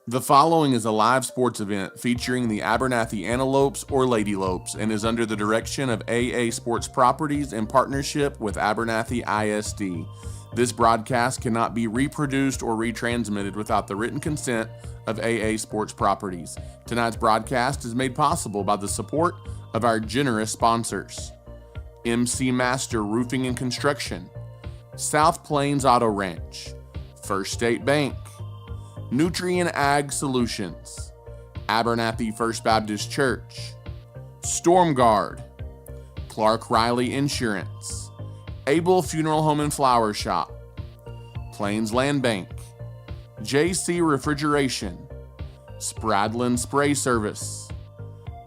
The following is a live sports event featuring the Abernathy Antelopes or Lady Lopes and is under the direction of AA Sports Properties in partnership with Abernathy ISD. This broadcast cannot be reproduced or retransmitted without the written consent of AA Sports Properties. Tonight's broadcast is made possible by the support of our generous sponsors: MC Master Roofing and Construction, South Plains Auto Ranch, First State Bank, Nutrient Ag Solutions, Abernathy First Baptist Church, Storm Guard, Clark Riley Insurance, Able Funeral Home and Flower Shop, Plains Land Bank, JC Refrigeration, Spradlin Spray Service,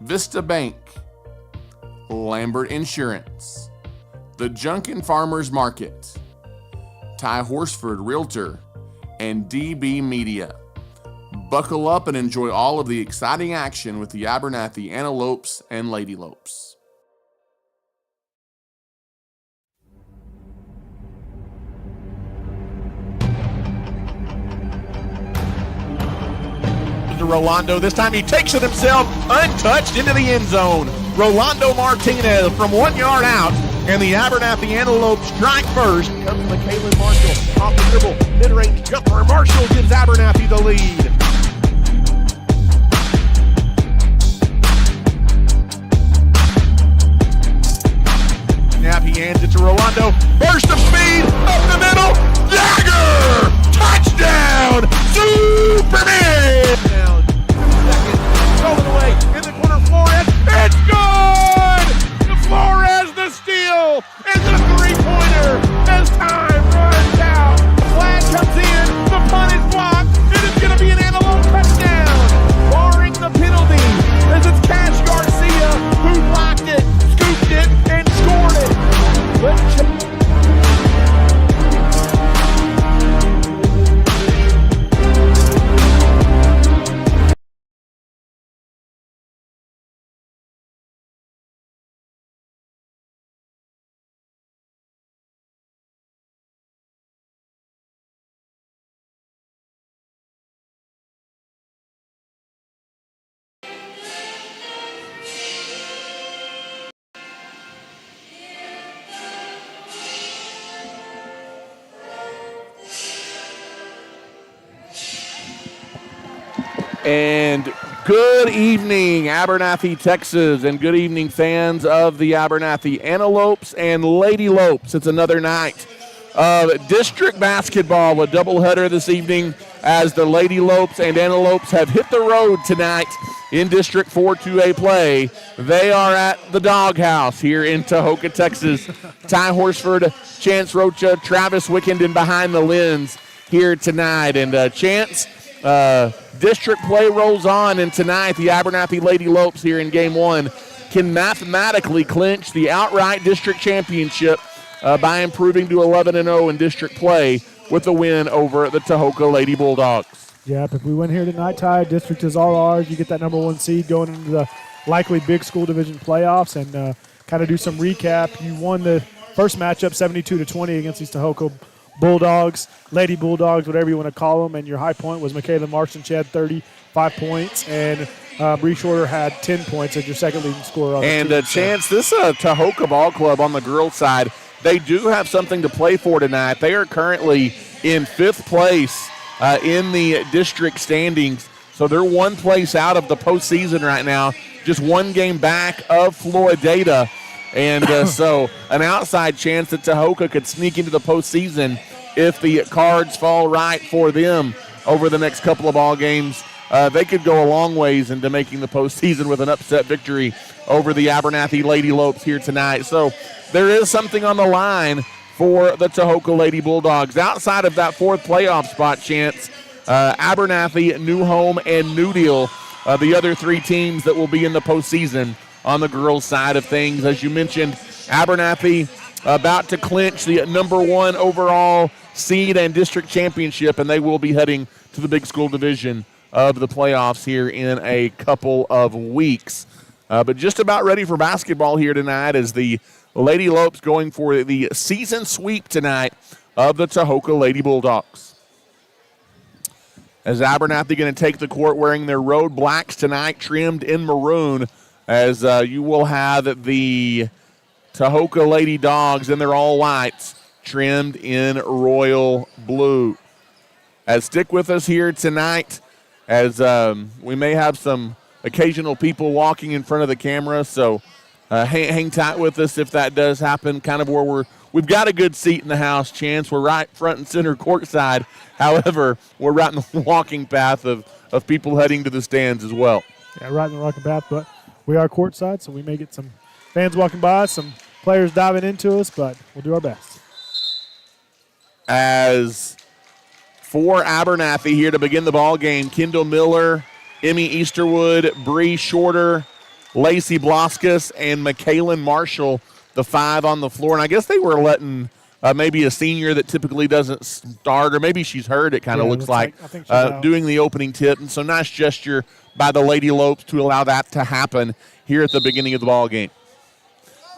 Vista Bank, Lambert Insurance, The Junkin Farmers Market, Ty Horsford Realtor, and DB Media. Buckle up and enjoy all of the exciting action with the Abernathy Antelopes and Lady Lopes. Rolando. This time he takes it himself, untouched, into the end zone. Rolando Martinez from 1 yard out, and the Abernathy Antelopes strike first. Comes McKaylin Marshall off the dribble, mid-range jumper. Marshall gives Abernathy the lead. Snap, he hands it to Rolando. Burst of speed, up the middle. Dagger! Touchdown! Superman! Down. Second, rolling away in the corner. Flores. It's good! Flores the steal and the three-pointer as time runs out. Flag comes in. The punt is blocked. It is going to be an Antelope touchdown, barring the penalty, as it's Cash Garcia who blocked it, scooped it, and scored it. And good evening, Abernathy, Texas, and good evening, fans of the Abernathy Antelopes and Lady Lopes. It's another night of district basketball, a doubleheader this evening as the Lady Lopes and Antelopes have hit the road tonight in District 4 2A play. They are at the Doghouse here in Tahoka, Texas. Ty Horsford, Chance Rocha, Travis Wickenden behind the lens here tonight. And Chance, district play rolls on, and tonight the Abernathy Lady Lopes here in Game 1 can mathematically clinch the outright district championship by improving to 11-0 in district play with a win over the Tahoka Lady Bulldogs. Yep, if we win here tonight, Ty, district is all ours. You get that number 1 seed going into the likely big school division playoffs, and kind of do some recap. You won the first matchup 72-20 against these Tahoka Bulldogs, Lady Bulldogs, whatever you want to call them, and your high point was McKaylin Marshall. She had 35 points, and Bree Shorter had 10 points as your second leading scorer on the team. And Chance, this Tahoka Ball Club on the girls' side, they do have something to play for tonight. They are currently in 5th place in the district standings, so they're 1 place out of the postseason right now, just 1 game back of Floridata. And so an outside chance that Tahoka could sneak into the postseason if the cards fall right for them over the next couple of ball games. They could go a long ways into making the postseason with an upset victory over the Abernathy Lady Lopes here tonight. So there is something on the line for the Tahoka Lady Bulldogs. Outside of that 4th playoff spot, Chance, Abernathy, New Home, and New Deal, the other 3 teams that will be in the postseason on the girls' side of things. As you mentioned, Abernathy about to clinch the number 1 overall seed and district championship, and they will be heading to the big school division of the playoffs here in a couple of weeks. But just about ready for basketball here tonight as the Lady Lopes going for the season sweep tonight of the Tahoka Lady Bulldogs. as Abernathy going to take the court wearing their road blacks tonight, trimmed in maroon, as you will have the Tahoka Lady Dogs in their all whites, trimmed in royal blue. As stick with us here tonight, as we may have some occasional people walking in front of the camera, so hang tight with us if that does happen. Kind of where we've got a good seat in the house, Chance. We're right front and center courtside. However, we're right in the walking path of people heading to the stands as well. Yeah, right in the walking path, but we are courtside, so we may get some fans walking by, some players diving into us, but we'll do our best. As for Abernathy here to begin the ball game, Kendall Miller, Emmy Easterwood, Bree Shorter, Lacey Bloskus, and McKaylin Marshall, the 5 on the floor. And I guess they were letting maybe a senior that typically doesn't start, or maybe she's hurt, it kind of looks like I think she's doing the opening tip. And so nice gesture by the Lady Lopes to allow that to happen here at the beginning of the ball game.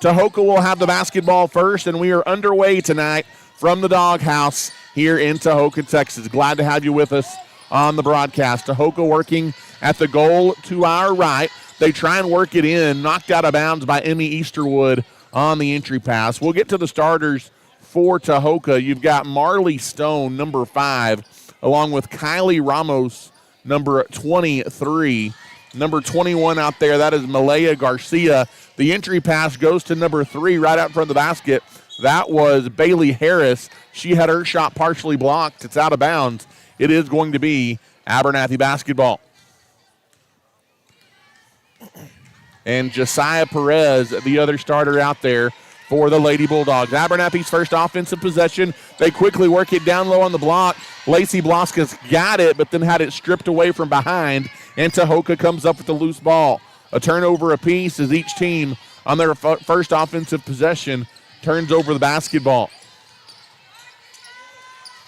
Tahoka will have the basketball first, and we are underway tonight from the Doghouse here in Tahoka, Texas. Glad to have you with us on the broadcast. Tahoka working at the goal to our right. They try and work it in, knocked out of bounds by Emmy Easterwood on the entry pass. We'll get to the starters for Tahoka. You've got Marley Stone, number 5, along with Kylie Ramos, number 23. Number 21 out there, that is Malaya Garcia. The entry pass goes to number 3 right out in front of the basket. That was Bailey Harris. She had her shot partially blocked. It's out of bounds. It is going to be Abernathy basketball. And Josiah Perez, the other starter out there for the Lady Bulldogs. Abernathy's first offensive possession. They quickly work it down low on the block. Lacey Bloskus got it, but then had it stripped away from behind. And Tahoka comes up with the loose ball. A turnover apiece as each team on their first offensive possession turns over the basketball.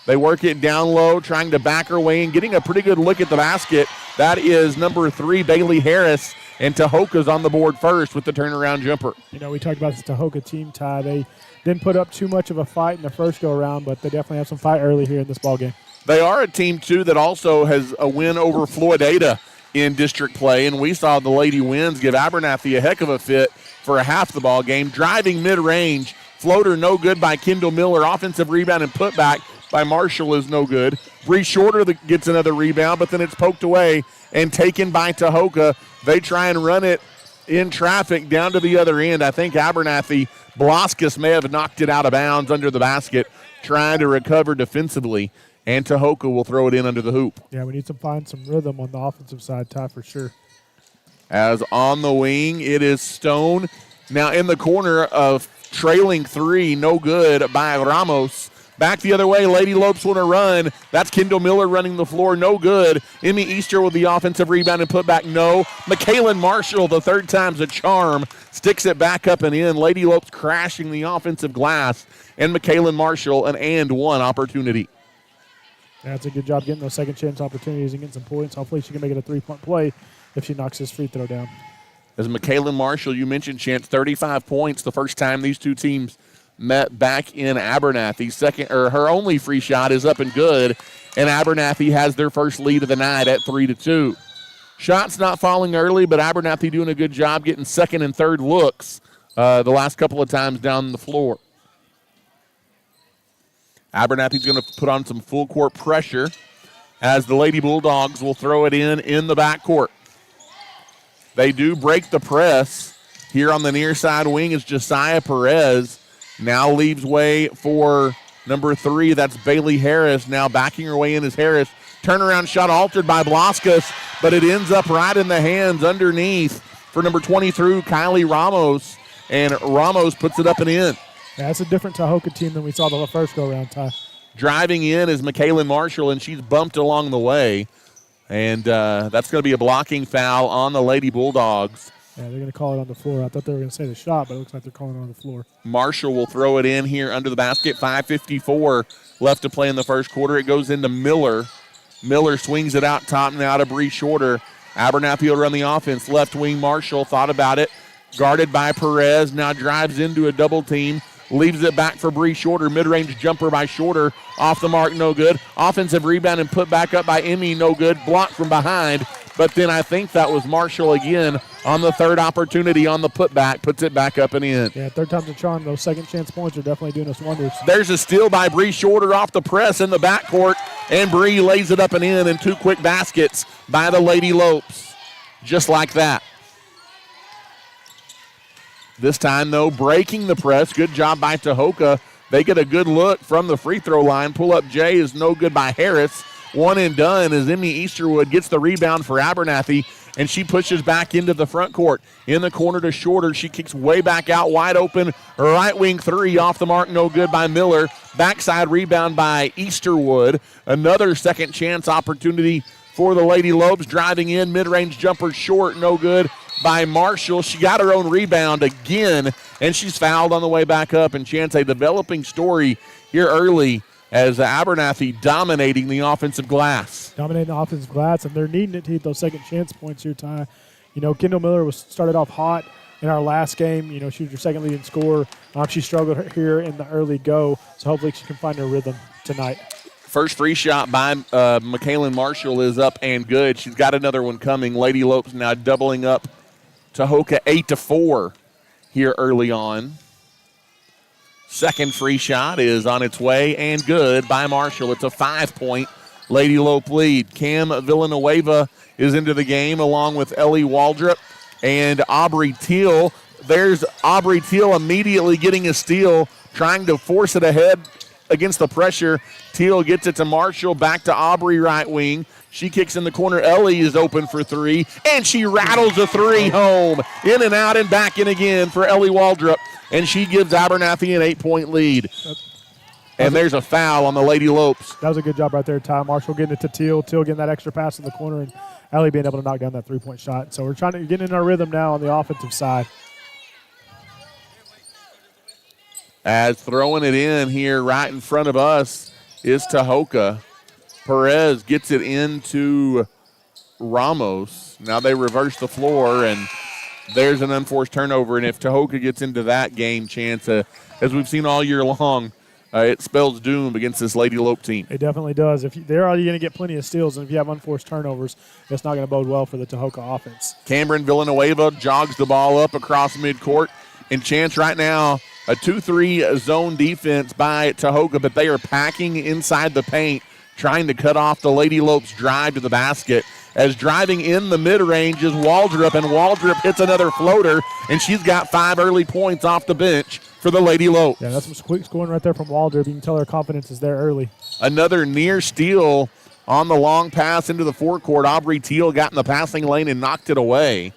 They work it down low, trying to back her way and getting a pretty good look at the basket. That is number 3, Bailey Harris, and Tahoka's on the board first with the turnaround jumper. You know, we talked about this Tahoka team, Ty. They didn't put up too much of a fight in the first go-around, but they definitely have some fight early here in this ballgame. They are a team, too, that also has a win over Floydada in district play, and we saw the Lady Winds give Abernathy a heck of a fit for a half the ball game. Driving mid-range, floater no good by Kendall Miller. Offensive rebound and putback by Marshall is no good. Bree Shorter gets another rebound, but then it's poked away and taken by Tahoka. They try and run it in traffic down to the other end. I think Abernathy, Bloskus may have knocked it out of bounds under the basket, trying to recover defensively, and Tahoka will throw it in under the hoop. Yeah, we need to find some rhythm on the offensive side, Ty, for sure. As on the wing, it is Stone. Now in the corner of trailing 3, no good by Ramos. Back the other way, Lady Lopes want to run. That's Kendall Miller running the floor, no good. Emmy Easter with the offensive rebound and putback, no. McKaylin Marshall, the third time's a charm, sticks it back up and in. Lady Lopes crashing the offensive glass, and McKaylin Marshall an and one opportunity. Yeah, it's a good job getting those second chance opportunities and getting some points. Hopefully she can make it a 3-point play if she knocks this free throw down. As McKaylin Marshall, you mentioned, Chance, 35 points the first time these two teams met back in Abernathy. Her only free shot is up and good, and Abernathy has their first lead of the night at 3-2. Shots not falling early, but Abernathy doing a good job getting second and third looks the last couple of times down the floor. Abernathy's going to put on some full court pressure as the Lady Bulldogs will throw it in the backcourt. They do break the press. Here on the near side wing is Josiah Perez. Now leaves way for number 3. That's Bailey Harris. Now backing her way in is Harris. Turnaround shot altered by Bloskus, but it ends up right in the hands underneath for number 23, Kylie Ramos. And Ramos puts it up and in. Yeah, that's a different Tahoka team than we saw the first go-around, Ty. Driving in is McKaylin Marshall, and she's bumped along the way. And that's going to be a blocking foul on the Lady Bulldogs. Yeah, they're going to call it on the floor. I thought they were going to say the shot, but it looks like they're calling it on the floor. Marshall will throw it in here under the basket. 5:54 left to play in the first quarter. It goes into Miller. Miller swings it out top now to Bree Shorter. Abernathy will run the offense. Left wing Marshall thought about it. Guarded by Perez. Now drives into a double team. leaves it back for Bree Shorter. Mid-range jumper by Shorter. Off the mark, no good. Offensive rebound and put back up by Emmy, no good. Blocked from behind. But then I think that was Marshall again on the third opportunity on the putback. Puts it back up and in. Yeah, third time's a charm. Those second chance points are definitely doing us wonders. There's a steal by Bree Shorter off the press in the backcourt. And Bree lays it up and in, and 2 quick baskets by the Lady Lopes. Just like that. This time, though, breaking the press. Good job by Tahoka. They get a good look from the free throw line. Pull-up J is no good by Harris. One and done as Emmy Easterwood gets the rebound for Abernathy, and she pushes back into the front court. In the corner to Shorter. She kicks way back out, wide open. Right wing three off the mark, no good by Miller. Backside rebound by Easterwood. Another second chance opportunity for the Lady Lopes. Driving in, mid-range jumper short, no good by Marshall. She got her own rebound again, and she's fouled on the way back up. And Chance, a developing story here early as Abernathy dominating the offensive glass. Dominating the offensive glass, and they're needing it to hit those second chance points here, Ty. You know, Kendall Miller started off hot in our last game. You know, she was your second leading scorer. She struggled here in the early go, so hopefully she can find her rhythm tonight. First free shot by Michaelin Marshall is up and good. She's got another one coming. Lady Lopes now doubling up Tahoka 8-4 here early on. Second free shot is on its way and good by Marshall. It's a 5-point Lady Lope lead. Cam Villanueva is into the game along with Ellie Waldrop and Aubrey Teal. There's Aubrey Teal immediately getting a steal, trying to force it ahead against the pressure. Teal gets it to Marshall, back to Aubrey right wing. She kicks in the corner. Ellie is open for three, and she rattles a three home. In and out and back in again for Ellie Waldrop, and she gives Abernathy an 8-point lead. And there's a foul on the Lady Lopes. That was a good job right there, Ty. Marshall getting it to Teal. Teal getting that extra pass in the corner, and Ellie being able to knock down that three-point shot. So we're trying to get in our rhythm now on the offensive side. As throwing it in here right in front of us is Tahoka. Perez gets it into Ramos. Now they reverse the floor, and there's an unforced turnover. And if Tahoka gets into that game, Chance, as we've seen all year long, it spells doom against this Lady Lope team. It definitely does. They're already going to get plenty of steals, and if you have unforced turnovers, it's not going to bode well for the Tahoka offense. Cameron Villanueva jogs the ball up across midcourt. And Chance right now, a 2-3 zone defense by Tahoka, but they are packing inside the paint, trying to cut off the Lady Lopes' drive to the basket. As driving in the mid-range is Waldrop, and Waldrop hits another floater, and she's got 5 early points off the bench for the Lady Lopes. Yeah, that's some quick scoring right there from Waldrop. You can tell her confidence is there early. Another near steal on the long pass into the forecourt. Aubrey Teal got in the passing lane and knocked it away.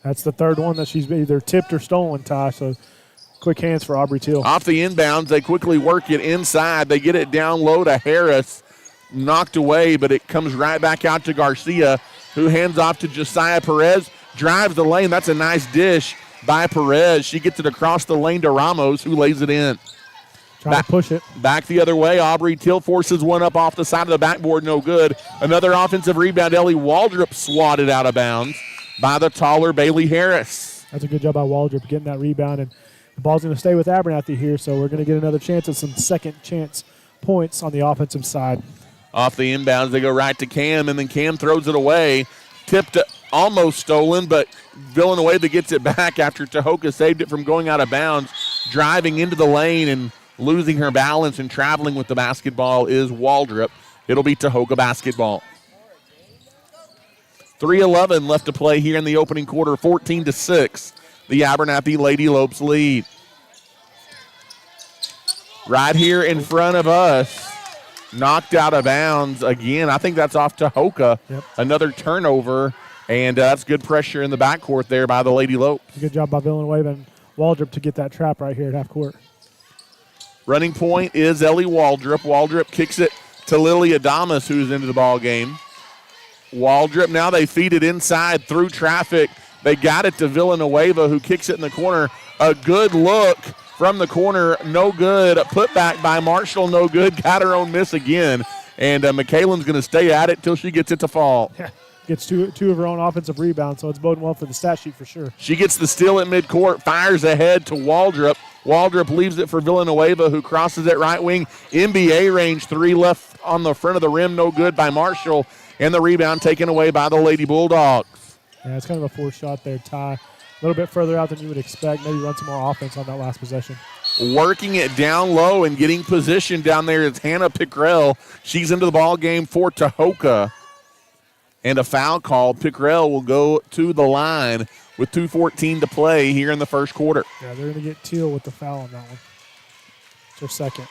That's the third one that she's either tipped or stolen, Ty, so quick hands for Aubrey Teal. Off the inbounds, they quickly work it inside. They get it down low to Harris. Knocked away, but it comes right back out to Garcia, who hands off to Josiah Perez. Drives the lane. That's a nice dish by Perez. She gets it across the lane to Ramos, who lays it in. Trying to push it. Back the other way. Aubrey Teal forces one up off the side of the backboard. No good. Another offensive rebound. Ellie Waldrop swatted out of bounds by the taller Bailey Harris. That's a good job by Waldrop getting that rebound, and the ball's going to stay with Abernathy here, so we're going to get another chance at some second chance points on the offensive side. Off the inbounds, they go right to Cam, and then Cam throws it away. Tipped, almost stolen, but Villanueva gets it back after Tahoka saved it from going out of bounds. Driving into the lane and losing her balance and traveling with the basketball is Waldrop. It'll be Tahoka basketball. 3:11 left to play here in the opening quarter, 14-6. The Abernathy Lady Lopes lead. Right here in front of us, knocked out of bounds again. I think that's off Tahoka. Yep. Another turnover, and that's good pressure in the backcourt there by the Lady Lopes. Good job by Villanueva and Waldrop to get that trap right here at half court. Running point is Ellie Waldrop. Waldrop kicks it to Lily Adamas, who's into the ball game. Waldrop, now they feed it inside through traffic. They got it to Villanueva, who kicks it in the corner. A good look from the corner, no good. Put back by Marshall, no good. Got her own miss again. And McKaylin's going to stay at it till she gets it to fall. Yeah, gets two of her own offensive rebounds, so it's boding well for the stat sheet for sure. She gets the steal at midcourt, fires ahead to Waldrop. Waldrop leaves it for Villanueva, who crosses it right wing. NBA range, 3 left on the front of the rim, no good by Marshall. And the rebound taken away by the Lady Bulldogs. Yeah, it's kind of a forced shot there, Ty. A little bit further out than you would expect. Maybe run some more offense on that last possession. Working it down low and getting position down there is Hannah Pickrell. She's into the ball game for Tahoka. And a foul call. Pickrell will go to the line with 2:14 to play here in the first quarter. Yeah, they're going to get Teal with the foul on that one. It's their second.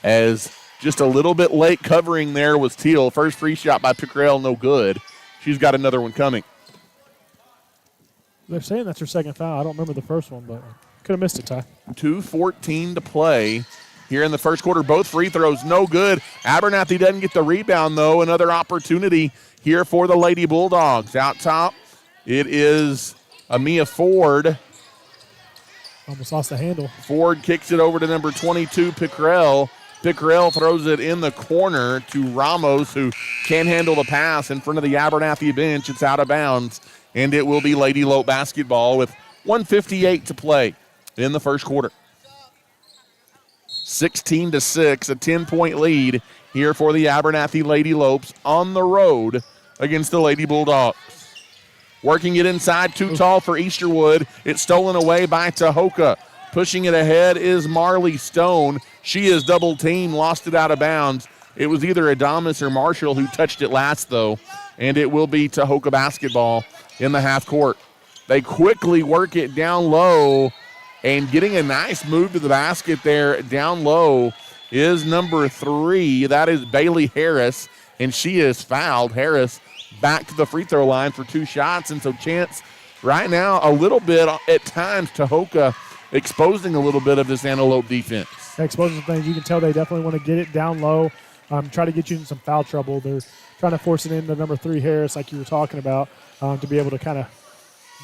As just a little bit late covering there was Teal. First free shot by Pickrell, no good. She's got another one coming. They're saying that's her second foul. I don't remember the first one, but could have missed it, Ty. 2:14 to play here in the first quarter. Both free throws, no good. Abernathy doesn't get the rebound, though. Another opportunity here for the Lady Bulldogs. Out top, it is Amia Ford. Almost lost the handle. Ford kicks it over to number 22, Pickrell. Pickrell throws it in the corner to Ramos, who can't handle the pass in front of the Abernathy bench. It's out of bounds, and it will be Lady Lope basketball with 1:58 to play in the first quarter. 16-6, a 10-point lead here for the Abernathy Lady Lopes on the road against the Lady Bulldogs. Working it inside, too tall for Easterwood. It's stolen away by Tahoka. Pushing it ahead is Marley Stone. She is double teamed, lost it out of bounds. It was either Adamas or Marshall who touched it last, though, and it will be Tahoka basketball in the half court. They quickly work it down low, and getting a nice move to the basket there down low is number 3. That is Bailey Harris, and she is fouled. Harris back to the free throw line for 2 shots, and so Chance right now a little bit at times Tahoka exposing a little bit of this Antelope defense. Exposing things. You can tell they definitely want to get it down low, try to get you in some foul trouble. They're trying to force it into number 3 Harris, like you were talking about, to be able to kind of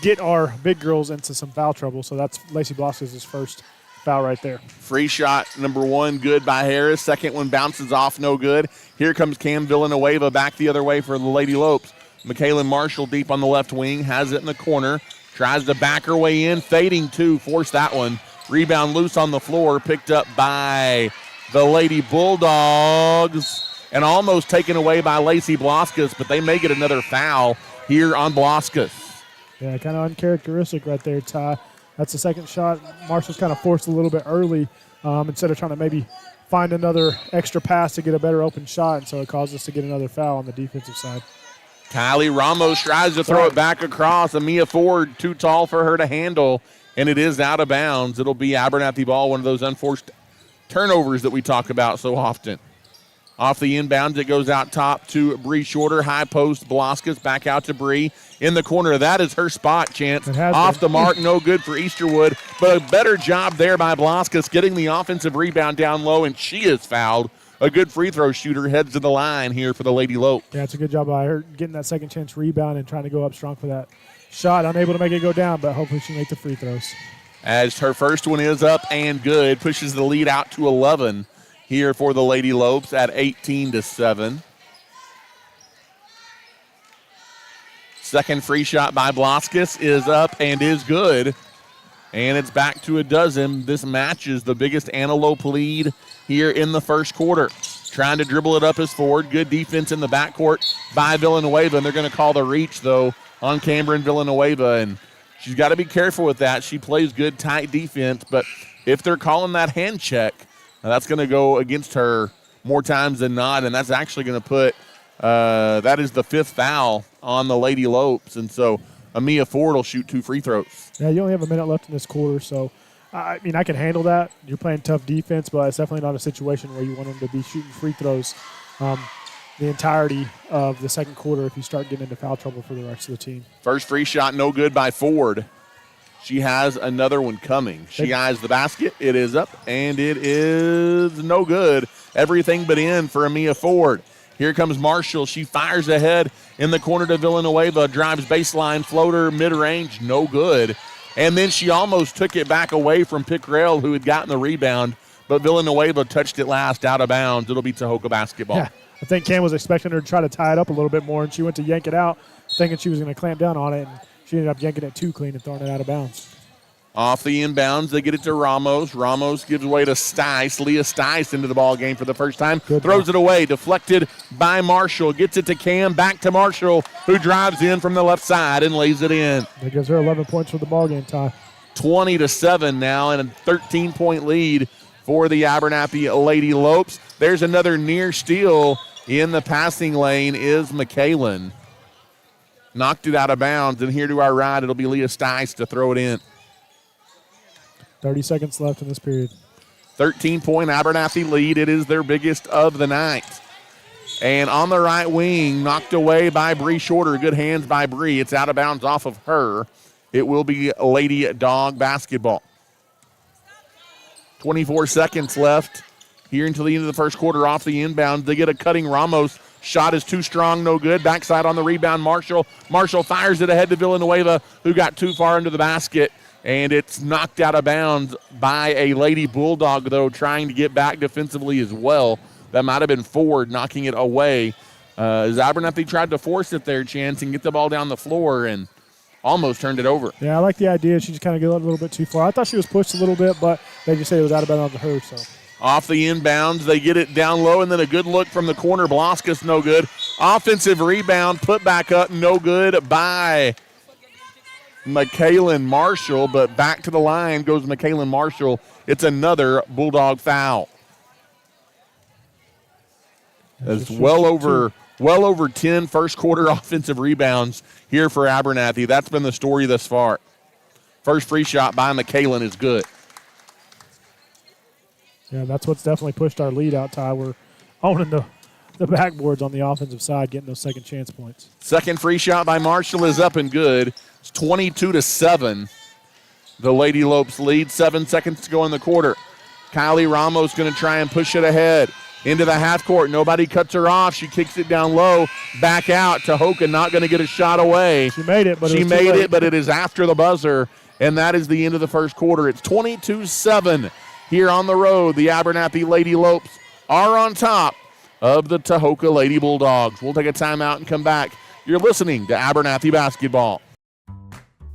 get our big girls into some foul trouble. So that's Lacey Blasquez's first foul right there. Free shot number 1, good by Harris. Second one bounces off, no good. Here comes Cam Villanueva back the other way for the Lady Lopes. Michaela Marshall deep on the left wing, has it in the corner, tries to back her way in, fading 2, force that one. Rebound loose on the floor, picked up by the Lady Bulldogs and almost taken away by Lacey Blasquez, but they may get another foul here on Blasquez. Yeah, kind of uncharacteristic right there, Ty. That's the second shot. Marshall's kind of forced a little bit early instead of trying to maybe find another extra pass to get a better open shot, and so it caused us to get another foul on the defensive side. Kylie Ramos tries to throw it back across. Amia Ford too tall for her to handle, and it is out of bounds. It'll be Abernathy ball, one of those unforced turnovers that we talk about so often. Off the inbounds, it goes out top to Bree Shorter. High post, Blasquez back out to Bree. In the corner, that is her spot, Chance. Off the mark, no good for Easterwood, but a better job there by Blasquez getting the offensive rebound down low, and she is fouled. A good free throw shooter heads to the line here for the Lady Lope. Yeah, it's a good job by her getting that second chance rebound and trying to go up strong for that shot. Unable to make it go down, but hopefully she makes the free throws. As her first one is up and good, pushes the lead out to 11 here for the Lady Lopes at 18-7. Second free shot by Blasquez is up and is good. And it's back to a dozen. This matches the biggest Antelope lead here in the first quarter. Trying to dribble it up as Ford. Good defense in the backcourt by Villanueva. And they're going to call the reach, though, on Cameron Villanueva. And she's got to be careful with that. She plays good, tight defense. But if they're calling that hand check, that's going to go against her more times than not. And that's actually going to put, that is the 5th foul on the Lady Lopes. And so Amia Ford will shoot 2 free throws. Yeah, you only have a minute left in this quarter, so, I mean, I can handle that. You're playing tough defense, but it's definitely not a situation where you want them to be shooting free throws the entirety of the second quarter if you start getting into foul trouble for the rest of the team. First free shot, no good by Ford. She has another one coming. She eyes the basket. It is up, and it is no good. Everything but in for Amia Ford. Here comes Marshall. She fires ahead in the corner to Villanueva. Drives baseline, floater, mid-range, no good. And then she almost took it back away from Pickrell, who had gotten the rebound. But Villanueva touched it last out of bounds. It'll be Tahoka basketball. Yeah, I think Cam was expecting her to try to tie it up a little bit more, and she went to yank it out, thinking she was going to clamp down on it. And she ended up yanking it too clean and throwing it out of bounds. Off the inbounds, they get it to Ramos. Ramos gives away to Stice. Leah Stice into the ball game for the first time. Throws it away, deflected by Marshall. Gets it to Cam, back to Marshall, who drives in from the left side and lays it in. That gives her 11 points for the ball game, Ty. 20-7 now, and a 13-point lead for the Abernathy Lady Lopes. There's another near steal in the passing lane is McKalen. Knocked it out of bounds, and here to our right, it'll be Leah Stice to throw it in. 30 seconds left in this period. 13-point Abernathy lead. It is their biggest of the night. And on the right wing, knocked away by Bree Shorter. Good hands by Bree. It's out of bounds off of her. It will be Lady Dog basketball. 24 seconds left here until the end of the first quarter. Off the inbound, they get a cutting Ramos. Shot is too strong, no good. Backside on the rebound, Marshall. Marshall fires it ahead to Villanueva, who got too far into the basket. And it's knocked out of bounds by a Lady Bulldog, though, trying to get back defensively as well. That might have been Ford knocking it away. As Abernathy tried to force it there, Chance, and get the ball down the floor and almost turned it over. Yeah, I like the idea. She just kind of got a little bit too far. I thought she was pushed a little bit, but they just said it was out of bounds on her. So off the inbounds, they get it down low, and then a good look from the corner. Bloskus, no good. Offensive rebound, put back up, no good by McKalen Marshall, but back to the line goes McKalen Marshall. It's another Bulldog foul. That's well over 10 first quarter offensive rebounds here for Abernathy. That's been the story thus far. First free shot by McKalen is good. Yeah, that's what's definitely pushed our lead out, Ty. We're owning the backboards on the offensive side, getting those second chance points. Second free shot by Marshall is up and good. It's 22-7. The Lady Lopes lead. 7 seconds to go in the quarter. Kylie Ramos going to try and push it ahead into the half court. Nobody cuts her off. She kicks it down low. Back out. Tahoka not going to get a shot away. She made it, but it is after the buzzer, and that is the end of the first quarter. It's 22-7 here on the road. The Abernathy Lady Lopes are on top of the Tahoka Lady Bulldogs. We'll take a timeout and come back. You're listening to Abernathy Basketball.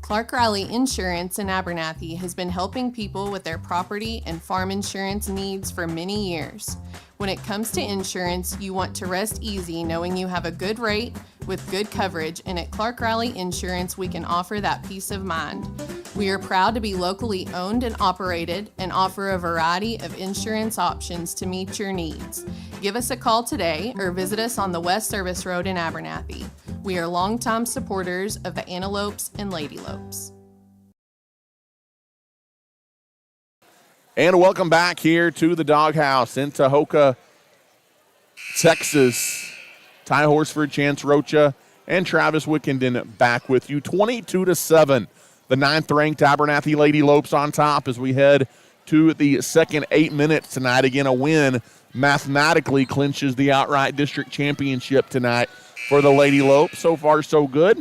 Clark Riley Insurance in Abernathy has been helping people with their property and farm insurance needs for many years. When it comes to insurance, you want to rest easy knowing you have a good rate with good coverage, and at Clark Riley Insurance, we can offer that peace of mind. We are proud to be locally owned and operated and offer a variety of insurance options to meet your needs. Give us a call today or visit us on the West Service Road in Abernathy. We are longtime supporters of the Antelopes and Lady Lopes. And welcome back here to the Doghouse in Tahoka, Texas. Ty Horsford, Chance Rocha, and Travis Wickenden back with you. 22-7. The 9th-ranked Abernathy Lady Lopes on top as we head to the second 8 minutes tonight. Again, a win mathematically clinches the outright district championship tonight for the Lady Lopes. So far, so good.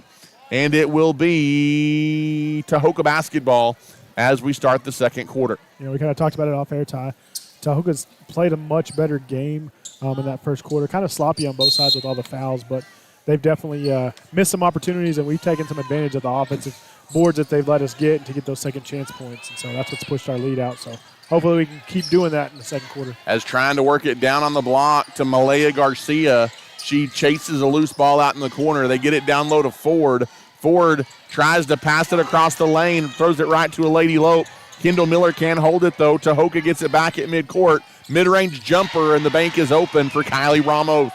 And it will be Tahoka basketball as we start the second quarter. You know, we kind of talked about it off air, Ty. Tahoka's played a much better game in that first quarter. Kind of sloppy on both sides with all the fouls, but they've definitely missed some opportunities, and we've taken some advantage of the offensive boards that they've let us get to get those second chance points. And so that's what's pushed our lead out. So hopefully we can keep doing that in the second quarter. As trying to work it down on the block to Malaya Garcia. She chases a loose ball out in the corner. They get it down low to Ford. Ford tries to pass it across the lane, throws it right to a Lady Lope. Kendall Miller can't hold it, though. Tahoka gets it back at midcourt. Mid-range jumper, and the bank is open for Kylie Ramos.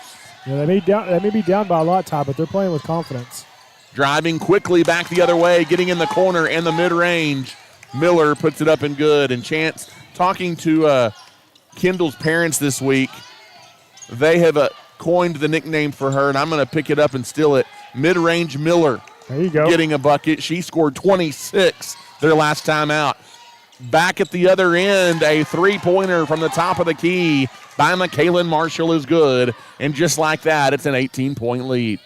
Yeah, they may be down by a lot, Ty, but they're playing with confidence. Driving quickly back the other way, getting in the corner and the mid-range. Miller puts it up and good. And Chance, talking to Kendall's parents this week, they have coined the nickname for her, and I'm going to pick it up and steal it. Mid-range Miller. There you go. Getting a bucket. She scored 26 their last time out. Back at the other end, a three-pointer from the top of the key by McKalen Marshall is good. And just like that, it's an 18-point lead.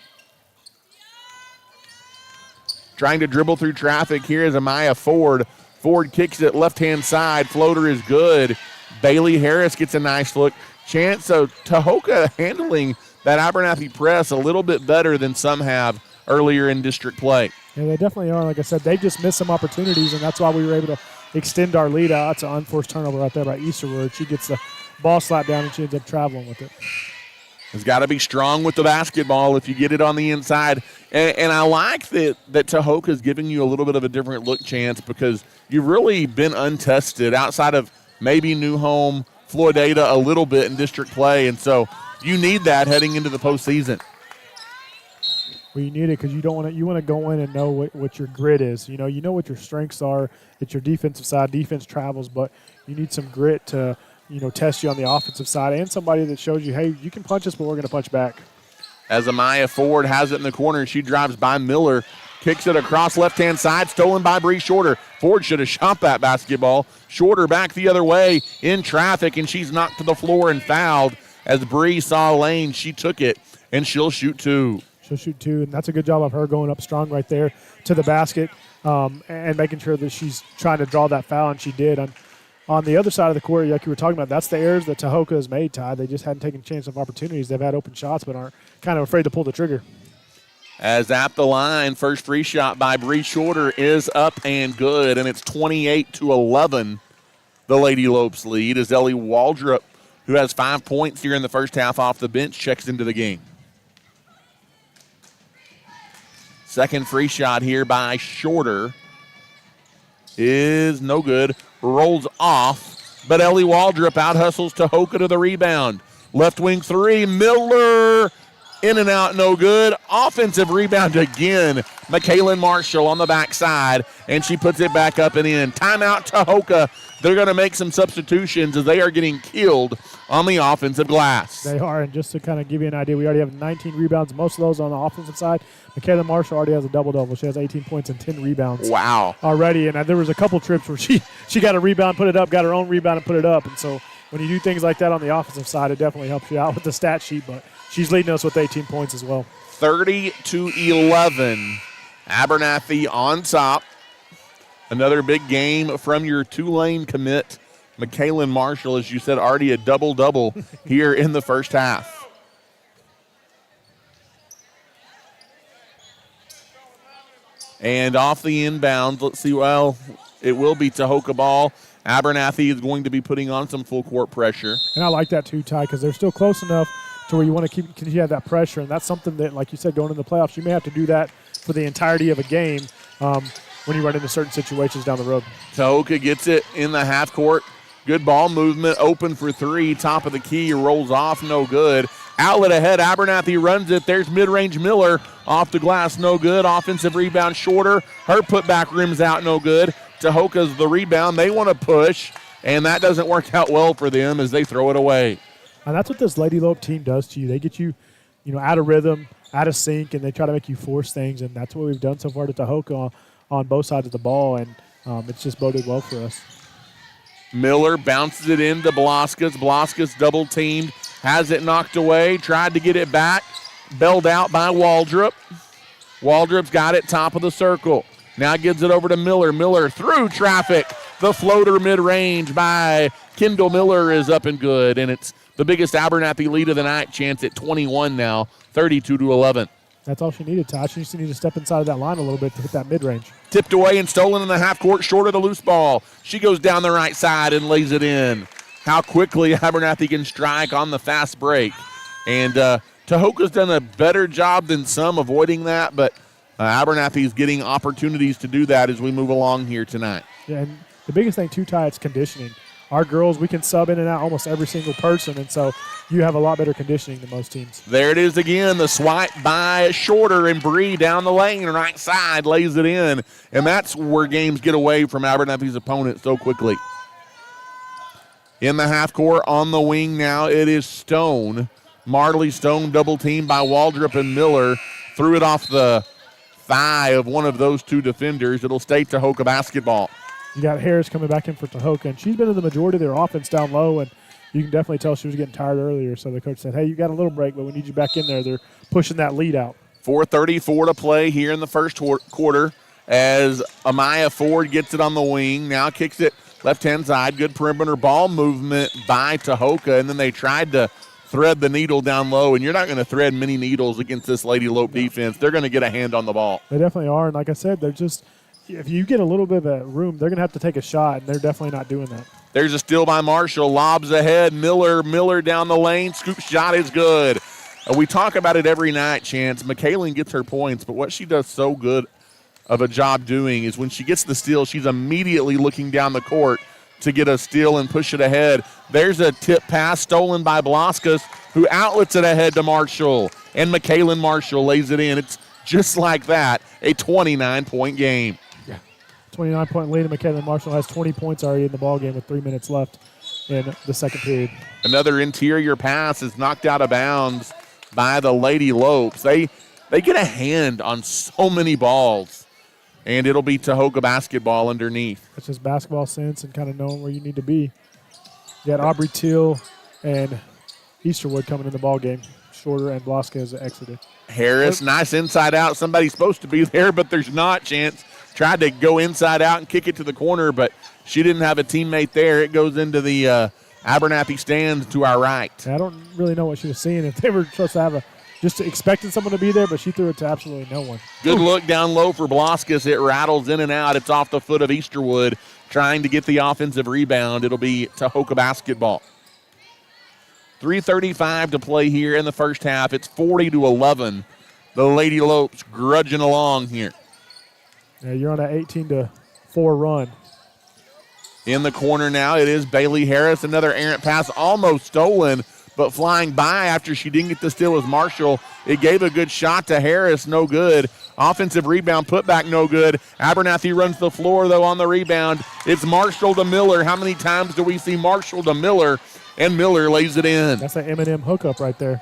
Trying to dribble through traffic here is Amaya Ford. Ford kicks it left-hand side. Floater is good. Bailey Harris gets a nice look. Chance of Tahoka handling that Abernathy press a little bit better than some have earlier in district play. Yeah, they definitely are. Like I said, they just missed some opportunities, and that's why we were able to extend our lead out. It's an unforced turnover right there by Easterwood. She gets the ball slapped down, and she ends up traveling with it. Has got to be strong with the basketball if you get it on the inside. And I like that Tahoka is giving you a little bit of a different look chance because you've really been untested outside of maybe New Home, Floydada a little bit in district play. And so you need that heading into the postseason. Well, you need it because you want to go in and know what your grit is. You know what your strengths are. It's your defensive side. Defense travels, but you need some grit to test you on the offensive side and somebody that shows you, hey, you can punch us, but we're going to punch back. As Amaya Ford has it in the corner, she drives by Miller, kicks it across left-hand side, stolen by Bree Shorter. Ford should have shot that basketball. Shorter back the other way in traffic, and she's knocked to the floor and fouled. As Bree saw a lane, she took it, and she'll shoot two. She'll shoot two, and that's a good job of her going up strong right there to the basket and making sure that she's trying to draw that foul, and she did. On the other side of the court, like you were talking about, that's the errors that Tahoka has made, Ty. They just hadn't taken a chance of opportunities. They've had open shots but aren't kind of afraid to pull the trigger. As at the line, first free shot by Bree Shorter is up and good, and it's 28-11, the Lady Lopes lead, as Ellie Waldrop, who has 5 points here in the first half off the bench, checks into the game. Second free shot here by Shorter is no good. Rolls off, but Ellie Waldrop out-hustles Tahoka to the rebound. Left wing three, Miller in and out, no good. Offensive rebound again. McKaylin Marshall on the backside, and she puts it back up and in. Timeout, Tahoka. They're going to make some substitutions as they are getting killed on the offensive glass. They are, and just to kind of give you an idea, we already have 19 rebounds, most of those on the offensive side. McKaylin Marshall already has a double-double. She has 18 points and 10 rebounds. Wow. Already, and there was a couple trips where she got a rebound, put it up, got her own rebound, and put it up. And so when you do things like that on the offensive side, it definitely helps you out with the stat sheet, but she's leading us with 18 points as well. 30-11. Abernathy on top. Another big game from your Tulane commit, McKaylin Marshall, as you said, already a double-double here in the first half. And off the inbound, let's see, well, it will be Tahoka ball. Abernathy is going to be putting on some full court pressure. And I like that too, Ty, because they're still close enough to where you want to continue to have that pressure, and that's something that, like you said, going into the playoffs, you may have to do that for the entirety of a game when you run into certain situations down the road. Tahoka gets it in the half court. Good ball movement, open for three, top of the key, rolls off, no good. Outlet ahead, Abernathy runs it. There's mid-range Miller off the glass, no good. Offensive rebound, Shorter. Her putback rims out, no good. Tahoka's the rebound. They want to push, and that doesn't work out well for them as they throw it away. And that's what this Lady Lope team does to you. They get you, out of rhythm, out of sync, and they try to make you force things, and that's what we've done so far to Tahoka on both sides of the ball, and it's just boded well for us. Miller bounces it into Blaskus. Blaskus double-teamed, has it knocked away, tried to get it back, bailed out by Waldrop. Waldrop's got it top of the circle. Now gives it over to Miller. Miller through traffic. The floater mid-range by Kendall Miller is up and good, and it's the biggest Abernathy lead of the night. Chance at 21 now, 32-11. That's all she needed, Ty. She just needed to step inside of that line a little bit to hit that mid-range. Tipped away and stolen in the half court, short of the loose ball. She goes down the right side and lays it in. How quickly Abernathy can strike on the fast break. And Tahoka's done a better job than some avoiding that, but Abernathy's getting opportunities to do that as we move along here tonight. Yeah, and the biggest thing, too, Ty, it's conditioning. Our girls, we can sub in and out almost every single person, and so you have a lot better conditioning than most teams. There it is again, the swipe by Shorter, and Bree down the lane, right side, lays it in. And that's where games get away from Abernathy's opponent so quickly. In the half court, on the wing now, it is Stone. Marley Stone double-teamed by Waldrop and Miller. Threw it off the thigh of one of those two defenders. It'll stay Tahoka basketball. You got Harris coming back in for Tahoka, and she's been in the majority of their offense down low, and you can definitely tell she was getting tired earlier. So the coach said, hey, you got a little break, but we need you back in there. They're pushing that lead out. 4:34 to play here in the first quarter as Amaya Ford gets it on the wing. Now kicks it left-hand side. Good perimeter ball movement by Tahoka, and then they tried to thread the needle down low, and you're not going to thread many needles against this Lady Lope defense. They're going to get a hand on the ball. They definitely are, and like I said, they're just if you get a little bit of room, they're going to have to take a shot, and they're definitely not doing that. There's a steal by Marshall. Lobs ahead. Miller down the lane. Scoop shot is good. We talk about it every night, Chance. McKaylin gets her points, but what she does so good of a job doing is when she gets the steal, she's immediately looking down the court to get a steal and push it ahead. There's a tip pass stolen by Blaskas, who outlets it ahead to Marshall. And McKaylin Marshall lays it in. It's just like that, a 29-point game. 29-point lead, and McKaylin Marshall has 20 points already in the ballgame with 3 minutes left in the second period. Another interior pass is knocked out of bounds by the Lady Lopes. They get a hand on so many balls, and it'll be Tahoka basketball underneath. That's just basketball sense and kind of knowing where you need to be. You got Aubrey Teal and Easterwood coming in the ballgame. Shorter and Blaska has exited. Harris, nice inside out. Somebody's supposed to be there, but there's not. Chance tried to go inside out and kick it to the corner, but she didn't have a teammate there. It goes into the Abernathy stands to our right. I don't really know what she was seeing. If they were supposed to have just expecting someone to be there, but she threw it to absolutely no one. Good look down low for Blaskas. It rattles in and out. It's off the foot of Easterwood, trying to get the offensive rebound. It'll be Tahoka basketball. 3:35 to play here in the first half. It's 40-11. The Lady Lopes grudging along here. Yeah, you're on an 18-4 run. In the corner now, it is Bailey Harris. Another errant pass, almost stolen, but flying by after she didn't get the steal was Marshall. It gave a good shot to Harris, no good. Offensive rebound, put back, no good. Abernathy runs the floor, though, on the rebound. It's Marshall to Miller. How many times do we see Marshall to Miller? And Miller lays it in. That's an Eminem hookup right there.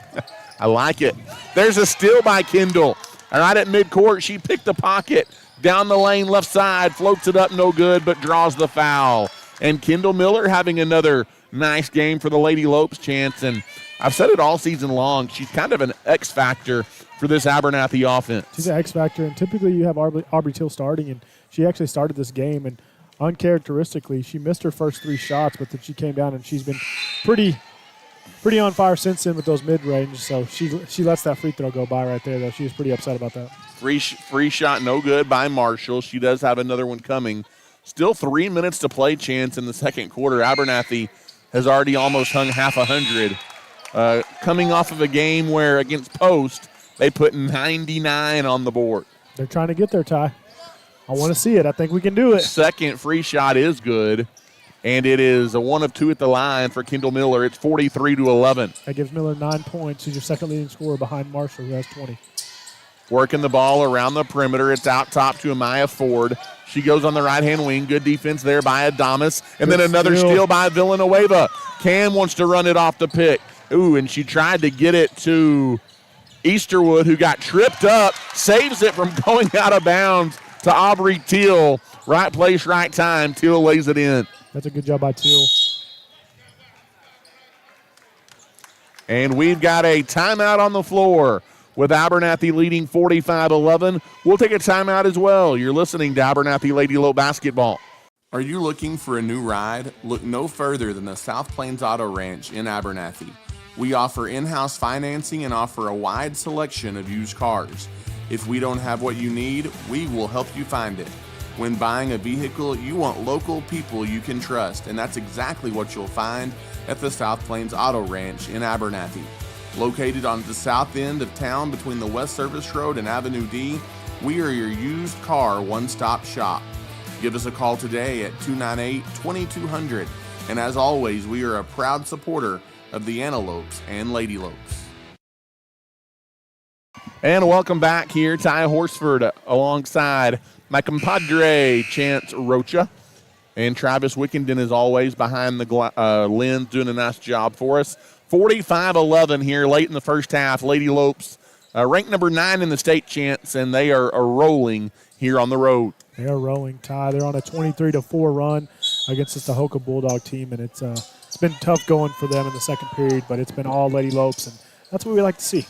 I like it. There's a steal by Kendall. Right at midcourt, she picked the pocket. Down the lane, left side, floats it up, no good, but draws the foul. And Kendall Miller having another nice game for the Lady Lopes, Chance. And I've said it all season long, she's kind of an X factor for this Abernathy offense. She's an X factor, and typically you have Aubrey Teal starting, and she actually started this game, and uncharacteristically, she missed her first 3 shots, but then she came down, and she's been pretty on fire since then with those mid-range. So she lets that free throw go by right there, though. She was pretty upset about that. Free shot, no good by Marshall. She does have another one coming. Still 3 minutes to play, Chance, in the second quarter. Abernathy has already almost hung half 100. Coming off of a game where against Post, they put 99 on the board. They're trying to get there, Ty. I want to see it. I think we can do it. Second free shot is good, and it is a 1 of 2 at the line for Kendall Miller. It's 43-11. That gives Miller 9 points. He's your second leading scorer behind Marshall, who has 20. Working the ball around the perimeter. It's out top to Amaya Ford. She goes on the right-hand wing. Good defense there by Adamas. And then another steal by Villanueva. Cam wants to run it off the pick. Ooh, and she tried to get it to Easterwood, who got tripped up, saves it from going out of bounds to Aubrey Teal. Right place, right time. Teal lays it in. That's a good job by Teal. And we've got a timeout on the floor with Abernathy leading 45-11. We'll take a timeout as well. You're listening to Abernathy Lady Lope basketball. Are you looking for a new ride? Look no further than the South Plains Auto Ranch in Abernathy. We offer in-house financing and offer a wide selection of used cars. If we don't have what you need, we will help you find it. When buying a vehicle, you want local people you can trust, and that's exactly what you'll find at the South Plains Auto Ranch in Abernathy. Located on the south end of town between the West Service Road and Avenue D, we are your used car one-stop shop. Give us a call today at 298-2200. And as always, we are a proud supporter of the Antelopes and Lady Lopes. And welcome back here. Ty Horsford alongside my compadre, Chance Rocha. And Travis Wickenden, as always, behind the lens, doing a nice job for us. 45-11 here late in the first half. Lady Lopes ranked number 9 in the state, Chance, and they are rolling here on the road. They are rolling, Ty. They're on a 23-4 run against this Tahoka Bulldog team, and it's been tough going for them in the second period, but it's been all Lady Lopes, and that's what we like to see.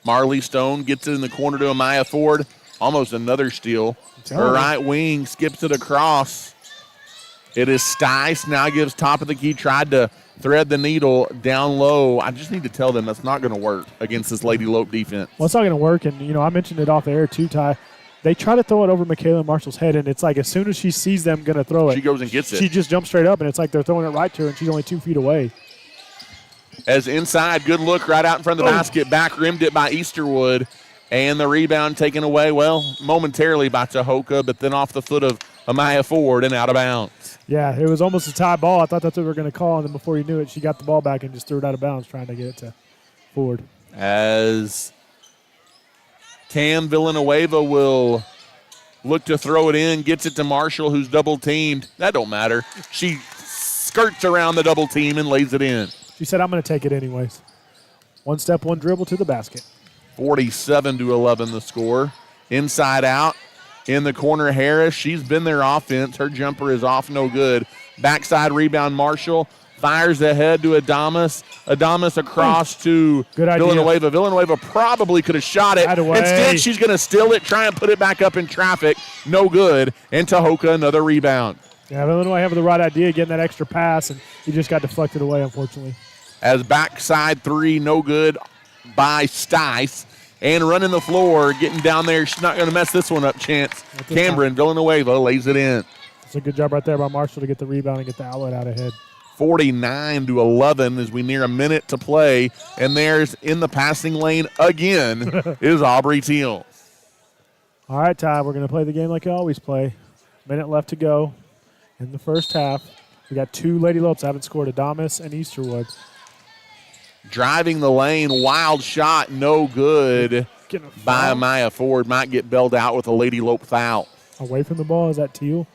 Marley Stone gets it in the corner to Amaya Ford. Almost another steal. Her right wing skips it across. It is Stice. Now gives top of the key. Tried to thread the needle down low. I just need to tell them that's not going to work against this Lady Lope defense. Well, it's not going to work. And, I mentioned it off the air too, Ty. They try to throw it over Michaela Marshall's head, and it's like as soon as she sees them going to throw it, she goes and gets it. She just jumps straight up, and it's like they're throwing it right to her, and she's only 2 feet away. As inside, good look right out in front of the basket. Back rimmed it by Easterwood. And the rebound taken away, momentarily by Tahoka, but then off the foot of Amaya Ford and out of bounds. Yeah, it was almost a tie ball. I thought that's what we were going to call, and then before you knew it, she got the ball back and just threw it out of bounds trying to get it to Ford. As Cam Villanueva will look to throw it in, gets it to Marshall, who's double-teamed. That don't matter. She skirts around the double team and lays it in. She said, I'm going to take it anyways. One step, one dribble to the basket. 47-11 the score. Inside out. In the corner, Harris. She's been their offense. Her jumper is off, no good. Backside rebound, Marshall. Fires ahead to Adamas. Adamas across to Villanueva. Villanueva probably could have shot it. Instead, she's going to steal it, try and put it back up in traffic. No good. And Tahoka, another rebound. Yeah, Villanueva having the right idea, getting that extra pass, and he just got deflected away, unfortunately. As backside three, no good by Stice. And running the floor, getting down there. She's not going to mess this one up, Chance. Cameron Villanueva lays it in. It's a good job right there by Marshall to get the rebound and get the outlet out ahead. 49-11 as we near a minute to play. And there's in the passing lane again is Aubrey Teal. All right, Ty, we're going to play the game like you always play. Minute left to go in the first half. We got two Lady Lopes haven't scored, Adamas and Easterwood. Driving the lane, wild shot, no good by Amaya Ford. Might get bailed out with a Lady Lope foul. Away from the ball, is that Teal?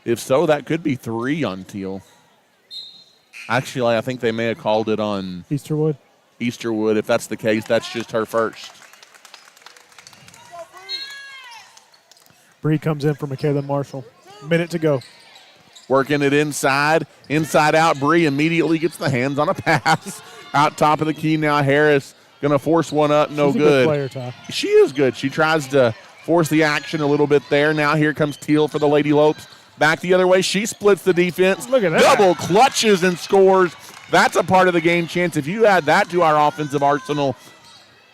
If so, that could be 3 on Teal. Actually, I think they may have called it on Easterwood. If that's the case, that's just her first. Bree comes in for Michaela Marshall. Minute to go. Working it inside out. Bree immediately gets the hands on a pass. Out top of the key now, Harris going to force one up, no She's a good. Player, Ty. She is good. She tries to force the action a little bit there. Now here comes Teal for the Lady Lopes. Back the other way. She splits the defense. Look at that. Double clutches and scores. That's a part of the game, Chance. If you add that to our offensive arsenal,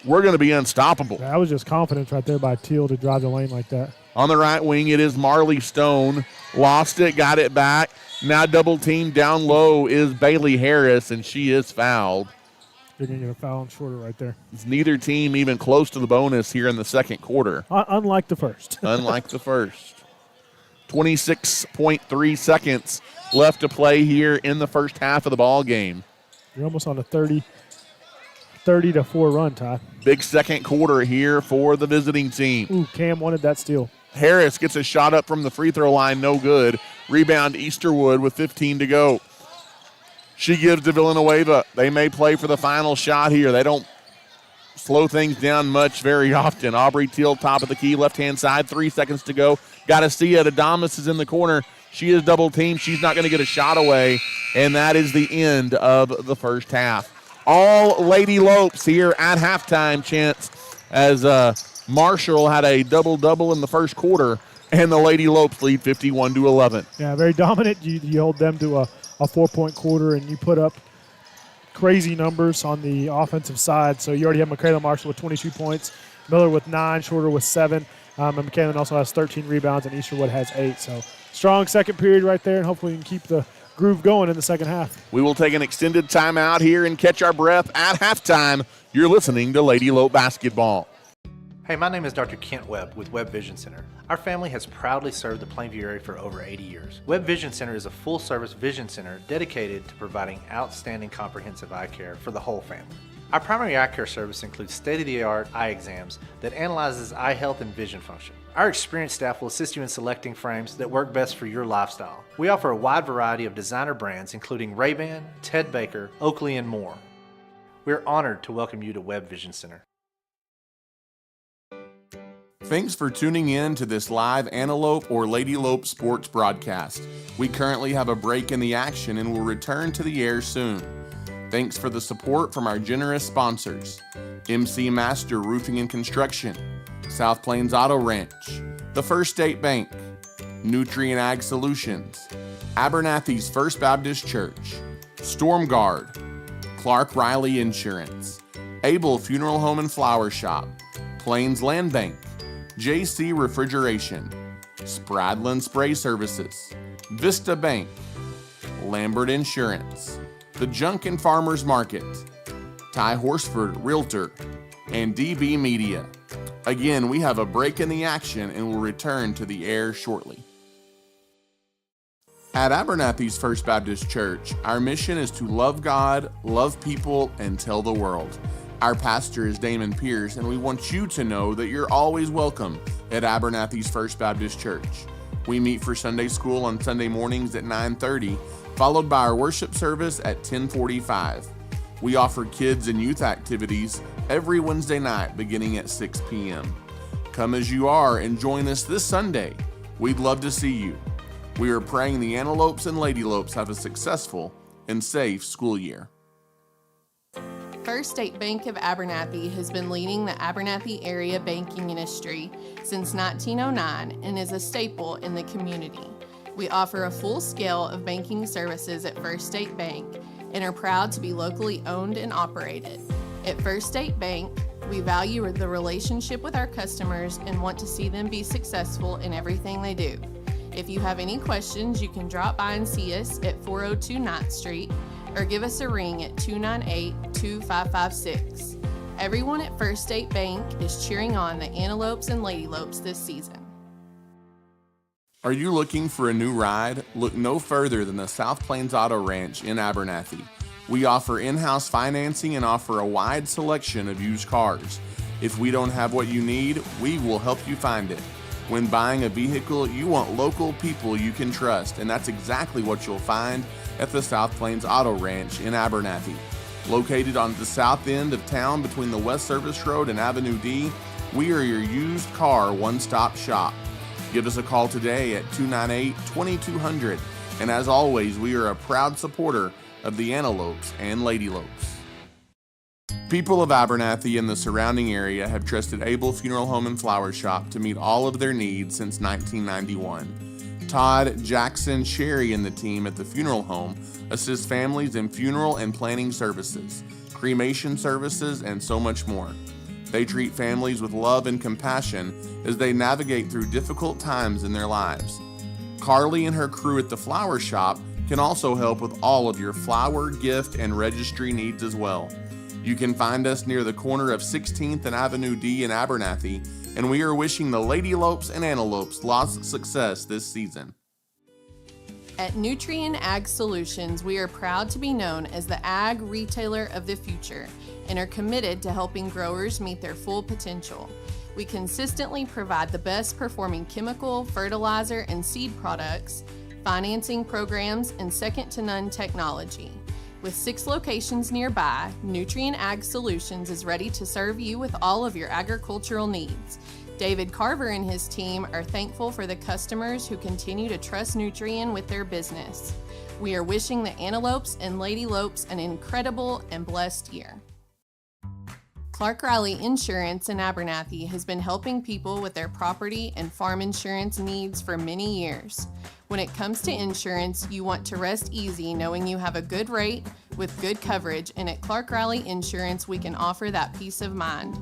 we're going to be unstoppable. That was just confidence right there by Teal to drive the lane like that. On the right wing, it is Marley Stone. Lost it, got it back. Now double team down low is Bailey Harris, and she is fouled. You're going to get a foul on Shorter right there. It's neither team even close to the bonus here in the second quarter. Unlike the first. 26.3 seconds left to play here in the first half of the ball game. You're almost on a 30-4 run, Ty. Big second quarter here for the visiting team. Ooh, Cam wanted that steal. Harris gets a shot up from the free throw line, no good. Rebound Easterwood with 15 to go. She gives to Villanueva. They may play for the final shot here. They don't slow things down much very often. Aubrey Teal, top of the key, left-hand side, 3 seconds to go. Got to see it. Adamas is in the corner. She is double teamed. She's not going to get a shot away, and that is the end of the first half. All Lady Lopes here at halftime, Chance, as Marshall had a double-double in the first quarter, and the Lady Lopes lead 51-11. Yeah, very dominant. You hold them to a 4-point quarter, and you put up crazy numbers on the offensive side. So you already have Michaela Marshall with 22 points, Miller with 9, Shorter with 7, and McKinnon also has 13 rebounds, and Easterwood has 8. So strong second period right there, and hopefully we can keep the groove going in the second half. We will take an extended timeout here and catch our breath at halftime. You're listening to Lady Lope Basketball. Hey, my name is Dr. Kent Webb with Webb Vision Center. Our family has proudly served the Plainview area for over 80 years. Webb Vision Center is a full-service vision center dedicated to providing outstanding comprehensive eye care for the whole family. Our primary eye care service includes state-of-the-art eye exams that analyzes eye health and vision function. Our experienced staff will assist you in selecting frames that work best for your lifestyle. We offer a wide variety of designer brands including Ray-Ban, Ted Baker, Oakley, and more. We are honored to welcome you to Webb Vision Center. Thanks for tuning in to this live Antelope or Lady Lope sports broadcast. We currently have a break in the action and will return to the air soon. Thanks for the support from our generous sponsors: MC Master Roofing and Construction, South Plains Auto Ranch, the First State Bank, Nutrient Ag Solutions, Abernathy's First Baptist Church, Storm Guard, Clark Riley Insurance, Able Funeral Home and Flower Shop, Plains Land Bank, JC Refrigeration, Spradlin Spray Services, Vista Bank, Lambert Insurance, The Junkin Farmers Market, Ty Horsford Realtor, and DB Media. Again, we have a break in the action and will return to the air shortly. At Abernathy's First Baptist Church, our mission is to love God, love people, and tell the world. Our pastor is Damon Pierce, and we want you to know that you're always welcome at Abernathy's First Baptist Church. We meet for Sunday school on Sunday mornings at 9:30, followed by our worship service at 10:45. We offer kids and youth activities every Wednesday night beginning at 6 p.m. Come as you are and join us this Sunday. We'd love to see you. We are praying the Antelopes and Ladylopes have a successful and safe school year. First State Bank of Abernathy has been leading the Abernathy area banking industry since 1909 and is a staple in the community. We offer a full scale of banking services at First State Bank and are proud to be locally owned and operated. At First State Bank, we value the relationship with our customers and want to see them be successful in everything they do. If you have any questions, you can drop by and see us at 402 9th Street or give us a ring at 298-2556. Everyone at First State Bank is cheering on the Antelopes and Ladylopes this season. Are you looking for a new ride? Look no further than the South Plains Auto Ranch in Abernathy. We offer in-house financing and offer a wide selection of used cars. If we don't have what you need, we will help you find it. When buying a vehicle, you want local people you can trust, and that's exactly what you'll find at the South Plains Auto Ranch in Abernathy. Located on the south end of town between the West Service Road and Avenue D, we are your used car one-stop shop. Give us a call today at 298-2200, and as always, we are a proud supporter of the Antelopes and Ladylopes. People of Abernathy and the surrounding area have trusted Able Funeral Home and Flower Shop to meet all of their needs since 1991. Todd, Jackson, Sherry, and the team at the funeral home assist families in funeral and planning services, cremation services, and so much more. They treat families with love and compassion as they navigate through difficult times in their lives. Carly and her crew at the flower shop can also help with all of your flower, gift, and registry needs as well. You can find us near the corner of 16th and Avenue D in Abernathy, and we are wishing the Ladylopes and Antelopes lots of success this season. At Nutrient Ag Solutions, we are proud to be known as the ag retailer of the future and are committed to helping growers meet their full potential. We consistently provide the best performing chemical, fertilizer, and seed products, financing programs, and second-to-none technology. With 6 locations nearby, Nutrient Ag Solutions is ready to serve you with all of your agricultural needs. David Carver and his team are thankful for the customers who continue to trust Nutrient with their business. We are wishing the Antelopes and Ladylopes an incredible and blessed year. Clark Riley Insurance in Abernathy has been helping people with their property and farm insurance needs for many years. When it comes to insurance, you want to rest easy knowing you have a good rate with good coverage, and at Clark Riley Insurance, we can offer that peace of mind.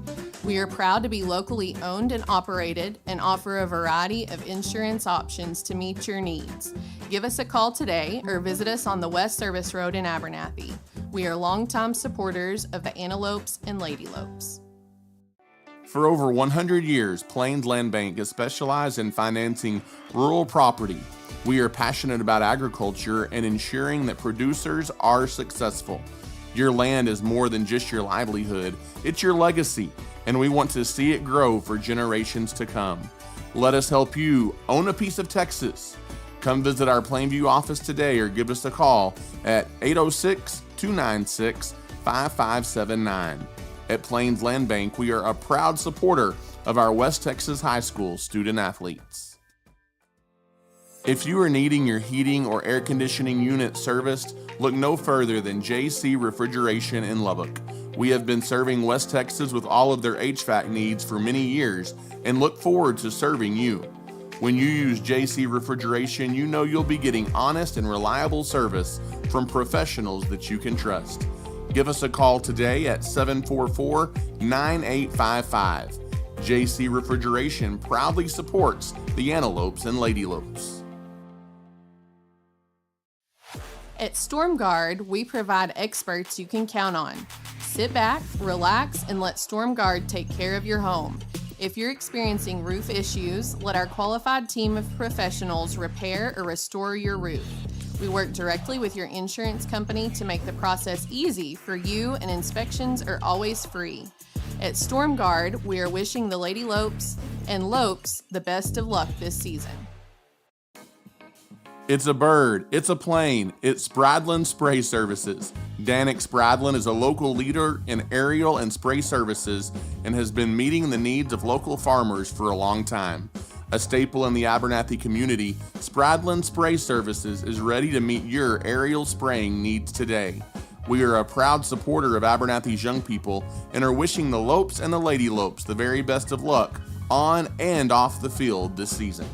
We are proud to be locally owned and operated and offer a variety of insurance options to meet your needs. Give us a call today or visit us on the West Service Road in Abernathy. We are longtime supporters of the Antelopes and Ladylopes. For over 100 years, Plains Land Bank has specialized in financing rural property. We are passionate about agriculture and ensuring that producers are successful. Your land is more than just your livelihood, it's your legacy, and we want to see it grow for generations to come. Let us help you own a piece of Texas. Come visit our Plainview office today or give us a call at 806-296-5579. At Plains Land Bank, we are a proud supporter of our West Texas High School student athletes. If you are needing your heating or air conditioning unit serviced, look no further than JC Refrigeration in Lubbock. We have been serving West Texas with all of their HVAC needs for many years and look forward to serving you. When you use JC Refrigeration, you know you'll be getting honest and reliable service from professionals that you can trust. Give us a call today at 744-9855. JC Refrigeration proudly supports the Antelopes and Lady Lopes. At StormGuard, we provide experts you can count on. Sit back, relax, and let StormGuard take care of your home. If you're experiencing roof issues, let our qualified team of professionals repair or restore your roof. We work directly with your insurance company to make the process easy for you, and inspections are always free. At StormGuard, we are wishing the Lady Lopes and Lopes the best of luck this season. It's a bird, it's a plane, it's Spradlin Spray Services. Danik Spradlin is a local leader in aerial and spray services and has been meeting the needs of local farmers for a long time. A staple in the Abernathy community, Spradlin Spray Services is ready to meet your aerial spraying needs today. We are a proud supporter of Abernathy's young people and are wishing the Lopes and the Lady Lopes the very best of luck on and off the field this season.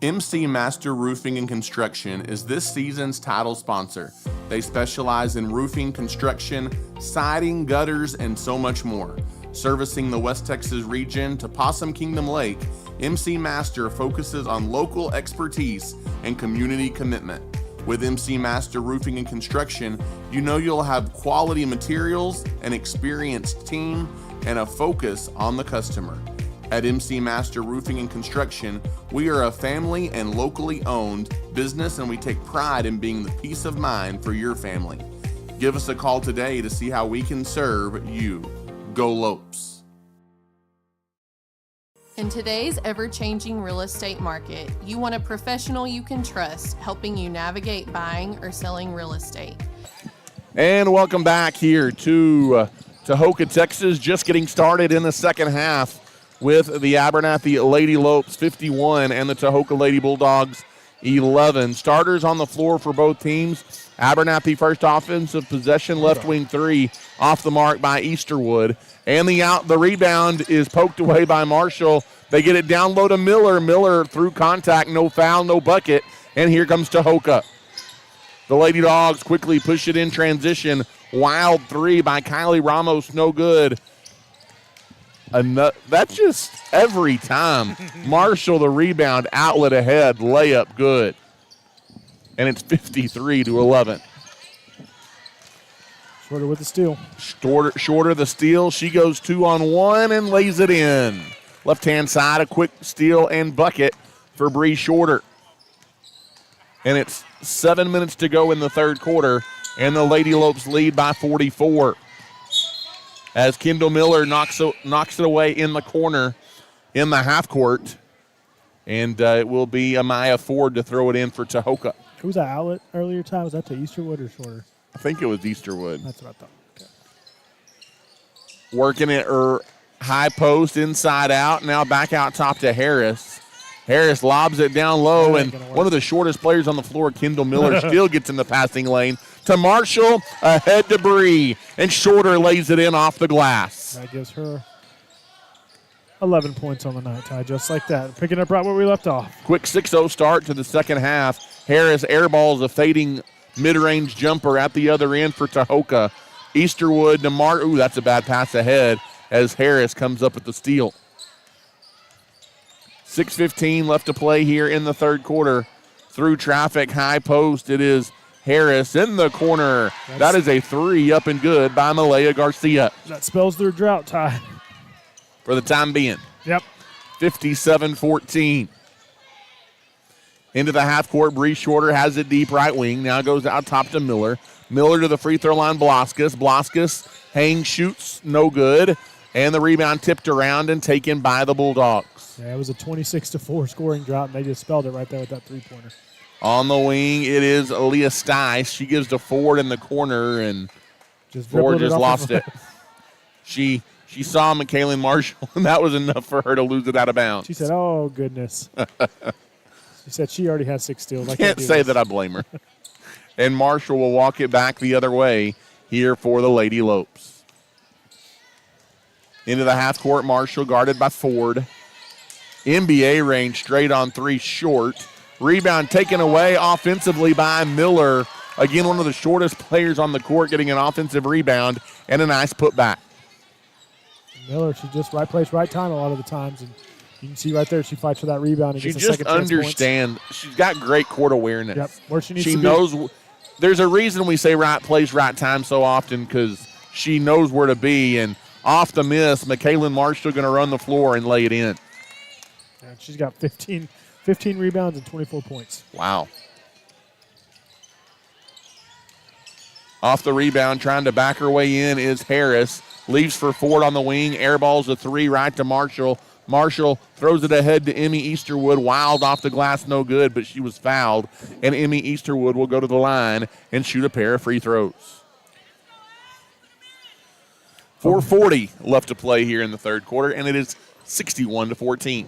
MC Master Roofing and Construction is this season's title sponsor. They specialize in roofing, construction, siding, gutters, and so much more. Servicing the West Texas region to Possum Kingdom Lake, MC Master focuses on local expertise and community commitment. With MC Master Roofing and Construction, you know you'll have quality materials, an experienced team, and a focus on the customer. At MC Master Roofing and Construction, we are a family and locally owned business, and we take pride in being the peace of mind for your family. Give us a call today to see how we can serve you. Go Lopes. In today's ever-changing real estate market, you want a professional you can trust helping you navigate buying or selling real estate. And welcome back here to Tahoka, Texas. Just getting started in the second half with the Abernathy Lady Lopes 51 and the Tahoka Lady Bulldogs 11. Starters on the floor for both teams. Abernathy first offensive possession, left wing three off the mark by Easterwood. And the rebound is poked away by Marshall. They get it down low to Miller. Miller through contact, no foul, no bucket. And here comes Tahoka. The Lady Dogs quickly push it in transition. Wild three by Kylie Ramos, no good. That's just every time. Marshall the rebound, outlet ahead, layup good. And it's 53-11. Shorter with the steal. Shorter the steal. She goes 2-on-1 and lays it in. Left-hand side, a quick steal and bucket for Bree Shorter. And it's 7 minutes to go in the third quarter, and the Lady Lopes lead by 44. As Kendall Miller knocks it away in the corner in the half court. And it will be Amaya Ford to throw it in for Tahoka. Who was that outlet earlier time? Was that to Easterwood or Shorter? I think it was Easterwood. That's what I thought. Okay. Working it high post inside out. Now back out top to Harris. Harris lobs it down low, and one of the shortest players on the floor, Kendall Miller, still gets in the passing lane. To Marshall, ahead to Bree, and Shorter lays it in off the glass. That gives her 11 points on the night, Ty, just like that. Picking up right where we left off. Quick 6-0 start to the second half. Harris airballs a fading mid-range jumper at the other end for Tahoka. Easterwood to ooh, that's a bad pass ahead as Harris comes up with the steal. 6:15 left to play here in the third quarter. Through traffic, high post, it is Harris in the corner. That is a three up and good by Malaya Garcia. That spells their drought, Ty. For the time being. Yep. 57-14. Into the half court, Bree Shorter has it deep right wing. Now goes out top to Miller. Miller to the free throw line, Bloskus. Bloskus hangs, shoots, no good. And the rebound tipped around and taken by the Bulldogs. Yeah, it was a 26-4 scoring drought, and they just spelled it right there with that three-pointer. On the wing, it is Aaliyah Stice. She gives to Ford in the corner, and Ford just lost it. She saw McKaylin Marshall, and that was enough for her to lose it out of bounds. She said, oh, goodness. She said she already has 6 steals. I can't say that I blame her. And Marshall will walk it back the other way here for the Lady Lopes. Into the half court, Marshall guarded by Ford. NBA range, straight on three, short. Rebound taken away offensively by Miller. Again, one of the shortest players on the court getting an offensive rebound and a nice putback. Miller, she's just right place, right time a lot of the times. And you can see right there she fights for that rebound. And She gets a just second chance understands. She's got great court awareness. Yep, where she needs She to be. knows. There's a reason we say right place, right time so often, because she knows where to be. And off the miss, McKaylin Marshall going to run the floor and lay it in. Yeah, she's got 15 rebounds and 24 points. Wow. Off the rebound, trying to back her way in is Harris. Leaves for Ford on the wing. Airballs a three right to Marshall. Marshall throws it ahead to Emmy Easterwood. Wild off the glass, no good, but she was fouled. And Emmy Easterwood will go to the line and shoot a pair of free throws. 4:40 left to play here in the third quarter, and it is 61-14.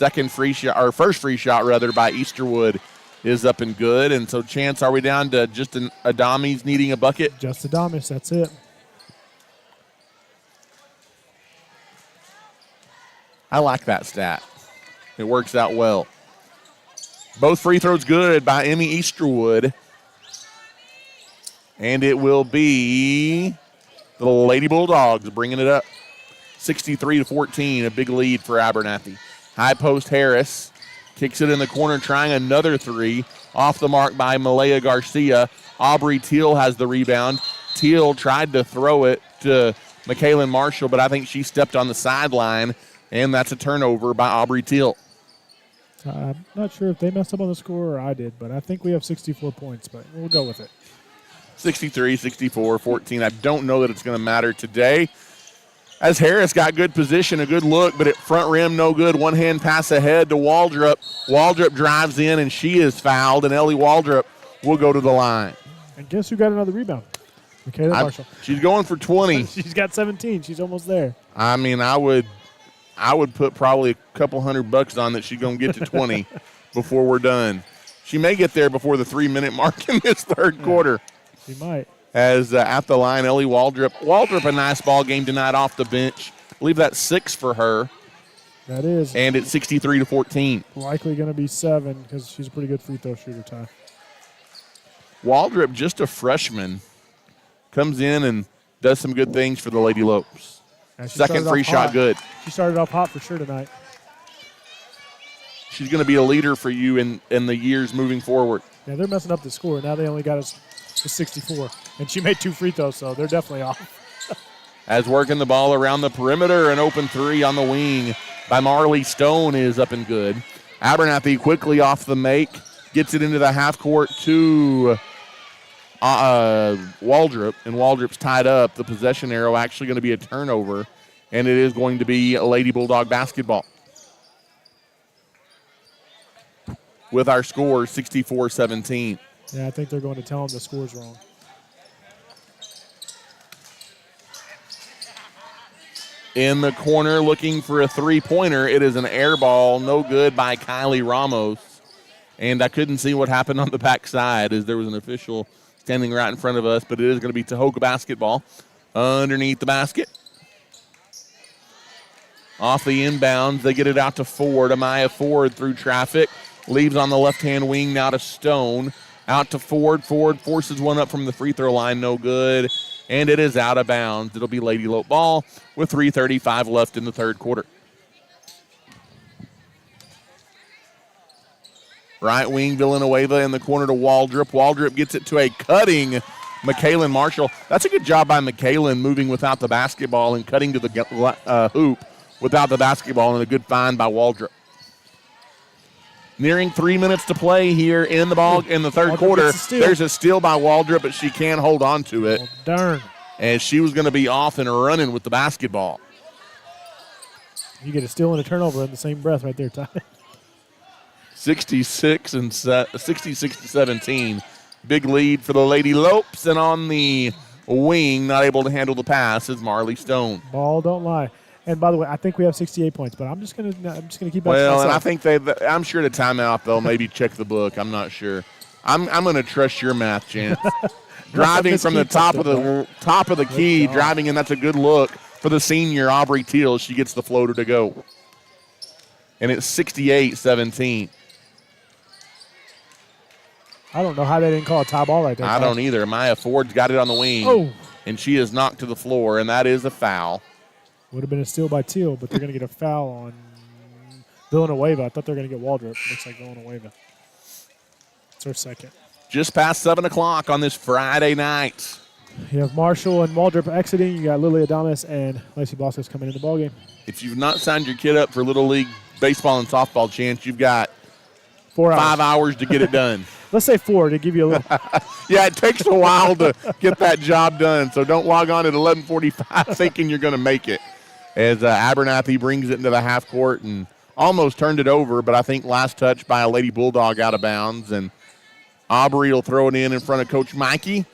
First free shot by Easterwood is up and good. And so, Chance, are we down to just Adamis needing a bucket? Just Adamis, that's it. I like that stat. It works out well. Both free throws good by Emmy Easterwood. And it will be the Lady Bulldogs bringing it up. 63-14, a big lead for Abernathy. High post Harris kicks it in the corner, trying another three. Off the mark by Malaya Garcia. Aubrey Teal has the rebound. Teal tried to throw it to McKaylin Marshall, but I think she stepped on the sideline, and that's a turnover by Aubrey Teal. I'm not sure if they messed up on the score or I did, but I think we have 64 points, but we'll go with it. 63-64-14. I don't know that it's going to matter today, as Harris got good position, a good look, but at front rim, no good. One-hand pass ahead to Waldrop. Waldrop drives in, and she is fouled, and Ellie Waldrop will go to the line. And guess who got another rebound? Michaela Marshall. She's going for 20. She's got 17. She's almost there. I mean, I would put probably a couple $100 on that she's going to get to 20 before we're done. She may get there before the 3-minute mark in this third quarter. She might. As at the line, Ellie Waldrop. Waldrop, a nice ball game tonight off the bench. I believe that's 6 for her. That is. And it's 63-14. Likely going to be 7 because she's a pretty good free throw shooter, Ty. Waldrop, just a freshman, comes in and does some good things for the Lady Lopes. Second free shot good. She started off hot for sure tonight. She's going to be a leader for you in the years moving forward. Yeah, they're messing up the score. Now they only got us to 64. And she made 2 free throws, so they're definitely off. As working the ball around the perimeter, an open three on the wing by Marley Stone is up and good. Abernathy quickly off the make, gets it into the half court to Waldrop, and Waldrop's tied up. The possession arrow actually going to be a turnover, and it is going to be a Lady Bulldog basketball. With our score, 64-17. Yeah, I think they're going to tell them the score's wrong. In the corner, looking for a three-pointer. It is an air ball, no good by Kylie Ramos. And I couldn't see what happened on the backside as there was an official standing right in front of us, but it is going to be Tahoka basketball underneath the basket. Off the inbounds, they get it out to Ford. Amaya Ford through traffic. Leaves on the left-hand wing now to Stone. Out to Ford. Ford forces one up from the free throw line, no good. And it is out of bounds. It'll be Lady Lope ball with 3:35 left in the third quarter. Right wing, Villanueva in the corner to Waldrop. Waldrop gets it to a cutting McKaylin Marshall. That's a good job by McKaylin moving without the basketball and cutting to the hoop without the basketball, and a good find by Waldrop. Nearing 3 minutes to play here in the third quarter. There's a steal by Waldrop, but she can't hold on to it. Oh, darn. As she was going to be off and running with the basketball. You get a steal and a turnover in the same breath right there, Ty. 66-17. Big lead for the Lady Lopes, and on the wing, not able to handle the pass, is Marley Stone. Ball don't lie. And by the way, I think we have 68 points, but I'm just gonna keep that. Well, and I think I'm sure the timeout they'll maybe check the book. I'm not sure. I'm going to trust your math, Chance. driving from the top of the key, job. driving in. That's a good look for the senior Aubrey Teal. She gets the floater to go. And it's 68-17. I don't know how they didn't call a tie ball right there. I don't either. Maya Ford's got it on the wing. Oh. And she is knocked to the floor, and that is a foul. Would have been a steal by Teal, but they're going to get a foul on Villanueva. I thought they were going to get Waldrop. Looks like Villanueva. It's her second. Just past 7 o'clock on this Friday night. You have Marshall and Waldrop exiting. You got Lily Adamas and Lacey Blasquez coming in the ballgame. If you've not signed your kid up for Little League baseball and softball, Chance, you've got 4 hours. 5 hours to get it done. Let's say 4 to give you a little. Yeah, it takes a while to get that job done, so don't log on at 11:45 thinking you're going to make it. As Abernathy brings it into the half court and almost turned it over, but I think last touch by a Lady Bulldog out of bounds, and Aubrey will throw it in front of Coach Mikey.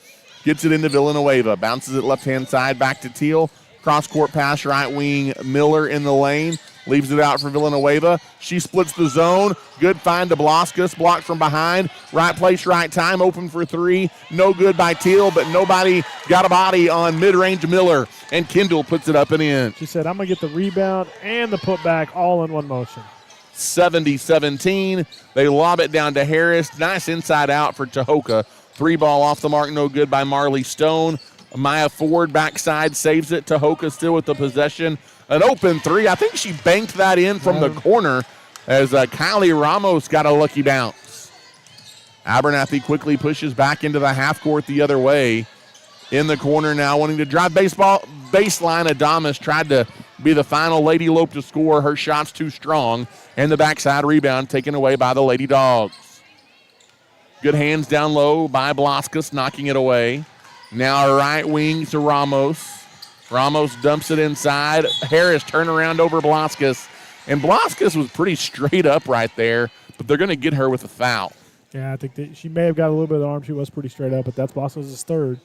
Gets it into Villanueva. Bounces it left-hand side back to Teal. Cross-court pass, right wing, Miller in the lane. Leaves it out for Villanueva. She splits the zone. Good find to Blasquez. Blocked from behind. Right place, right time. Open for 3. No good by Teal, but nobody got a body on mid-range Miller. And Kendall puts it up and in. She said, I'm going to get the rebound and the putback all in one motion. 70-17. They lob it down to Harris. Nice inside out for Tahoka. 3 ball off the mark. No good by Marley Stone. Maya Ford backside saves it. Tahoka still with the possession. An open 3. I think she banked that in from the corner as Kylie Ramos got a lucky bounce. Abernathy quickly pushes back into the half court the other way. In the corner now, wanting to drive baseline. Adamas tried to be the final Lady Lope to score. Her shot's too strong. And the backside rebound taken away by the Lady Dogs. Good hands down low by Blasquez, knocking it away. Now right wing to Ramos. Ramos dumps it inside. Harris turn around over Blasquez. And Blasquez was pretty straight up right there, but they're going to get her with a foul. Yeah, I think that she may have got a little bit of the arm. She was pretty straight up, but that's Blasquez's third.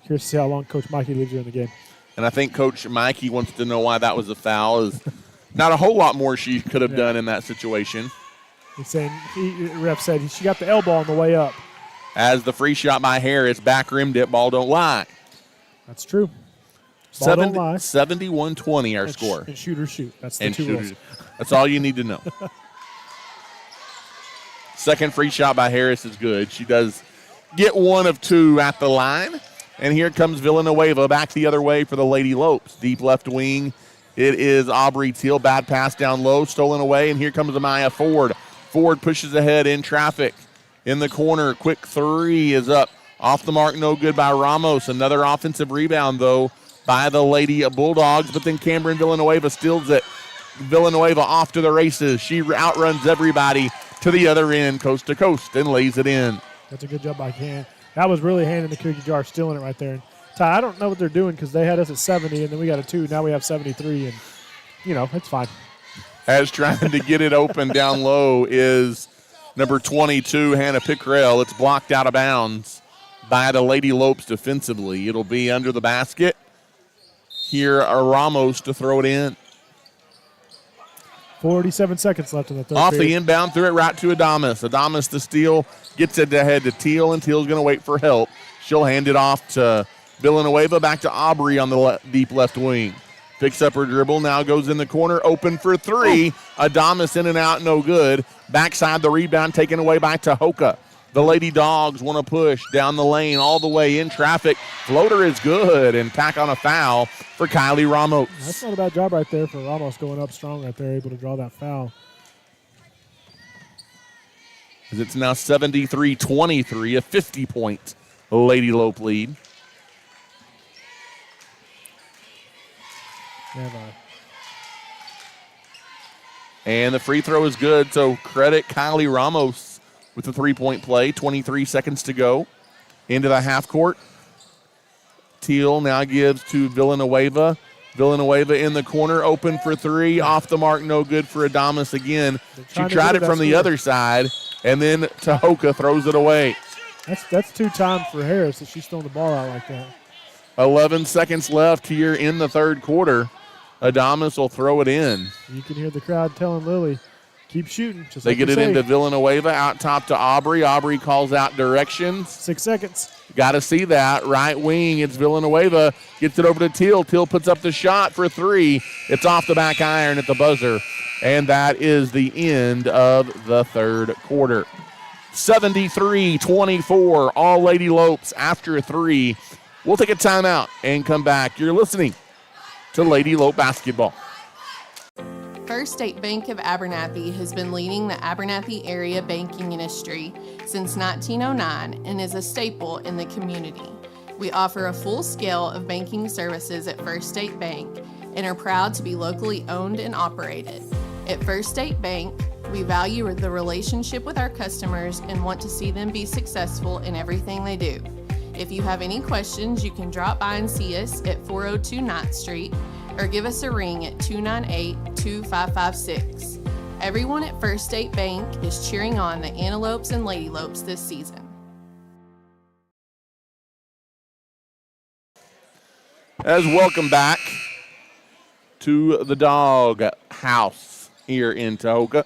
Curious to see how long Coach Mikey leaves her in the game. And I think Coach Mikey wants to know why that was a foul. Is not a whole lot more she could have done in that situation. He's saying, ref said she got the elbow on the way up. As the free shot by Harris, back rimmed it, ball don't lie. That's true. Ball don't lie. 71-20 our score. And shoot or shoot. That's the two rules. That's all you need to know. Second free shot by Harris is good. She does get 1 of 2 at the line. And here comes Villanueva back the other way for the Lady Lopes. Deep left wing. It is Aubrey Teal. Bad pass down low. Stolen away. And here comes Amaya Ford. Ford pushes ahead in traffic. In the corner. Quick 3 is up. Off the mark. No good by Ramos. Another offensive rebound, though, by the Lady Bulldogs. But then Cameron Villanueva steals it. Villanueva off to the races. She outruns everybody to the other end, coast to coast, and lays it in. That's a good job by Can. That was really handing the cookie jar, stealing it right there. And Ty, I don't know what they're doing because they had us at 70, and then we got a 2. Now we have 73, and, it's fine. As trying to get it open down low is number 22, Hannah Pickrell. It's blocked out of bounds by the Lady Lopes defensively. It'll be under the basket. Here are Ramos to throw it in. 47 seconds left in the third Off period. the inbound, threw it right to Adamas. Adamas to steal, gets it ahead to Teal, and Teal's going to wait for help. She'll hand it off to Villanueva, back to Aubrey on the deep left wing. Picks up her dribble, now goes in the corner, open for 3. Adamas in and out, no good. Backside the rebound taken away by Tahoka. The Lady Dogs want to push down the lane all the way in traffic. Floater is good, and tack on a foul for Kylie Ramos. That's not a bad job right there for Ramos going up strong right there, able to draw that foul. As it's now 73-23, a 50-point Lady Lope lead. And the free throw is good, so credit Kylie Ramos with the three-point play. 23 seconds to go into the half court. Teal now gives to Villanueva. Villanueva in the corner, open for 3. Off the mark, no good for Adamas again. She tried it from the other side, and then Tahoka throws it away. That's 2 times for Harris that she's throwing the ball out like that. 11 seconds left here in the third quarter. Adamas will throw it in. You can hear the crowd telling Lily, Keep shooting. Just They like get you it say. into Villanueva, out top to Aubrey. Aubrey calls out directions. 6 seconds. Got to see that. Right wing, it's Villanueva. Gets it over to Teal. Teal puts up the shot for 3. It's off the back iron at the buzzer. And that is the end of the third quarter. 73-24, all Lady Lopes after 3. We'll take a timeout and come back. You're listening to Lady Lope Basketball. First State Bank of Abernathy has been leading the Abernathy area banking industry since 1909 and is a staple in the community. We offer a full scale of banking services at First State Bank and are proud to be locally owned and operated. At First State Bank, we value the relationship with our customers and want to see them be successful in everything they do. If you have any questions, you can drop by and see us at 402 9th Street or give us a ring at 298-2556. Everyone at First State Bank is cheering on the Antelopes and Lady Lopes this season. As welcome back to the Dog House here in Tahoka.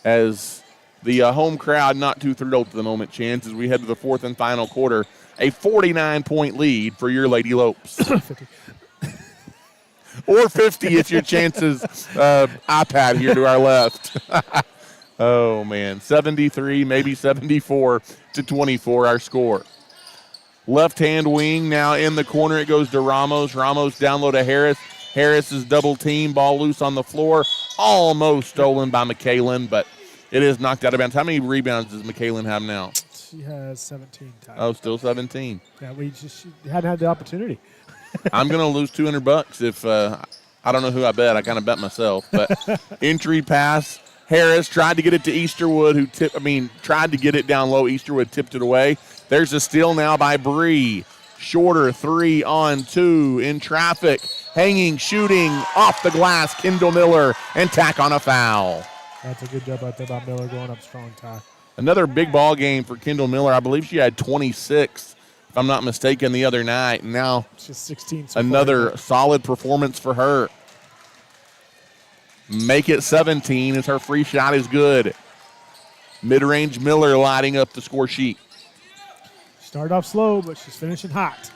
As the home crowd not too thrilled at the moment, Chance, as we head to the fourth and final quarter. A 49-point lead for your Lady Lopes. 50. Or 50 if your Chance's iPad here to our left. Oh, man. 73, maybe 74-24 our score. Left-hand wing now in the corner. It goes to Ramos. Ramos down low to Harris. Harris is double team. Ball loose on the floor. Almost stolen by McKaylin, but it is knocked out of bounds. How many rebounds does McKaylin have now? She has 17 times. Oh, still 17. Yeah, she hadn't had the opportunity. I'm going to lose $200 if I don't know who I bet. I kind of bet myself. But entry pass. Harris tried to get it to Easterwood, tried to get it down low. Easterwood tipped it away. There's a steal now by Bree. Shorter 3-on-2 in traffic. Hanging, shooting, off the glass. Kendall Miller and tack on a foul. That's a good job out there by Miller going up strong, Ty. Another big ball game for Kendall Miller. I believe she had 26, if I'm not mistaken, the other night. And now it's just 16. So another solid performance for her. Make it 17 as her free shot is good. Mid-range Miller lighting up the score sheet. Started off slow, but she's finishing hot.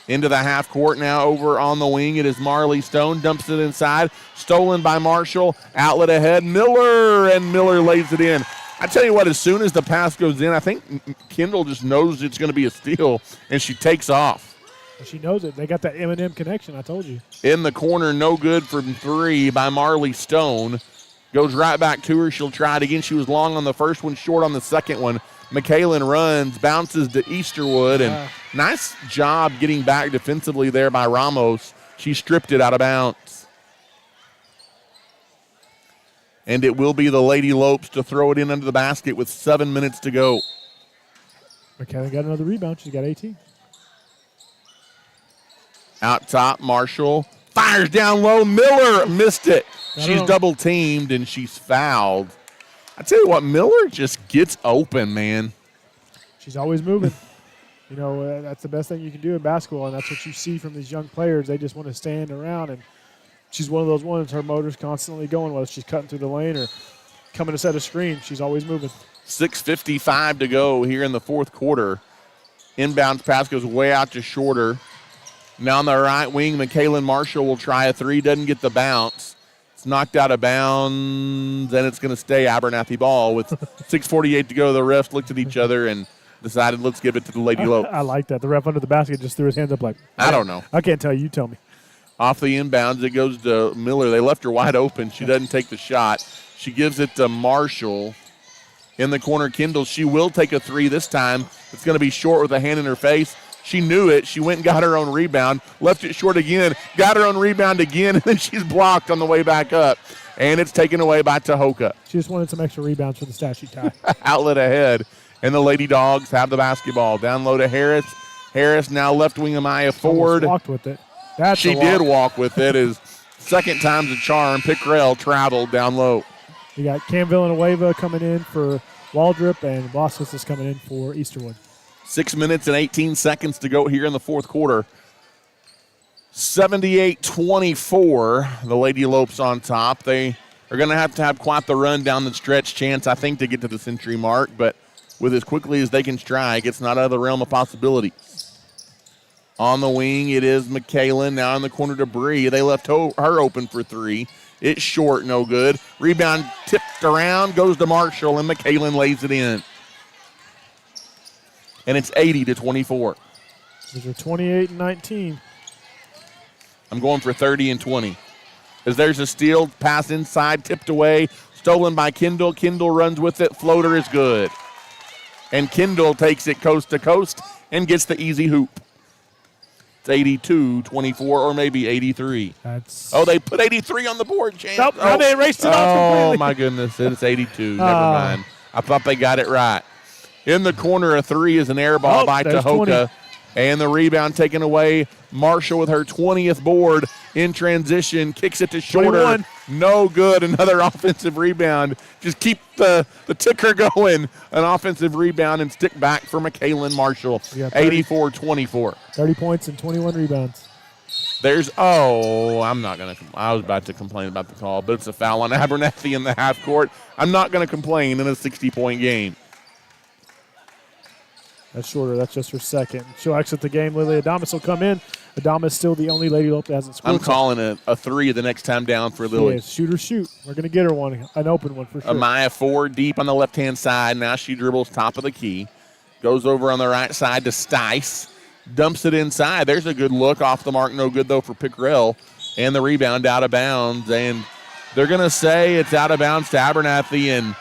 Into the half court now over on the wing. It is Marley Stone. Dumps it inside. Stolen by Marshall. Outlet ahead. Miller, and Miller lays it in. I tell you what, as soon as the pass goes in, I think Kendall just knows it's going to be a steal, and she takes off. She knows it. They got that M&M connection, I told you. In the corner, no good from 3 by Marley Stone. Goes right back to her. She'll try it again. She was long on the first one, short on the second one. McKaylin runs, bounces to Easterwood, and nice job getting back defensively there by Ramos. She stripped it out of bounds. And it will be the Lady Lopes to throw it in under the basket with 7 minutes to go. McKaylin got another rebound. She's got 18. Out top, Marshall fires down low. Miller missed it. She's double teamed, and she's fouled. I tell you what, Miller just gets open, man. She's always moving. You know, that's the best thing you can do in basketball, and that's what you see from these young players. They just want to stand around, and she's one of those ones. Her motor's constantly going, whether she's cutting through the lane or coming to set a screen. She's always moving. 6:55 to go here in the fourth quarter. Inbounds pass goes way out to Shorter. Now on the right wing, McKaylin Marshall will try a 3. Doesn't get the bounce. Knocked out of bounds, and it's going to stay Abernathy ball with 6:48 to go. The refs looked at each other and decided, let's give it to the Lady Lopes. I like that. The ref under the basket just threw his hands up like, I don't know. I can't tell you. You tell me. Off the inbounds, it goes to Miller. They left her wide open. She doesn't take the shot. She gives it to Marshall. In the corner, Kendall. She will take a 3 this time. It's going to be short with a hand in her face. She knew it. She went and got her own rebound, left it short again, got her own rebound again, and then she's blocked on the way back up. And it's taken away by Tahoka. She just wanted some extra rebounds for the stat sheet tie. Outlet ahead, and the Lady Dogs have the basketball. Down low to Harris. Harris now left wing Amaya Ford. Walked with it. She did walk with it. As second time's a charm. Pickrell traveled down low. You got Cam Villanueva coming in for Waldrop, and Blasquez is coming in for Easterwood. 6 minutes and 18 seconds to go here in the fourth quarter. 78-24, the Lady Lopes on top. They are going to have quite the run down the stretch chance, I think, to get to the century mark. But with as quickly as they can strike, it's not out of the realm of possibility. On the wing, it is McKaylin. Now in the corner to Bree. They left her open for three. It's short, no good. Rebound tipped around, goes to Marshall, and McKaylin lays it in. And it's 80-24. These are 28 and 19. I'm going for 30 and 20. As there's a steal, pass inside, tipped away, stolen by Kendall. Kendall runs with it. Floater is good. And Kendall takes it coast to coast and gets the easy hoop. It's 82-24 or maybe 83. They put 83 on the board, James. Nope, they erased it off completely. Oh, my goodness. It's 82. Never mind. I thought they got it right. In the corner, a three is an air ball by Tahoka. 20. And the rebound taken away. Marshall with her 20th board in transition. Kicks it to Shorter. 21. No good. Another offensive rebound. Just keep the ticker going. An offensive rebound and stick back for McKaylin Marshall. 84-24. 30 points and 21 rebounds. I'm not going to. I was about to complain about the call, but it's a foul on Abernathy in the half court. I'm not going to complain in a 60-point game. That's Shorter. That's just her second. She'll exit the game. Lily Adamas will come in. Adamas still the only Lady Lope that hasn't scored. I'm calling a three the next time down for Lily. Shoot or shoot. We're going to get her one, an open one for sure. Amaya 4 deep on the left-hand side. Now she dribbles top of the key. Goes over on the right side to Stice. Dumps it inside. There's a good look. Off the mark. No good, though, for Pickrell. And the rebound out of bounds. And they're going to say it's out of bounds to Abernathy, and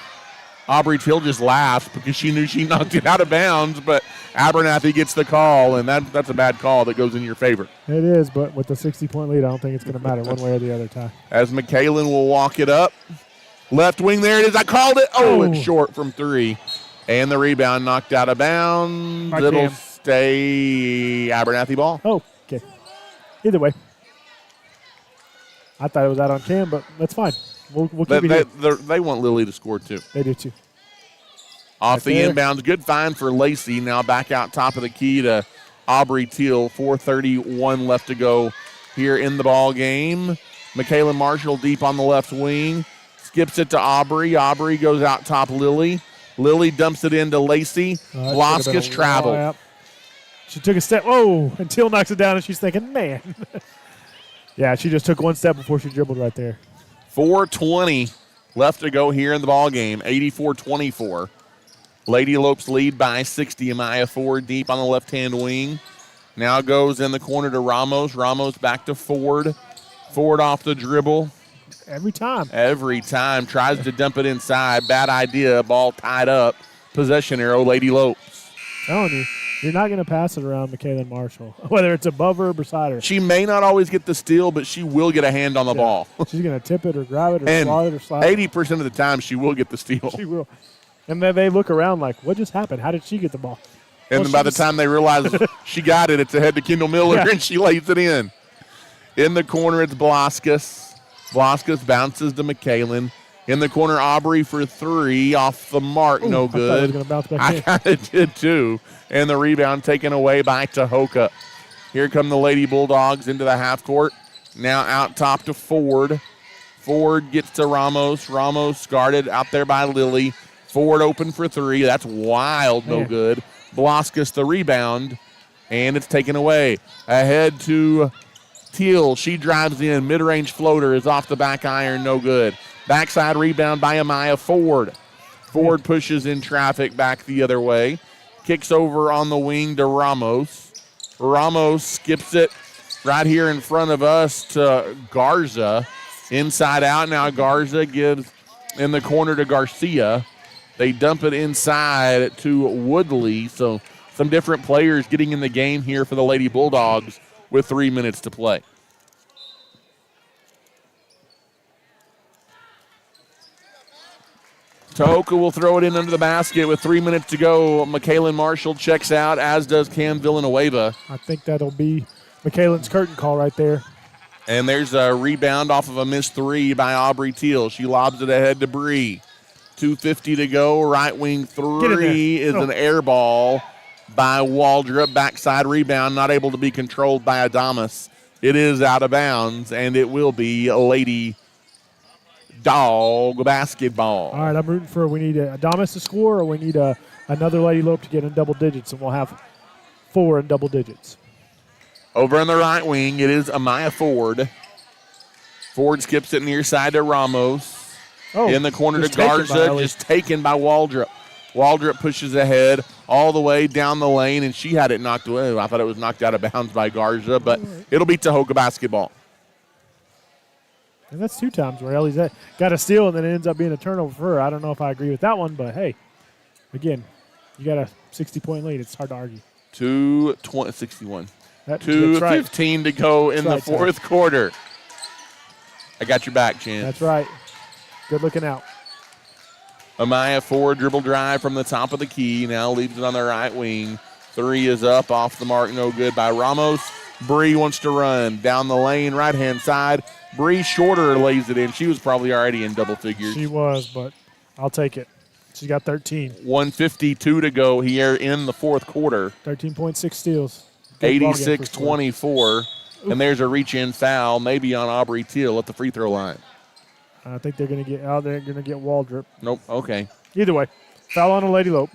Aubrey Till just laughed because she knew she knocked it out of bounds, but Abernathy gets the call, and that's a bad call that goes in your favor. It is, but with the 60-point lead, I don't think it's going to matter one way or the other, Ty. As McKaylin will walk it up. Left wing, there it is. I called it. It's short from three. And the rebound knocked out of bounds. It'll stay Abernathy ball. Okay. Either way. I thought it was out on Cam, but that's fine. We'll keep it here. They want Lily to score, too. They do, too. Off the inbounds. Good find for Lacey. Now back out top of the key to Aubrey Teal. 4:31 left to go here in the ball game. McKaylin Marshall deep on the left wing. Skips it to Aubrey. Aubrey goes out top Lily. Lily dumps it into Lacey. Bloskus traveled. She took a step. And Teal knocks it down, and she's thinking, man. Yeah, she just took one step before she dribbled right there. 4:20 left to go here in the ball game. 84-24. Lady Lopes lead by 60. Amaya 4 deep on the left-hand wing. Now goes in the corner to Ramos. Ramos back to Ford. Ford off the dribble. Every time. Tries to dump it inside. Bad idea. Ball tied up. Possession arrow, Lady Lopes. Telling you, you're not going to pass it around McKaylin Marshall, whether it's above her or beside her. She may not always get the steal, but she will get a hand on the ball. She's going to tip it or grab it or slide it or slide 80% of the time, she will get the steal. She will. And then they look around like, what just happened? How did she get the ball? And then by the time they realize she got it, it's ahead to Kendall Miller, and she lays it in. In the corner, it's Bloskus. Bloskus bounces to McKaylin. In the corner, Aubrey for three. Off the mark, no good. I thought it was going to bounce back in. I kind of did too. And the rebound taken away by Tahoka. Here come the Lady Bulldogs into the half court. Now out top to Ford. Ford gets to Ramos. Ramos guarded out there by Lily. Ford open for three. That's wild, no good. Bloskus the rebound, and it's taken away. Ahead to Teal. She drives in. Mid-range floater is off the back iron, no good. Backside rebound by Amaya Ford. Ford pushes in traffic back the other way. Kicks over on the wing to Ramos. Ramos skips it right here in front of us to Garza. Inside out now. Garza gives in the corner to Garcia. They dump it inside to Woodley. So some different players getting in the game here for the Lady Bulldogs with 3 minutes to play. Tahoka will throw it in under the basket with 3 minutes to go. McKaylin Marshall checks out, as does Cam Villanueva. I think that'll be McKaylin's curtain call right there. And there's a rebound off of a missed three by Aubrey Teal. She lobs it ahead to Bree. 2:50 to go. Right wing three is an air ball by Waldrop. Backside rebound, not able to be controlled by Adamas. It is out of bounds, and it will be a Lady dog basketball. All right, I'm rooting for we need Adamas to score or we need another Lady Lope to get in double digits, and we'll have 4 in double digits. Over on the right wing, it is Amaya Ford. Ford skips it near side to Ramos. In the corner to Garza, just taken by Waldrop. Waldrop pushes ahead all the way down the lane, and she had it knocked away. I thought it was knocked out of bounds by Garza, but it'll be Tahoka basketball. And that's 2 times where Ellie's got a steal, and then it ends up being a turnover for her. I don't know if I agree with that one, but hey, again, you got a 60-point lead. It's hard to argue. 2:61. 2:15 to go in the fourth quarter. I got your back, Chance. That's right. Good looking out. Amaya Ford dribble drive from the top of the key. Now leaves it on the right wing. 3 is up, off the mark, no good by Ramos. Bree wants to run down the lane, right-hand side. Bree Shorter lays it in. She was probably already in double figures. She was, but I'll take it. She got 13. 1:52 to go here in the fourth quarter. 13.6 steals. 86-24. And there's a reach-in foul, maybe on Aubrey Teal at the free throw line. I think they're going to get out there. Going to get Waldrop. Nope. Okay. Either way, foul on a Lady Lope.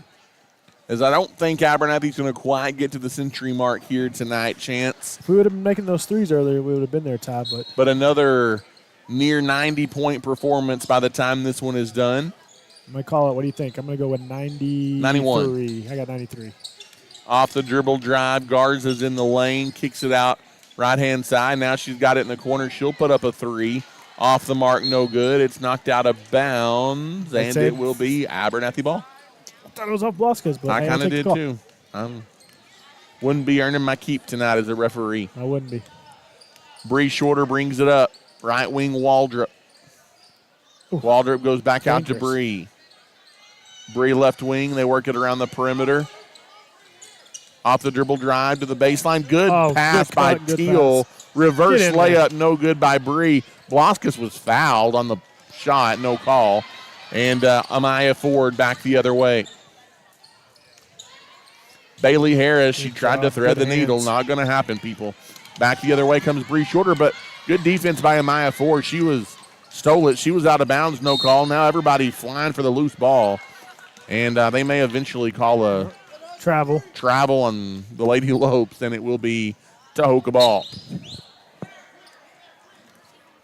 As I don't think Abernathy's going to quite get to the century mark here tonight, Chance. If we would have been making those threes earlier, we would have been there, Ty. But another near 90-point performance by the time this one is done. I'm going to call it. What do you think? I'm going to go with 93. 91. I got 93. Off the dribble drive, Garza's in the lane, kicks it out right-hand side. Now she's got it in the corner. She'll put up a 3. Off the mark, no good. It's knocked out of bounds, and it will be Abernathy ball. I thought it was off Blasquez, but I kind of did too. Wouldn't be earning my keep tonight as a referee. I wouldn't be. Bree Shorter brings it up. Right wing Waldrop. Waldrop goes back out to Bree. Bree left wing. They work it around the perimeter. Off the dribble drive to the baseline. Good pass by Teal. Reverse layup, no good by Bree. Blasquez was fouled on the shot, no call. And Amaya Ford back the other way. Bailey Harris, she tried to thread the needle. Not going to happen, people. Back the other way comes Bree Shorter, but good defense by Amaya Ford. She stole it. She was out of bounds, no call. Now everybody flying for the loose ball. And they may eventually call a travel on the Lady Lopes, and it will be Tahoka ball.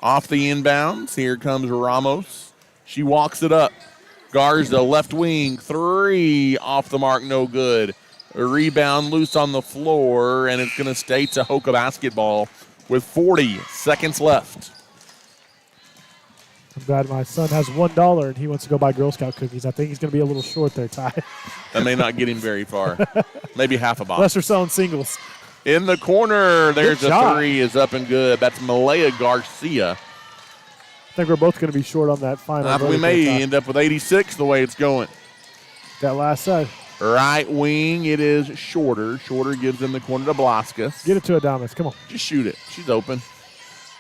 Off the inbounds, here comes Ramos. She walks it up. Garza, left wing, 3 off the mark, no good. A rebound loose on the floor, and it's going to stay Tahoka basketball with 40 seconds left. I'm glad my son has $1 and he wants to go buy Girl Scout cookies. I think he's going to be a little short there, Ty. That may not get him very far. Maybe half a box. Unless they're selling singles. In the corner, there's a 3 is up and good. That's Malaya Garcia. I think we're both going to be short on that final. We may end up with 86 the way it's going. That last side. Right wing, it is Shorter. Shorter gives in the corner to Blasquez. Get it to Adamas. Come on. Just shoot it. She's open.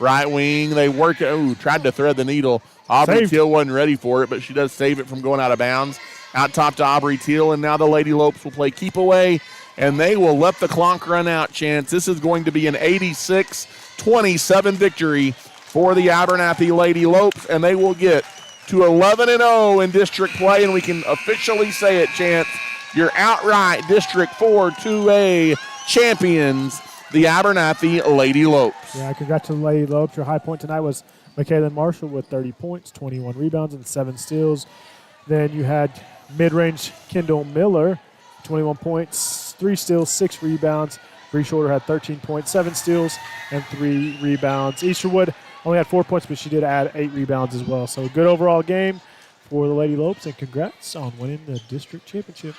Right wing, they work it. Ooh, tried to thread the needle. Aubrey Teal wasn't ready for it, but she does save it from going out of bounds. Out top to Aubrey Teal, and now the Lady Lopes will play keep away, and they will let the clock run out, Chance. This is going to be an 86-27 victory for the Abernathy Lady Lopes, and they will get to 11-0 in district play, and we can officially say it, Chance. You're outright District 4 2A champions, the Abernathy Lady Lopes. Yeah, congrats to the Lady Lopes. Your high point tonight was Michaela Marshall with 30 points, 21 rebounds, and 7 steals. Then you had mid-range Kendall Miller, 21 points, 3 steals, 6 rebounds. Bree Shorter had 13 points, 7 steals, and 3 rebounds. Easterwood only had 4 points, but she did add 8 rebounds as well. So a good overall game for the Lady Lopes, and congrats on winning the district championship.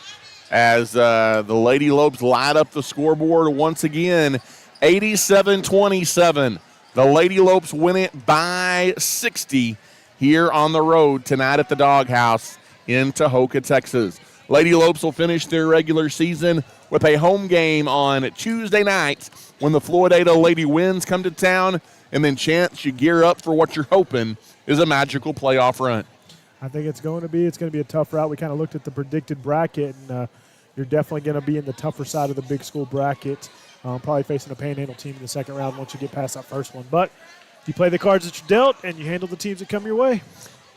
As the Lady Lopes light up the scoreboard once again, 87-27. The Lady Lopes win it by 60 here on the road tonight at the Doghouse in Tahoka, Texas. Lady Lopes will finish their regular season with a home game on Tuesday night when the Floydada Lady Winds come to town, and then Chance, you gear up for what you're hoping is a magical playoff run. I think it's going to be a tough route. We kind of looked at the predicted bracket, and you're definitely going to be in the tougher side of the big school bracket, probably facing a Panhandle team in the second round once you get past that first one. But You play the cards that you're dealt, and you handle the teams that come your way.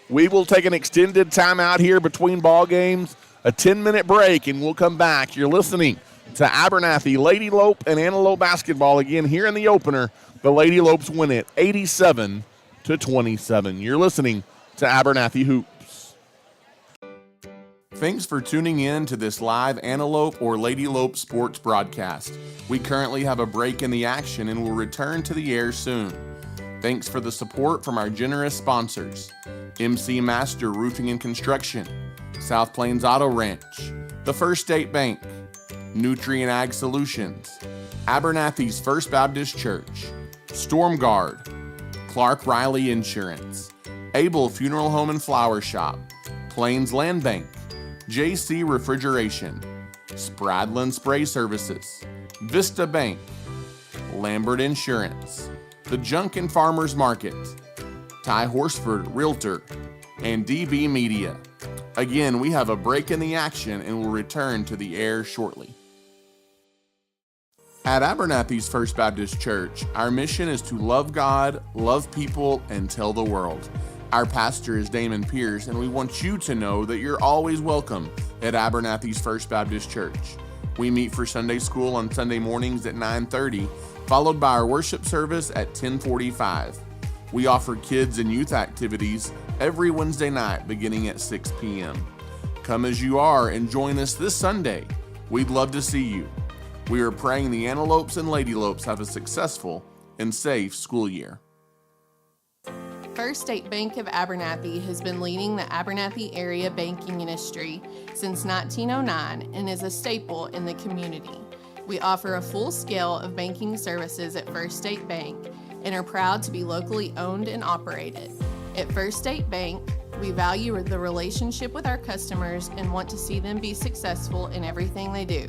We will take an extended timeout here between ball games, a 10-minute break, and we'll come back. You're listening to Abernathy Lady Lope and Antelope basketball again here in the opener. The Lady Lopes win it 87-27. You're listening to Abernathy Hoops. Thanks for tuning in to this live Antelope or Lady Lope sports broadcast. We currently have a break in the action and will return to the air soon. Thanks for the support from our generous sponsors: MC Master Roofing and Construction, South Plains Auto Ranch, the First State Bank, Nutrient Ag Solutions, Abernathy's First Baptist Church, Storm Guard, Clark Riley Insurance, Able Funeral Home and Flower Shop, Plains Land Bank, JC Refrigeration, Spradlin Spray Services, Vista Bank, Lambert Insurance, The Junkin Farmers Market, Ty Horsford Realtor, and DB Media. Again, we have a break in the action and will return to the air shortly. At Abernathy's First Baptist Church, our mission is to love God, love people, and tell the world. Our pastor is Damon Pierce, and we want you to know that you're always welcome at Abernathy's First Baptist Church. We meet for Sunday school on Sunday mornings at 9:30, followed by our worship service at 10:45. We offer kids and youth activities every Wednesday night beginning at 6 p.m. Come as you are and join us this Sunday. We'd love to see you. We are praying the Antelopes and Lady Lopes have a successful and safe school year. First State Bank of Abernathy has been leading the Abernathy area banking industry since 1909 and is a staple in the community. We offer a full scale of banking services at First State Bank and are proud to be locally owned and operated. At First State Bank, we value the relationship with our customers and want to see them be successful in everything they do.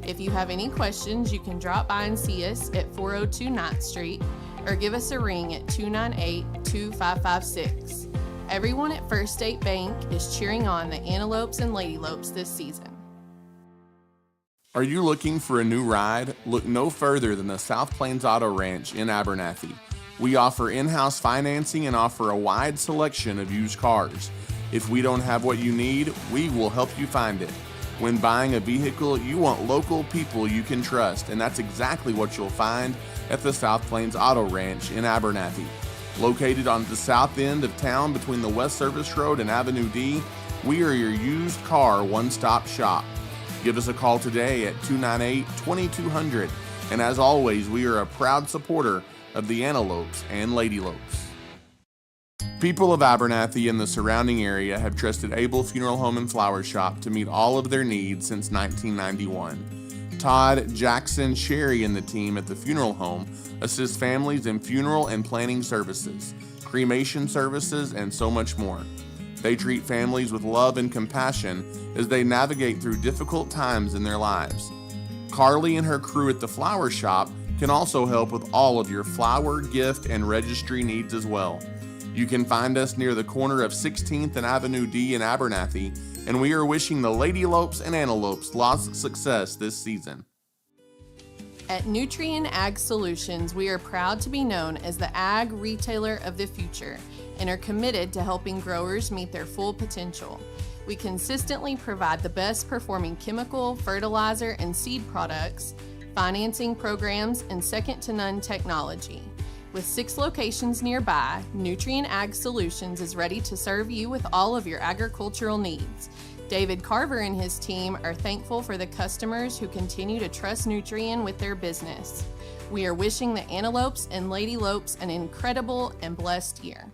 If you have any questions, you can drop by and see us at 402 9th Street or give us a ring at 298-2556. Everyone at First State Bank is cheering on the Antelopes and Lady Lopes this season. Are you looking for a new ride? Look no further than the South Plains Auto Ranch in Abernathy. We offer in-house financing and offer a wide selection of used cars. If we don't have what you need, we will help you find it. When buying a vehicle, you want local people you can trust, and that's exactly what you'll find at the South Plains Auto Ranch in Abernathy. Located on the south end of town between the West Service Road and Avenue D, we are your used car one-stop shop. Give us a call today at 298-2200, and as always, we are a proud supporter of the Antelopes and Lady Lopes. People of Abernathy and the surrounding area have trusted Able Funeral Home and Flower Shop to meet all of their needs since 1991. Todd, Jackson, Sherry, and the team at the funeral home assist families in funeral and planning services, cremation services, and so much more. They treat families with love and compassion as they navigate through difficult times in their lives. Carly and her crew at the flower shop can also help with all of your flower, gift, and registry needs as well. You can find us near the corner of 16th and Avenue D in Abernathy, and we are wishing the Lady Lopes and Antelopes lots of success this season. At Nutrient Ag Solutions, we are proud to be known as the ag retailer of the future and are committed to helping growers meet their full potential. We consistently provide the best performing chemical, fertilizer, and seed products, financing programs, and second-to-none technology. With 6 locations nearby, Nutrient Ag Solutions is ready to serve you with all of your agricultural needs. David Carver and his team are thankful for the customers who continue to trust Nutrient with their business. We are wishing the Antelopes and Lady Lopes an incredible and blessed year.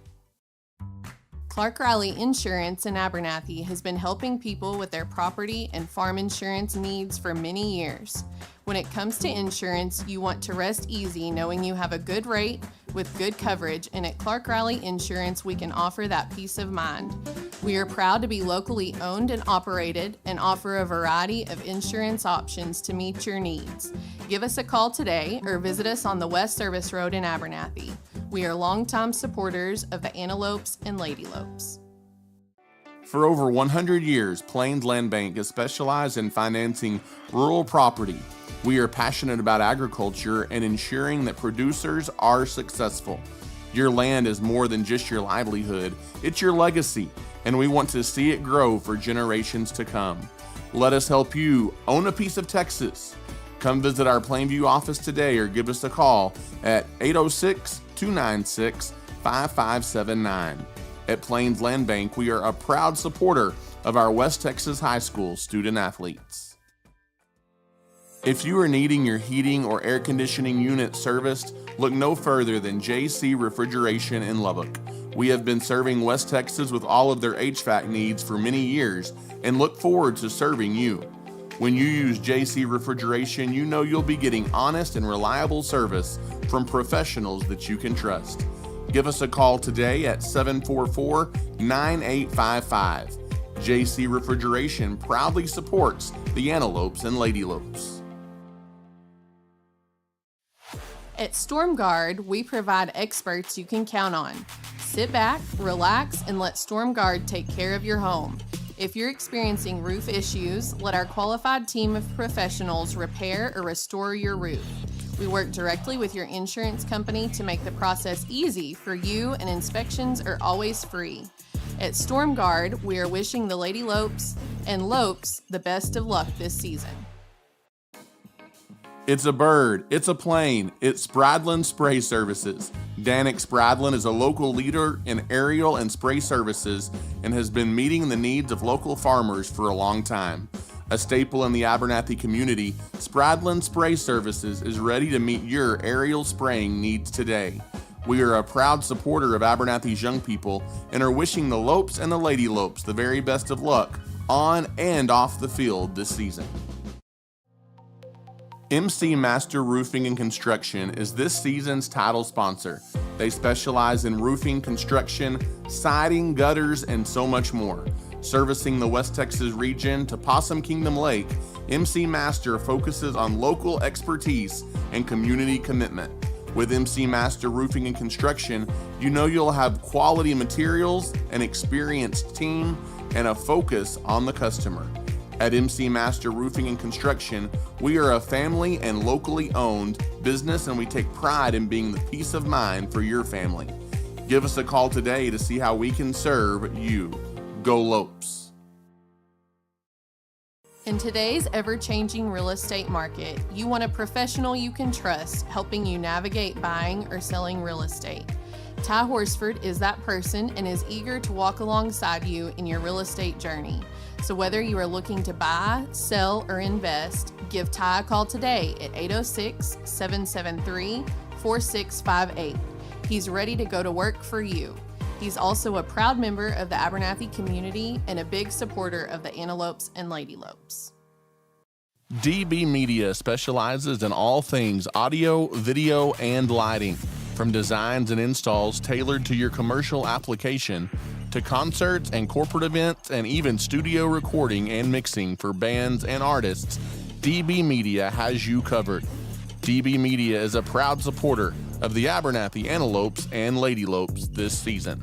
Clark Riley Insurance in Abernathy has been helping people with their property and farm insurance needs for many years. When it comes to insurance, you want to rest easy knowing you have a good rate with good coverage, and at Clark Riley Insurance, we can offer that peace of mind. We are proud to be locally owned and operated and offer a variety of insurance options to meet your needs. Give us a call today or visit us on the West Service Road in Abernathy. We are longtime supporters of the Antelopes and Lady Lopes. For over 100 years, Plains Land Bank has specialized in financing rural property. We are passionate about agriculture and ensuring that producers are successful. Your land is more than just your livelihood, it's your legacy, and we want to see it grow for generations to come. Let us help you own a piece of Texas. Come visit our Plainview office today or give us a call at 806-296-5579. At Plains Land Bank, we are a proud supporter of our West Texas High School student athletes. If you are needing your heating or air conditioning unit serviced, look no further than JC Refrigeration in Lubbock. We have been serving West Texas with all of their HVAC needs for many years and look forward to serving you. When you use JC Refrigeration, you know you'll be getting honest and reliable service from professionals that you can trust. Give us a call today at 744-9855. JC Refrigeration proudly supports the Antelopes and Lady Lopes. At Storm Guard, we provide experts you can count on. Sit back, relax, and let Storm Guard take care of your home. If you're experiencing roof issues, let our qualified team of professionals repair or restore your roof. We work directly with your insurance company to make the process easy for you, and inspections are always free. At Storm Guard, we are wishing the Lady Lopes and Lopes the best of luck this season. It's a bird, it's a plane, it's Spradlin Spray Services. Danik Spradlin is a local leader in aerial and spray services and has been meeting the needs of local farmers for a long time. A staple in the Abernathy community, Spradlin Spray Services is ready to meet your aerial spraying needs today. We are a proud supporter of Abernathy's young people and are wishing the Lopes and the Lady Lopes the very best of luck on and off the field this season. MC Master Roofing and Construction is this season's title sponsor. They specialize in roofing, construction, siding, gutters, and so much more. Servicing the West Texas region to Possum Kingdom Lake, MC Master focuses on local expertise and community commitment. With MC Master Roofing and Construction, you know you'll have quality materials, an experienced team, and a focus on the customer. At MC Master Roofing and Construction, we are a family and locally owned business, and we take pride in being the peace of mind for your family. Give us a call today to see how we can serve you. Go Lopes. In today's ever-changing real estate market, you want a professional you can trust helping you navigate buying or selling real estate. Ty Horsford is that person and is eager to walk alongside you in your real estate journey. So whether you are looking to buy, sell, or invest, give Ty a call today at 806-773-4658. He's ready to go to work for you. He's also a proud member of the Abernathy community and a big supporter of the Antelopes and Lady Lopes. DB Media specializes in all things audio, video, and lighting. From designs and installs tailored to your commercial application, to concerts and corporate events, and even studio recording and mixing for bands and artists, DB Media has you covered. DB Media is a proud supporter of the Abernathy Antelopes and Lady Lopes this season.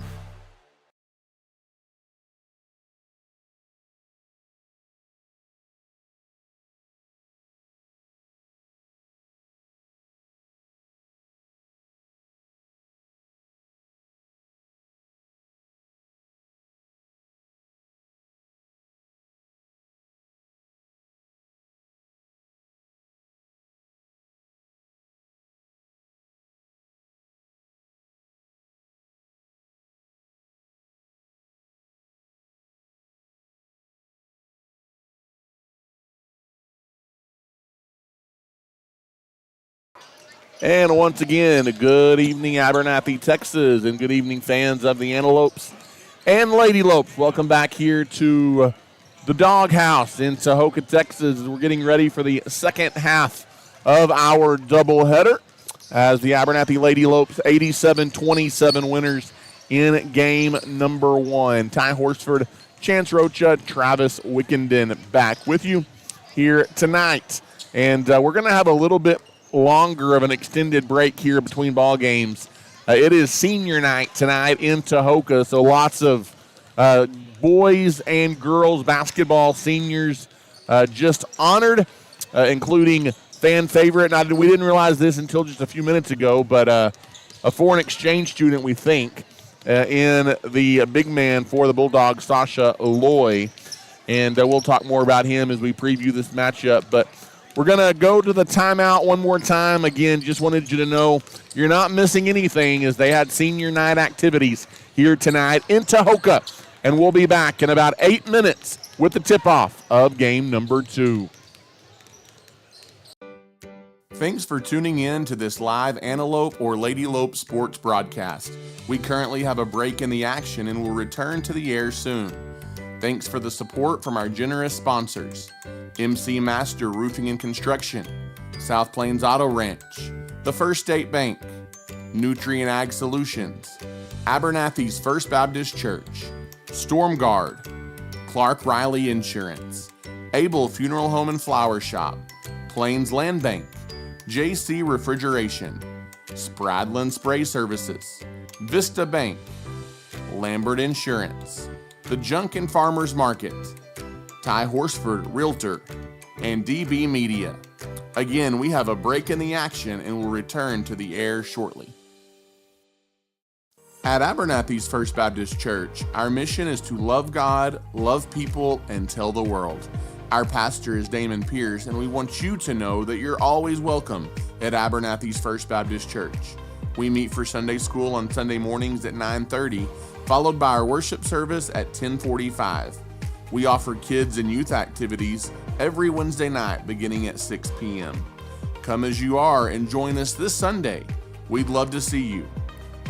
And once again, good evening, Abernathy, Texas, and good evening, fans of the Antelopes and Lady Lopes. Welcome back here to the Doghouse in Tahoka, Texas. We're getting ready for the second half of our doubleheader as the Abernathy Lady Lopes 87-27 winners in game number one. Ty Horsford, Chance Rocha, Travis Wickenden back with you here tonight. And we're going to have a little bit longer of an extended break here between ball games. It is senior night tonight in Tahoka, so lots of boys and girls basketball seniors just honored, including fan favorite. And we didn't realize this until just a few minutes ago, but a foreign exchange student, we think, in the big man for the Bulldogs, Sasha Loy. And we'll talk more about him as we preview this matchup. But we're going to go to the timeout one more time. Again, just wanted you to know you're not missing anything as they had senior night activities here tonight in Tahoka. And we'll be back in about 8 minutes with the tip-off of game number 2. Thanks for tuning in to this live Antelope or Lady Lope sports broadcast. We currently have a break in the action and will return to the air soon. Thanks for the support from our generous sponsors: MC Master Roofing and Construction, South Plains Auto Ranch, the First State Bank, Nutrient Ag Solutions, Abernathy's First Baptist Church, Storm Guard, Clark Riley Insurance, Able Funeral Home and Flower Shop, Plains Land Bank, JC Refrigeration, Spradlin Spray Services, Vista Bank, Lambert Insurance, The Junkin Farmers Market, Ty Horsford Realtor, and DB Media. Again, we have a break in the action and will return to the air shortly. At Abernathy's First Baptist Church, our mission is to love God, love people, and tell the world. Our pastor is Damon Pierce, and we want you to know that you're always welcome at Abernathy's First Baptist Church. We meet for Sunday school on Sunday mornings at 9:30, followed by our worship service at 10:45. We offer kids and youth activities every Wednesday night beginning at 6 p.m. Come as you are and join us this Sunday. We'd love to see you.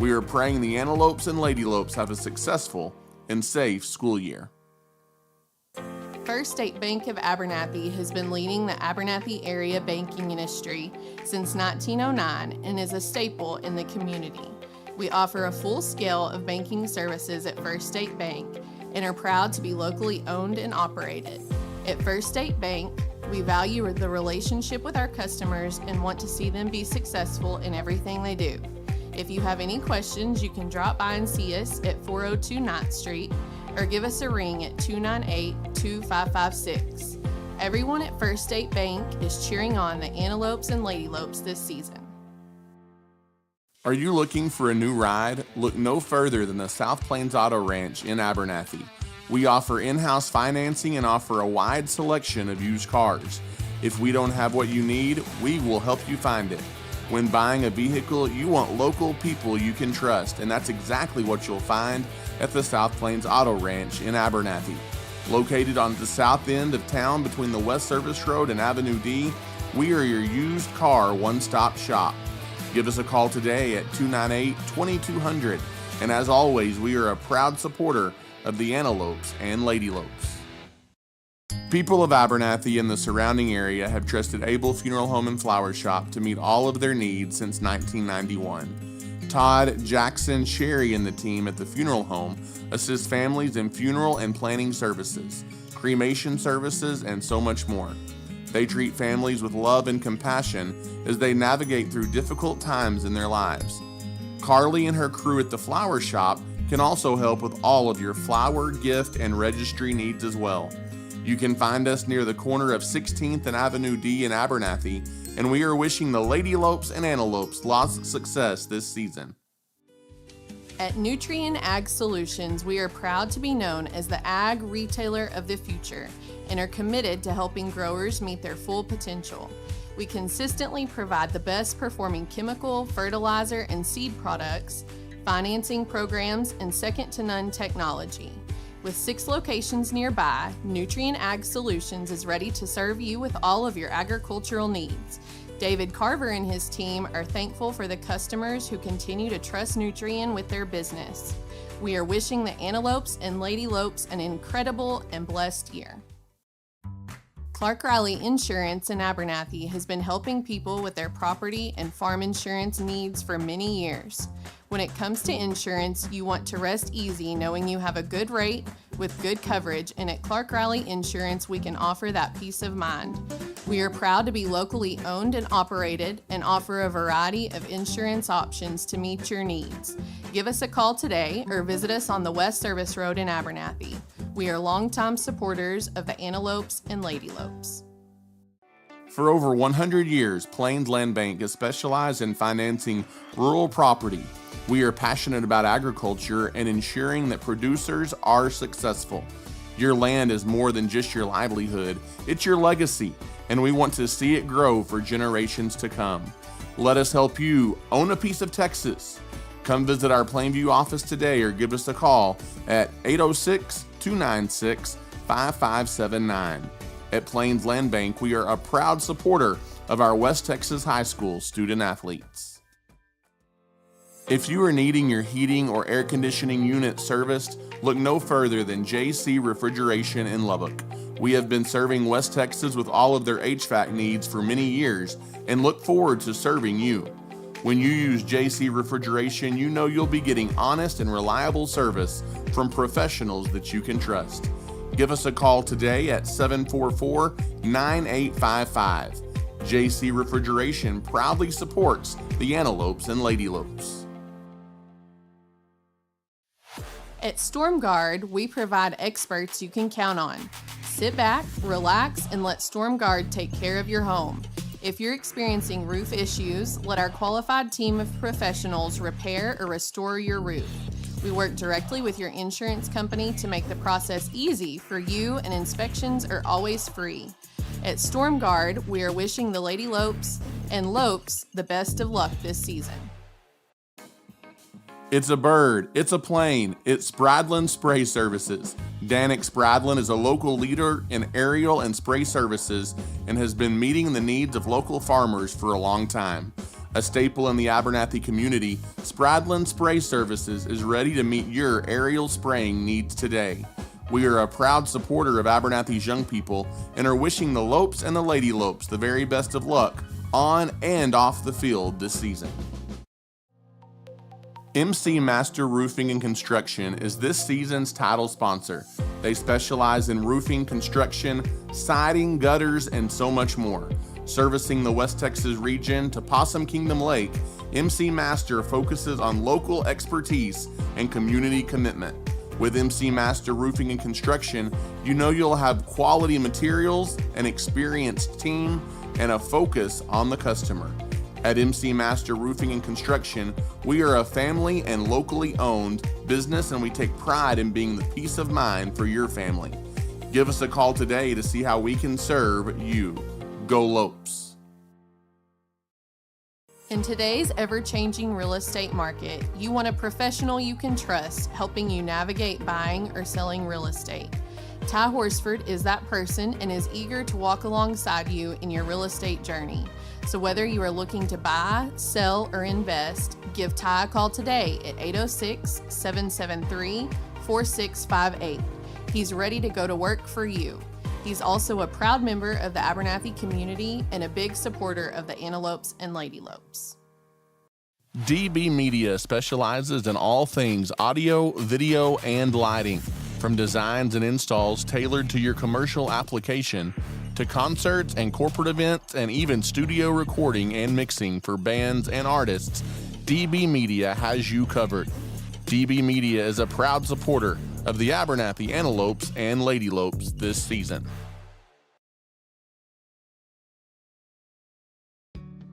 We are praying the Antelopes and Lady Lopes have a successful and safe school year. First State Bank of Abernathy has been leading the Abernathy area banking industry since 1909 and is a staple in the community. We offer a full scale of banking services at First State Bank and are proud to be locally owned and operated. At First State Bank, we value the relationship with our customers and want to see them be successful in everything they do. If you have any questions, you can drop by and see us at 402 9th Street or give us a ring at 298-2556. Everyone at First State Bank is cheering on the Antelopes and Lady Lopes this season. Are you looking for a new ride? Look no further than the South Plains Auto Ranch in Abernathy. We offer in-house financing and offer a wide selection of used cars. If we don't have what you need, we will help you find it. When buying a vehicle, you want local people you can trust, and that's exactly what you'll find at the South Plains Auto Ranch in Abernathy. Located on the south end of town between the West Service Road and Avenue D, we are your used car one-stop shop. Give us a call today at 298-2200, and as always, we are a proud supporter of the Antelopes and Lady Lopes. People of Abernathy and the surrounding area have trusted Able Funeral Home and Flower Shop to meet all of their needs since 1991. Todd, Jackson, Sherry, and the team at the funeral home assist families in funeral and planning services, cremation services, and so much more. They treat families with love and compassion as they navigate through difficult times in their lives. Carly and her crew at the flower shop can also help with all of your flower, gift, and registry needs as well. You can find us near the corner of 16th and Avenue D in Abernathy, and we are wishing the Lady Lopes and Antelopes lots of success this season. At Nutrient Ag Solutions, we are proud to be known as the ag retailer of the future and are committed to helping growers meet their full potential. We consistently provide the best performing chemical, fertilizer, and seed products, financing programs, and second-to-none technology. With 6 locations nearby, Nutrient Ag Solutions is ready to serve you with all of your agricultural needs. David Carver and his team are thankful for the customers who continue to trust Nutrient with their business. We are wishing the Antelopes and Lady Lopes an incredible and blessed year. Clark Riley Insurance in Abernathy has been helping people with their property and farm insurance needs for many years. When it comes to insurance, you want to rest easy knowing you have a good rate with good coverage, and at Clark Riley Insurance, we can offer that peace of mind. We are proud to be locally owned and operated and offer a variety of insurance options to meet your needs. Give us a call today or visit us on the West Service Road in Abernathy. We are longtime supporters of the Antelopes and Lady Lopes. For over 100 years, Plains Land Bank has specialized in financing rural property. We are passionate about agriculture and ensuring that producers are successful. Your land is more than just your livelihood, it's your legacy, and we want to see it grow for generations to come. Let us help you own a piece of Texas. Come visit our Plainview office today or give us a call at 806-296-5579. At Plains Land Bank, we are a proud supporter of our West Texas High School student athletes. If you are needing your heating or air conditioning unit serviced, look no further than JC Refrigeration in Lubbock. We have been serving West Texas with all of their HVAC needs for many years and look forward to serving you. When you use JC Refrigeration, you know you'll be getting honest and reliable service from professionals that you can trust. Give us a call today at 744-9855. JC Refrigeration proudly supports the Antelopes and Ladylopes. At StormGuard, we provide experts you can count on. Sit back, relax, and let StormGuard take care of your home. If you're experiencing roof issues, let our qualified team of professionals repair or restore your roof. We work directly with your insurance company to make the process easy for you, and inspections are always free. At StormGuard, we are wishing the Lady Lopes and Lopes the best of luck this season. It's a bird, it's a plane, it's Spradlin Spray Services. Danik Spradlin is a local leader in aerial and spray services and has been meeting the needs of local farmers for a long time. A staple in the Abernathy community, Spradlin Spray Services is ready to meet your aerial spraying needs today. We are a proud supporter of Abernathy's young people and are wishing the Lopes and the Lady Lopes the very best of luck on and off the field this season. MC Master Roofing and Construction is this season's title sponsor. They specialize in roofing, construction, siding, gutters, and so much more. Servicing the West Texas region to Possum Kingdom Lake, MC Master focuses on local expertise and community commitment. With MC Master Roofing and Construction, you know you'll have quality materials, an experienced team, and a focus on the customer. At MC Master Roofing and Construction, we are a family and locally owned business, and we take pride in being the peace of mind for your family. Give us a call today to see how we can serve you. Go Lopes. In today's ever-changing real estate market, you want a professional you can trust helping you navigate buying or selling real estate. Ty Horsford is that person and is eager to walk alongside you in your real estate journey. So whether you are looking to buy, sell, or invest, give Ty a call today at 806-773-4658. He's ready to go to work for you. He's also a proud member of the Abernathy community and a big supporter of the Antelopes and Ladylopes. DB Media specializes in all things audio, video, and lighting. From designs and installs tailored to your commercial application, to concerts and corporate events, and even studio recording and mixing for bands and artists, DB Media has you covered. DB Media is a proud supporter of the Abernathy Antelopes and Ladylopes this season.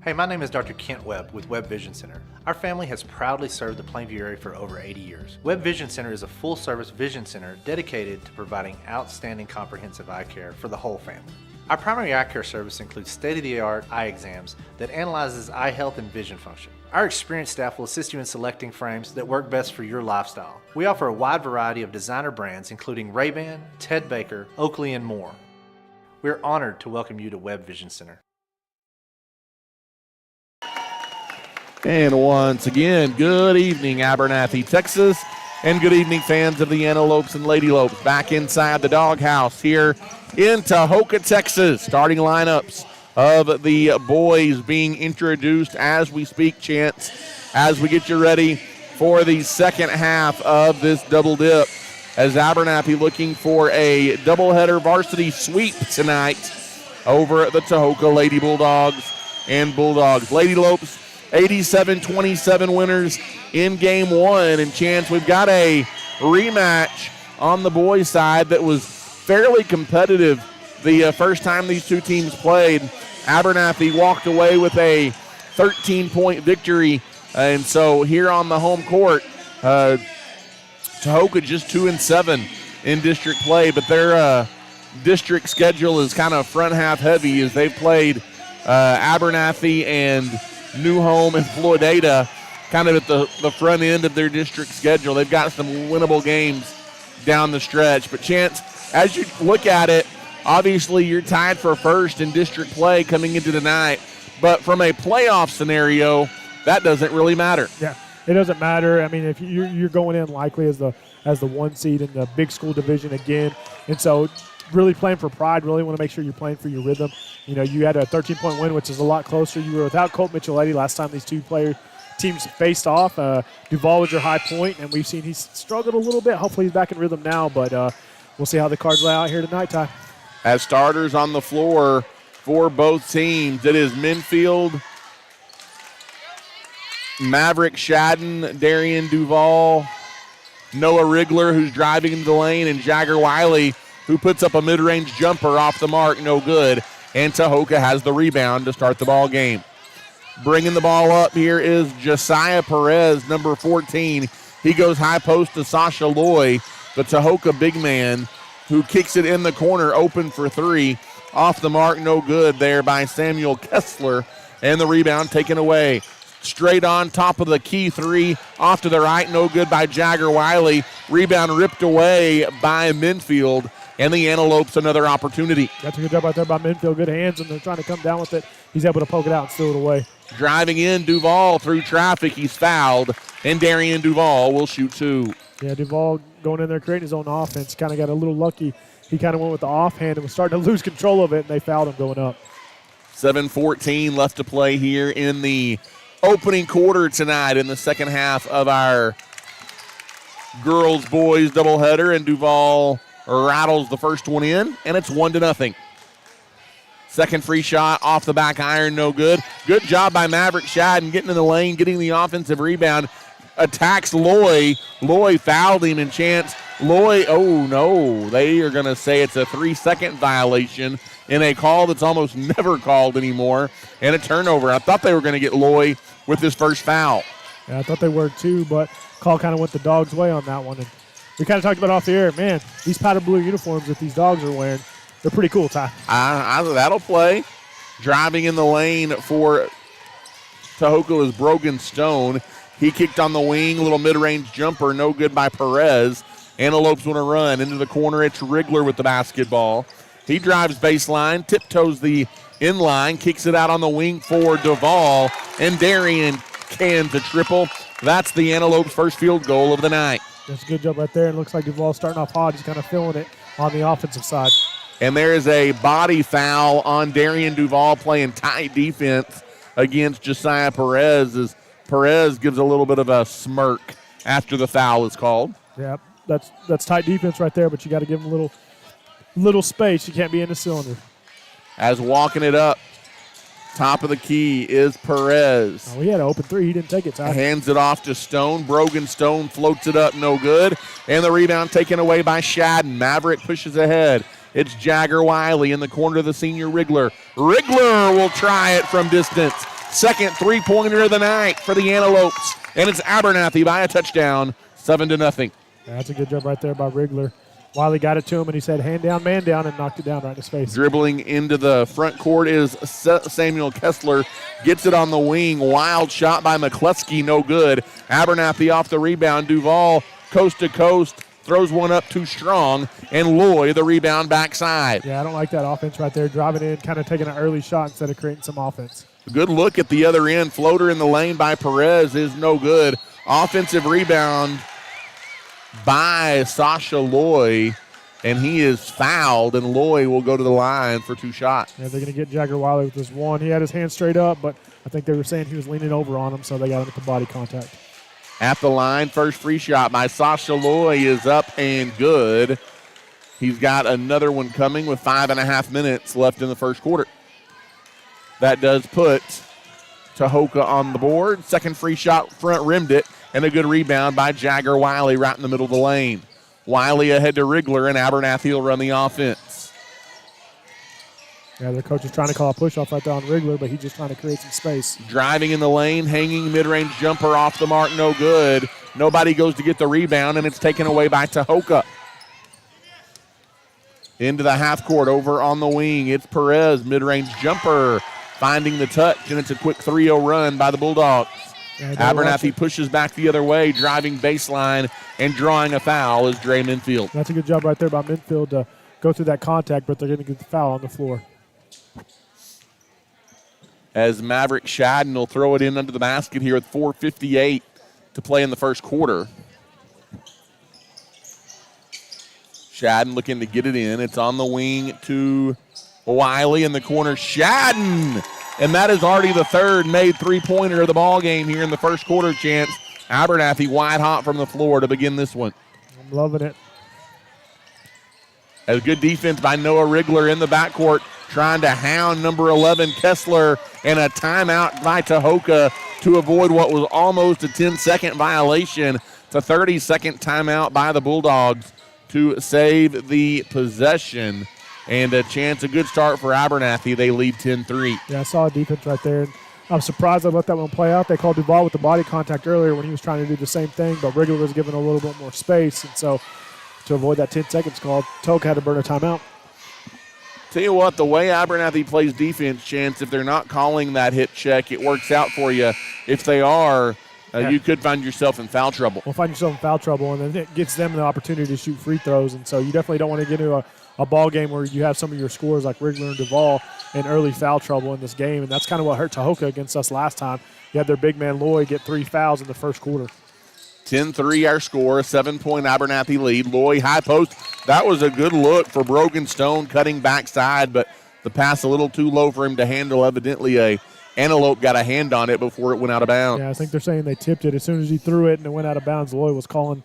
Hey, my name is Dr. Kent Webb with Webb Vision Center. Our family has proudly served the Plainview area for over 80 years. Webb Vision Center is a full-service vision center dedicated to providing outstanding comprehensive eye care for the whole family. Our primary eye care service includes state-of-the-art eye exams that analyzes eye health and vision function. Our experienced staff will assist you in selecting frames that work best for your lifestyle. We offer a wide variety of designer brands including Ray-Ban, Ted Baker, Oakley, and more. We are honored to welcome you to Webb Vision Center. And once again, good evening, Abernathy, Texas, and good evening, fans of the Antelopes and Ladylopes. Back inside the doghouse here in Tahoka, Texas. Starting lineups of the boys being introduced as we speak, Chance, as we get you ready for the second half of this double dip, as Abernathy looking for a doubleheader varsity sweep tonight over at the Tahoka Lady Bulldogs and Bulldogs. Ladylopes 87-27 winners in game one. And Chance, we've got a rematch on the boys' side that was fairly competitive the first time these two teams played. Abernathy walked away with a 13-point victory. And so here on the home court, Tahoka just 2-7 in district play, but their district schedule is kind of front half heavy as they've played Abernathy and New Home and Floydada kind of at the front end of their district schedule. They've got some winnable games down the stretch. But Chance, as you look at it, obviously you're tied for first in district play coming into tonight. But from a playoff scenario, that doesn't really matter. Yeah, it doesn't matter. I mean, if you're going in likely as the 1 seed in the big school division again, and so really playing for pride, really want to make sure you're playing for your rhythm. You know, you had a 13-point win, which is a lot closer. You were without Colt Mitchell-Eddy last time these two teams faced off. Duval was your high point, and we've seen he's struggled a little bit. Hopefully he's back in rhythm now, but we'll see how the cards lay out here tonight, Ty. As starters on the floor for both teams, it is Minfield, Maverick Shadden, Darian Duval, Noah Rigler, who's driving into the lane, and Jagger Wiley, who puts up a mid-range jumper off the mark, no good. And Tahoka has the rebound to start the ball game. Bringing the ball up here is Josiah Perez, number 14. He goes high post to Sasha Loy, the Tahoka big man, who kicks it in the corner, open for three. Off the mark, no good there by Samuel Kessler. And the rebound taken away. Straight on top of the key three, off to the right, no good by Jagger Wiley. Rebound ripped away by Minfield. And the Antelopes another opportunity. That's a good job out there by Minfield. Good hands, and they're trying to come down with it. He's able to poke it out and steal it away. Driving in, Duval through traffic. He's fouled, and Darian Duval will shoot two. Yeah, Duval going in there creating his own offense. Kind of got a little lucky. He kind of went with the offhand and was starting to lose control of it, and they fouled him going up. 7:14 left to play here in the opening quarter tonight in the second half of our girls-boys doubleheader, and Duval rattles the first one in, and it's 1-0. Second free shot off the back iron, no good. Good job by Maverick Shadden getting in the lane, getting the offensive rebound. Attacks Loy. Loy fouled him, and Chance. Loy, oh no, they are going to say it's a 3-second violation in a call that's almost never called anymore, and a turnover. I thought they were going to get Loy with his first foul. Yeah, I thought they were too, but call kind of went the Dogs' way on that one. And we kind of talked about off the air, man, these powder blue uniforms that these Dogs are wearing, they're pretty cool, Ty. That'll play. Driving in the lane for Tahoka is Brogan Stone. He kicked on the wing, a little mid-range jumper, no good by Perez. Antelopes want to run into the corner. It's Rigler with the basketball. He drives baseline, tiptoes the inline, kicks it out on the wing for Duval, and Darian cans a triple. That's the Antelopes' first field goal of the night. That's a good job right there. And it looks like Duval starting off hot. He's kind of feeling it on the offensive side. And there is a body foul on Darian Duval playing tight defense against Josiah Perez as Perez gives a little bit of a smirk after the foul is called. Yeah, that's tight defense right there, but you got to give him a little space. You can't be in the cylinder. As walking it up, top of the key is Perez. Oh, he had an open three. He didn't take it, Ty. Hands it off to Stone. Brogan Stone floats it up, no good. And the rebound taken away by Shadden. Maverick pushes ahead. It's Jagger Wiley in the corner of the senior Rigler. Rigler will try it from distance. Second three-pointer of the night for the Antelopes. And it's Abernathy by a touchdown, 7-0. That's a good job right there by Rigler. Wiley got it to him, and he said, hand down, man down, and knocked it down right in his face. Dribbling into the front court is Samuel Kessler. Gets it on the wing. Wild shot by McCluskey, no good. Abernathy off the rebound. Duval, coast to coast, throws one up too strong, and Loy the rebound backside. Yeah, I don't like that offense right there. Driving in, kind of taking an early shot instead of creating some offense. Good look at the other end. Floater in the lane by Perez is no good. Offensive rebound by Sasha Loy, and he is fouled, and Loy will go to the line for two shots. Yeah, they're going to get Jagger Wiley with this one. He had his hand straight up, but I think they were saying he was leaning over on him, so they got him with the body contact. At the line, first free shot by Sasha Loy is up and good. He's got another one coming with 5.5 minutes left in the first quarter. That does put Tahoka on the board. Second free shot, front rimmed it, and a good rebound by Jagger Wiley right in the middle of the lane. Wiley ahead to Rigler, and Abernathy will run the offense. Yeah, their coach is trying to call a push-off right there on Wriggler, but he's just trying to create some space. Driving in the lane, hanging mid-range jumper off the mark, no good. Nobody goes to get the rebound, and it's taken away by Tahoka. Into the half court, over on the wing. It's Perez, mid-range jumper, finding the touch, and it's a quick 3-0 run by the Bulldogs. Yeah, Abernathy pushes back the other way, driving baseline, and drawing a foul is Dre Minfield. That's a good job right there by Minfield to go through that contact, but they're going to get the foul on the floor. As Maverick Shadden will throw it in under the basket here with 4:58 to play in the first quarter. Shadden looking to get it in. It's on the wing to Wiley in the corner. Shadden! And that is already the third made three-pointer of the ball game here in the first quarter. Chance Abernathy wide hot from the floor to begin this one. I'm loving it. A good defense by Noah Wriggler in the backcourt, trying to hound number 11 Kessler, and a timeout by Tahoka to avoid what was almost a 10-second violation. It's a 30-second timeout by the Bulldogs to save the possession. And a chance, a good start for Abernathy. They lead 10-3. Yeah, I saw a defense right there. I'm surprised I let that one play out. They called Duval with the body contact earlier when he was trying to do the same thing, but Wriggler was given a little bit more space. And so to avoid that 10 seconds call, Tahoka had to burn a timeout. Tell you what, the way Abernathy plays defense, Chance, if they're not calling that hit check, it works out for you. If they are, you could find yourself in foul trouble. Well, find yourself in foul trouble, and then it gets them the opportunity to shoot free throws. And so you definitely don't want to get into a ball game where you have some of your scorers like Wriggler and Duval in early foul trouble in this game, and that's kind of what hurt Tahoka against us last time. You had their big man Lloyd get 3 fouls in the first quarter. 10-3 our score, a 7-point Abernathy lead. Loy high post. That was a good look for Brogan Stone cutting backside, but the pass a little too low for him to handle. Evidently a Antelope got a hand on it before it went out of bounds. Yeah, I think they're saying they tipped it. As soon as he threw it and it went out of bounds, Lloyd was calling.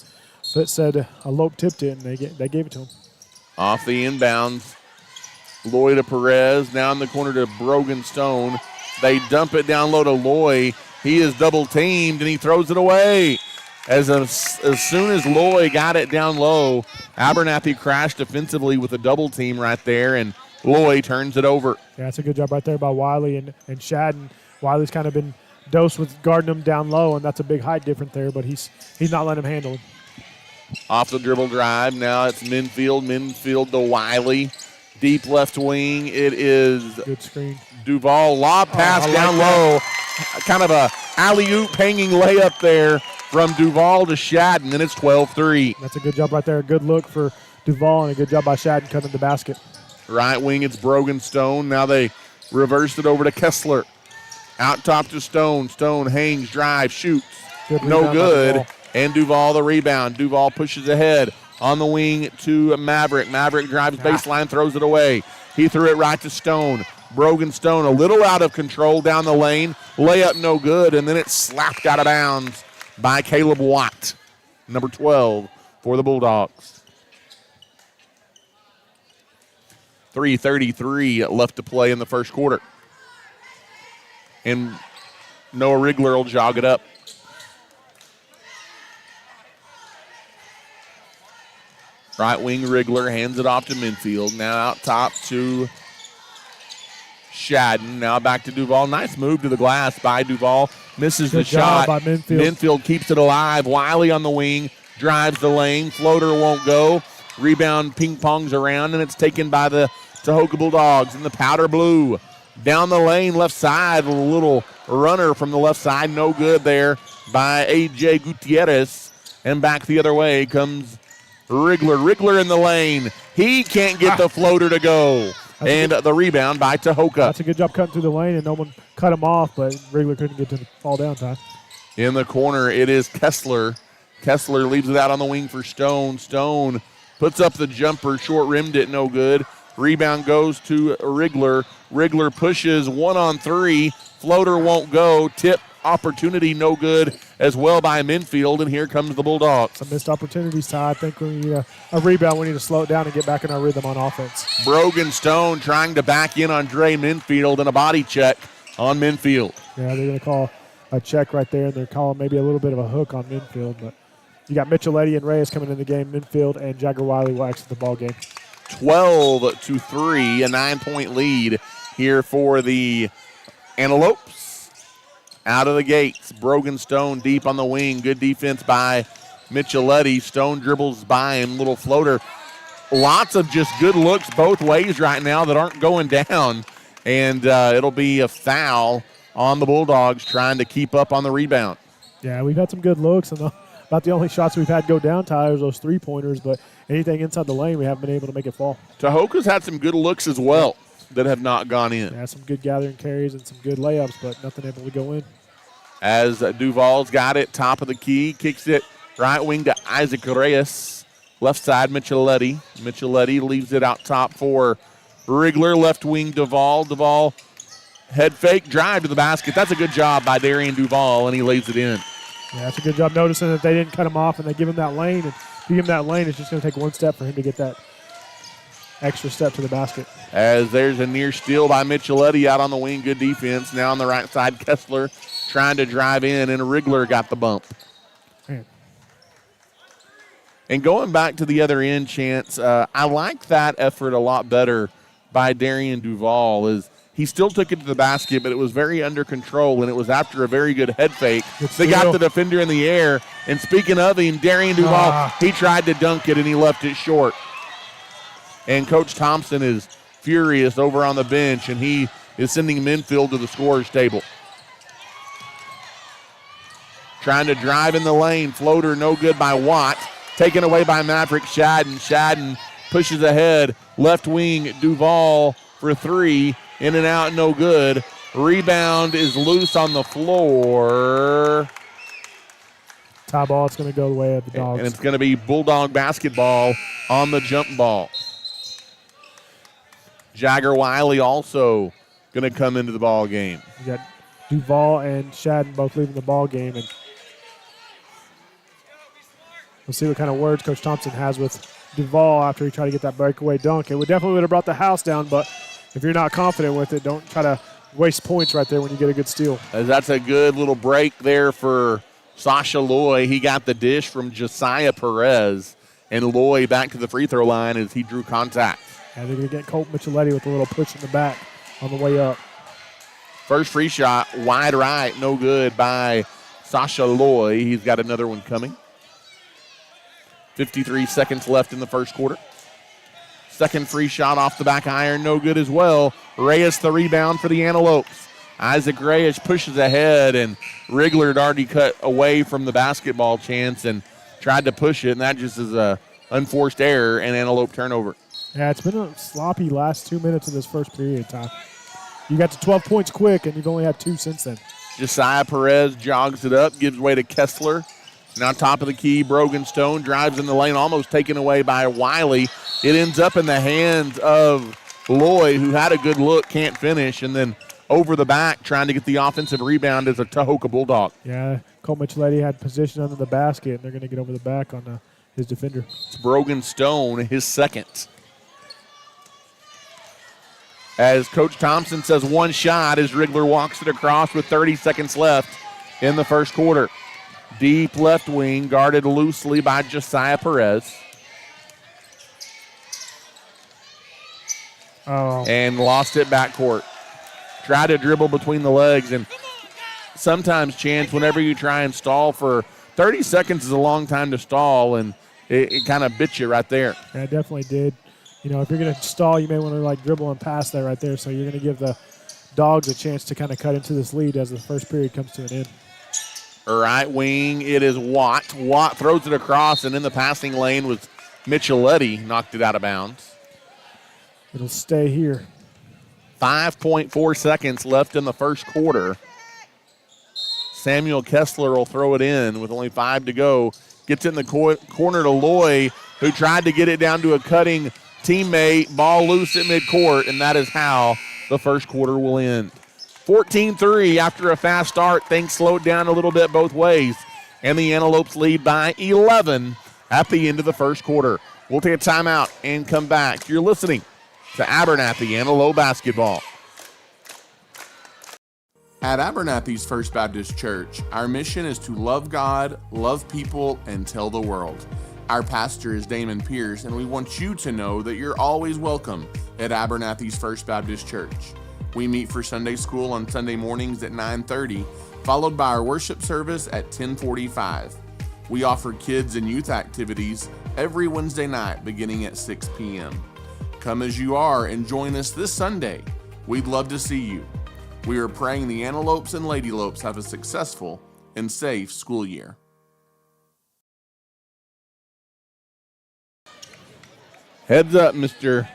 It said a Lope tipped it, and they gave it to him. Off the inbounds, Loy to Perez. Now in the corner to Brogan Stone. They dump it down low to Loy. He is double teamed, and he throws it away. As soon as Loy got it down low, Abernathy crashed defensively with a double team right there, and Loy turns it over. Yeah, that's a good job right there by Wiley and Shadden. Wiley's kind of been dosed with guarding him down low, and that's a big height difference there, but he's not letting him handle him. Off the dribble drive, now it's Minfield to Wiley. Deep left wing, it is good screen. Duval, lob pass down low. Kind of a alley-oop hanging layup there from Duval to Shadden, and it's 12-3. That's a good job right there. A good look for Duval, and a good job by Shadden cutting the basket. Right wing, it's Brogan Stone. Now they reversed it over to Kessler. Out top to Stone. Stone hangs, drive, shoots. No good. And Duval the rebound. Duval pushes ahead on the wing to Maverick. Maverick drives baseline, throws it away. He threw it right to Stone. Brogan Stone a little out of control down the lane. Layup no good, and then it's slapped out of bounds by Caleb Watt, number 12 for the Bulldogs. 3:33 left to play in the first quarter. And Noah Wriggler will jog it up. Right wing Wriggler hands it off to Minfield. Now out top to Shadden. Now back to Duval. Nice move to the glass by Duval. Misses the shot. By Minfield keeps it alive. Wiley on the wing. Drives the lane. Floater won't go. Rebound ping-pongs around, and it's taken by the Tahoka Bulldogs in the powder blue. Down the lane, left side. A little runner from the left side. No good there by A.J. Gutierrez. And back the other way comes Wriggler. Wriggler in the lane. He can't get the floater to go. And the rebound by Tahoka. That's a good job cutting through the lane, and no one cut him off, but Wriggler couldn't get to the fall down time. In the corner, it is Kessler. Kessler leaves it out on the wing for Stone. Stone puts up the jumper, short-rimmed it, no good. Rebound goes to Wriggler. Wriggler pushes 1-on-3. Floater won't go. Tip opportunity, no good as well by Minfield, and here comes the Bulldogs. Some missed opportunities, Ty. I think we need a rebound. We need to slow it down and get back in our rhythm on offense. Brogan Stone trying to back in on Dre Minfield, and a body check on Minfield. Yeah, they're going to call a check right there, and they're calling maybe a little bit of a hook on Minfield, but you got Micheletti and Reyes coming in the game. Minfield and Jagger Wiley will exit the ball game. 12-3, a 9-point lead here for the Antelopes. Out of the gates, Brogan Stone deep on the wing. Good defense by Micheletti. Stone dribbles by him, little floater. Lots of just good looks both ways right now that aren't going down. And it'll be a foul on the Bulldogs trying to keep up on the rebound. Yeah, we've had some good looks, and about the only shots we've had go down, Tyler, is those three-pointers, but anything inside the lane, we haven't been able to make it fall. Tahoka's had some good looks as well that have not gone in. Yeah, some good gathering carries and some good layups, but nothing able to go in. As Duval's got it, top of the key, kicks it right wing to Isaac Reyes. Left side, Micheletti. Micheletti leaves it out top for Rigler. Left wing, Duval. Duval, head fake, drive to the basket. That's a good job by Darian Duval, and he lays it in. Yeah, that's a good job noticing that they didn't cut him off and they give him that lane. And if you give him that lane, it's just going to take one step for him to get that extra step to the basket. As there's a near steal by Micheletti out on the wing. Good defense. Now on the right side, Kessler trying to drive in, and Rigler got the bump. Man. And going back to the other end, Chance, I like that effort a lot better by Darian Duval. Is he still took it to the basket, but it was very under control, and it was after a very good head fake. They got the defender in the air. And speaking of him, Darian Duval, he tried to dunk it, and he left it short. And Coach Thompson is furious over on the bench, and he is sending Minfield to the scorer's table. Trying to drive in the lane. Floater no good by Watt. Taken away by Maverick Shadden. Shadden pushes ahead. Left wing, Duval for three. In and out, no good. Rebound is loose on the floor. Tie ball, it's going to go the way of the Dogs. And it's going to be Bulldog basketball on the jump ball. Jagger Wiley also going to come into the ball game. You got Duval and Shadden both leaving the ball game, and we'll see what kind of words Coach Thompson has with Duval after he tried to get that breakaway dunk. It definitely would have brought the house down, but if you're not confident with it, don't try to waste points right there when you get a good steal. That's a good little break there for Sasha Loy. He got the dish from Josiah Perez, and Loy back to the free throw line as he drew contact. And they're going to get Colt Micheletti with a little push in the back on the way up. First free shot, wide right, no good by Sasha Loy. He's got another one coming. 53 seconds left in the first quarter. Second free shot off the back iron, no good as well. Reyes the rebound for the Antelopes. Isaac Reyes pushes ahead, and Rigler had already cut away from the basketball chance and tried to push it, and that just is a unforced error and Antelope turnover. Yeah, it's been a sloppy last 2 minutes of this first period, Tom. You got to 12 points quick, and you've only had two since then. Josiah Perez jogs it up, gives way to Kessler. Now top of the key, Brogan Stone drives in the lane, almost taken away by Wiley. It ends up in the hands of Loy, who had a good look, can't finish, and then over the back trying to get the offensive rebound as a Tahoka Bulldog. Yeah, Cole Micheletti had position under the basket, and they're going to get over the back on his defender. It's Brogan Stone, his second. As Coach Thompson says, one shot as Rigler walks it across with 30 seconds left in the first quarter. Deep left wing, guarded loosely by Josiah Perez. And lost it backcourt. Tried to dribble between the legs, and sometimes, Chance, whenever you try and stall for 30 seconds is a long time to stall, and it kind of bit you right there. Yeah, it definitely did. You know, if you're going to stall, you may want to dribble and pass that right there. So you're going to give the Dogs a chance to kind of cut into this lead as the first period comes to an end. Right wing, it is Watt. Watt throws it across, and in the passing lane was Micheletti, knocked it out of bounds. It'll stay here. 5.4 seconds left in the first quarter. Samuel Kessler will throw it in with only 5 to go. Gets it in the corner to Loy, who tried to get it down to a cutting teammate. Ball loose at midcourt, and that is how the first quarter will end. 14-3 after a fast start. Things slowed down a little bit both ways, and the Antelopes lead by 11 at the end of the first quarter. We'll take a timeout and come back. You're listening to Abernathy Antelope basketball. At Abernathy's First Baptist Church, our mission is to love God, love people, and tell the world. Our pastor is Damon Pierce, and we want you to know that you're always welcome at Abernathy's First Baptist Church. We meet for Sunday school on Sunday mornings at 9:30, followed by our worship service at 10:45. We offer kids and youth activities every Wednesday night beginning at 6 p.m. Come as you are and join us this Sunday. We'd love to see you. We are praying the Antelopes and Ladylopes have a successful and safe school year. Heads up, Mr.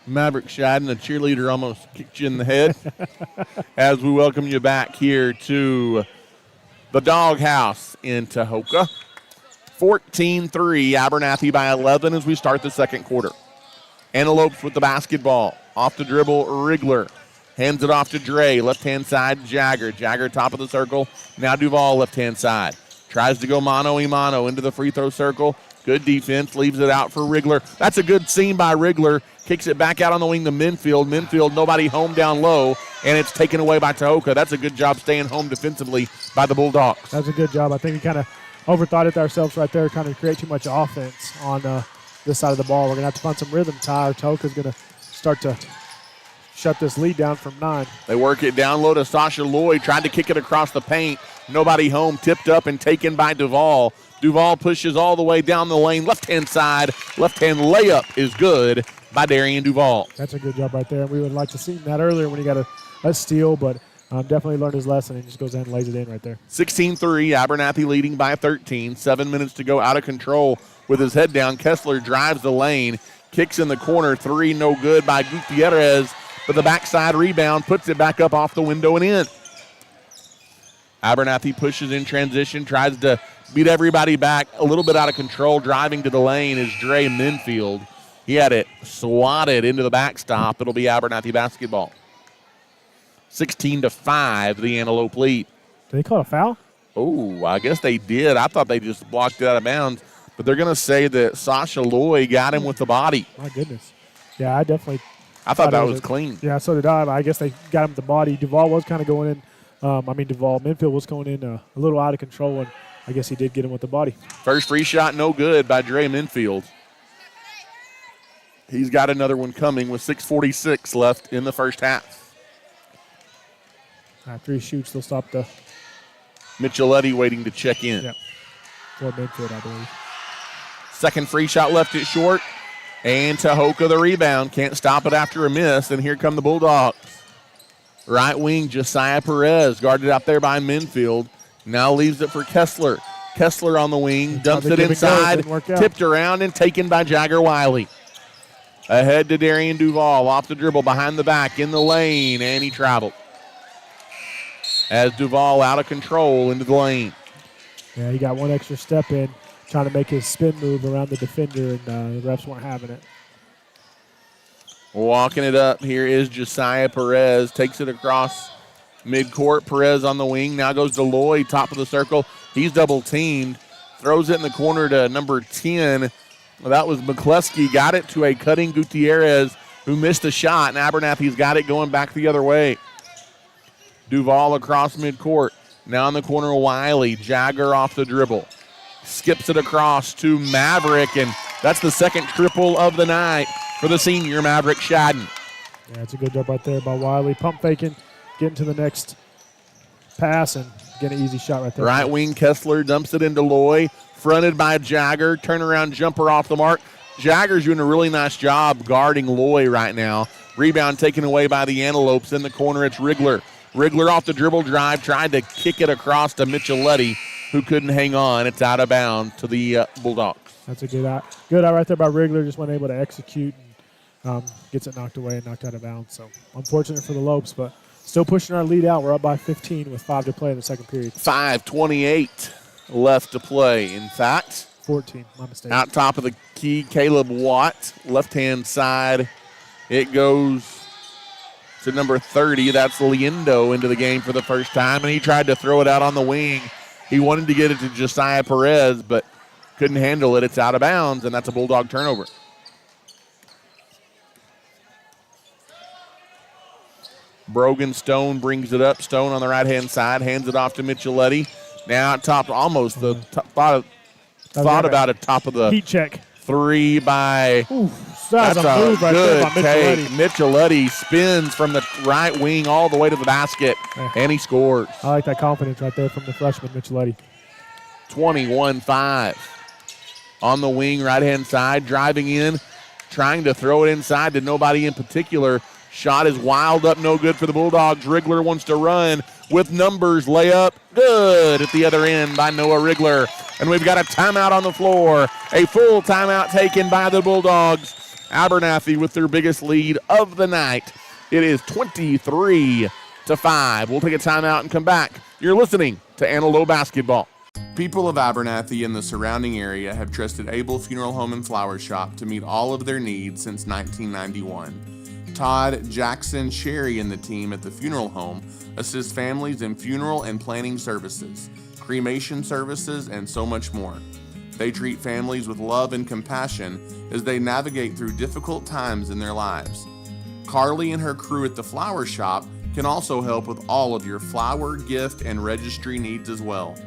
Maverick Shadden. A cheerleader almost kicked you in the head as we welcome you back here to the Doghouse in Tahoka. 14-3, Abernathy by 11 as we start the second quarter. Antelopes with the basketball. Off the dribble, Wrigler. Hands it off to Dre. Left-hand side, Jagger. Jagger top of the circle. Now Duval left-hand side. Tries to go mano-a-mano into the free throw circle. Good defense. Leaves it out for Wrigler. That's a good scene by Wrigler. Kicks it back out on the wing to Minfield. Minfield, nobody home down low, and it's taken away by Tahoka. That's a good job staying home defensively by the Bulldogs. That's a good job. I think we kind of overthought it ourselves right there, kind of create too much offense on this side of the ball. We're going to have to find some rhythm, Ty. Tahoka's going to start to shut this lead down from 9. They work it down low to Sasha Lloyd. Tried to kick it across the paint. Nobody home. Tipped up and taken by Duval. Duval pushes all the way down the lane. Left-hand side. Left-hand layup is good by Darian Duval. That's a good job right there. We would like to see that earlier when he got a steal, but definitely learned his lesson and just goes ahead and lays it in right there. 16-3, Abernathy leading by 13. 7 minutes to go, out of control with his head down. Kessler drives the lane. Kicks in the corner. 3 no good by Gutierrez. But the backside rebound puts it back up off the window and in. Abernathy pushes in transition, tries to beat everybody back. A little bit out of control, driving to the lane is Dre Minfield. He had it swatted into the backstop. It'll be Abernathy basketball. 16-5, the Antelope lead. Did they call a foul? Oh, I guess they did. I thought they just blocked it out of bounds. But they're going to say that Sasha Lloyd got him with the body. My goodness. Yeah, I definitely thought that was clean. Yeah, so did I. I guess they got him with the body. Duval was kind of going in. Minfield was going in a little out of control, and I guess he did get him with the body. First free shot, no good by Dre Minfield. He's got another one coming with 6:46 left in the first half. After he shoots, they'll stop the Micheletti waiting to check in. Yep. For Minfield, I believe. Second free shot left it short. And Tahoka the rebound. Can't stop it after a miss. And here come the Bulldogs. Right wing, Josiah Perez, guarded out there by Minfield. Now leaves it for Kessler. Kessler on the wing, dumps it inside, tipped around and taken by Jagger Wiley. Ahead to Darian Duval, off the dribble, behind the back, in the lane, and he traveled. As Duval out of control into the lane. Yeah, he got one extra step in, trying to make his spin move around the defender, and the refs weren't having it. Walking it up here is Josiah Perez. Takes it across midcourt. Perez on the wing. Now goes to Lloyd, top of the circle. He's double teamed. Throws it in the corner to number 10. Well, that was McCluskey. Got it to a cutting Gutierrez who missed a shot. And Abernathy's got it going back the other way. Duval across midcourt. Now in the corner, Wiley. Jagger off the dribble. Skips it across to Maverick. And that's the second triple of the night for the senior Maverick Shadden. Yeah, it's a good job right there by Wiley. Pump faking, getting to the next pass, and getting an easy shot right there. Right wing, Kessler dumps it into Loy. Fronted by Jagger. Turnaround jumper off the mark. Jagger's doing a really nice job guarding Loy right now. Rebound taken away by the Antelopes. In the corner, it's Wrigler. Wrigler off the dribble drive. Tried to kick it across to Micheletti, who couldn't hang on. It's out of bounds to the Bulldogs. That's a good eye. Good eye right there by Wrigler. Just wasn't able to execute. Gets it knocked away and knocked out of bounds. So unfortunate for the Lopes, but still pushing our lead out. We're up by 15 with 5 to play in the second period. 5:28 left to play. In fact, 14, my mistake. Out top of the key, Caleb Watt, left-hand side. It goes to number 30. That's Liendo into the game for the first time, and he tried to throw it out on the wing. He wanted to get it to Josiah Perez, but couldn't handle it. It's out of bounds, and that's a Bulldog turnover. Brogan Stone brings it up. Stone on the right-hand side, hands it off to Micheletti. Now top, almost the top, thought about it, top of the heat check. Three by. Ooh, that's a move right there by take. Michelotti. Michelotti spins from the right wing all the way to the basket, and he scores. I like that confidence right there from the freshman, Michelotti. 21-5. On the wing, right-hand side, driving in, trying to throw it inside to nobody in particular. Shot is wild up, no good for the Bulldogs. Wriggler wants to run with numbers. Layup, good at the other end by Noah Wriggler. And we've got a timeout on the floor. A full timeout taken by the Bulldogs. Abernathy with their biggest lead of the night. It is 23-5. We'll take a timeout and come back. You're listening to Antelope Basketball. People of Abernathy and the surrounding area have trusted Abel Funeral Home and Flower Shop to meet all of their needs since 1991. Todd, Jackson, Sherry, and the team at the funeral home assist families in funeral and planning services, cremation services, and so much more. They treat families with love and compassion as they navigate through difficult times in their lives. Carly and her crew at the flower shop can also help with all of your flower, gift, and registry needs as well.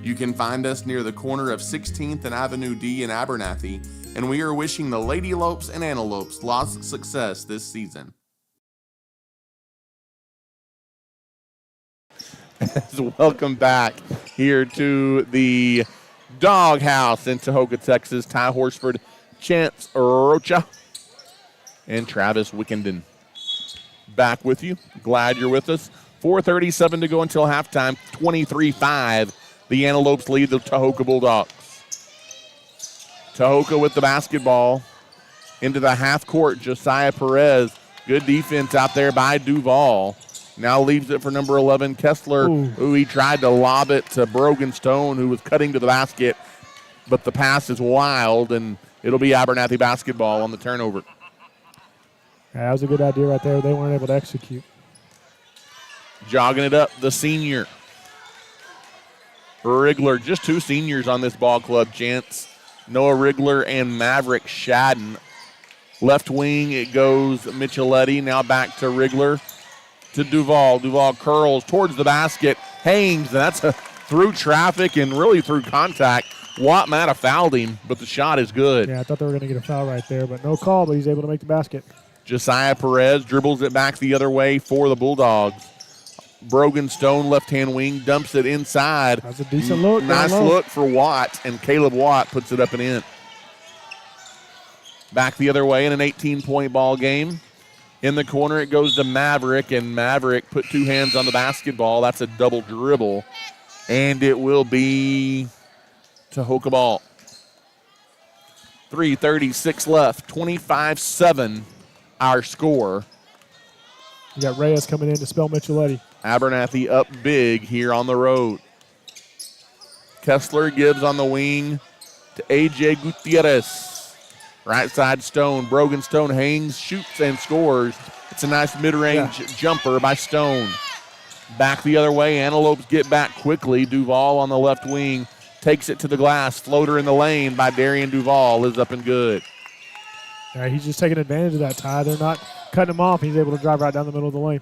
You can find us near the corner of 16th and Avenue D in Abernathy, and we are wishing the Lady Lopes and Antelopes lots of success this season. Welcome back here to the Doghouse in Tahoka, Texas. Ty Horsford, Chance Rocha, and Travis Wickenden back with you. Glad you're with us. 4:37 to go until halftime. 23-5. The Antelopes lead the Tahoka Bulldogs. Tahoka with the basketball into the half court. Josiah Perez. Good defense out there by Duval. Now leaves it for number 11, Kessler, who he tried to lob it to Brogan Stone, who was cutting to the basket, but the pass is wild, and it'll be Abernathy basketball on the turnover. Yeah, that was a good idea right there. They weren't able to execute. Jogging it up, the senior. Wriggler, just two seniors on this ball club, Chance. Noah Wriggler and Maverick Shadden. Left wing, it goes Michelotti. Now back to Wriggler. To Duval. Duval curls towards the basket. Hangs, and that's through traffic and really through contact. Watt might have fouled him, but the shot is good. Yeah, I thought they were going to get a foul right there, but no call, but he's able to make the basket. Josiah Perez dribbles it back the other way for the Bulldogs. Brogan Stone, left-hand wing, dumps it inside. That's a decent look. Nice look for Watt, and Caleb Watt puts it up and in. Back the other way in an 18-point ball game. In the corner, it goes to Maverick, and Maverick put two hands on the basketball. That's a double dribble, and it will be Tahoka ball. 3:36 left, 25-7 our score. You got Reyes coming in to spell Michelotti. Abernathy up big here on the road. Kessler gives on the wing to A.J. Gutierrez. Right side Stone. Brogan Stone hangs, shoots, and scores. It's a nice mid-range jumper by Stone. Back the other way. Antelopes get back quickly. Duval on the left wing takes it to the glass. Floater in the lane by Darian Duval is up and good. All right, he's just taking advantage of that, Ty. They're not cutting him off. He's able to drive right down the middle of the lane.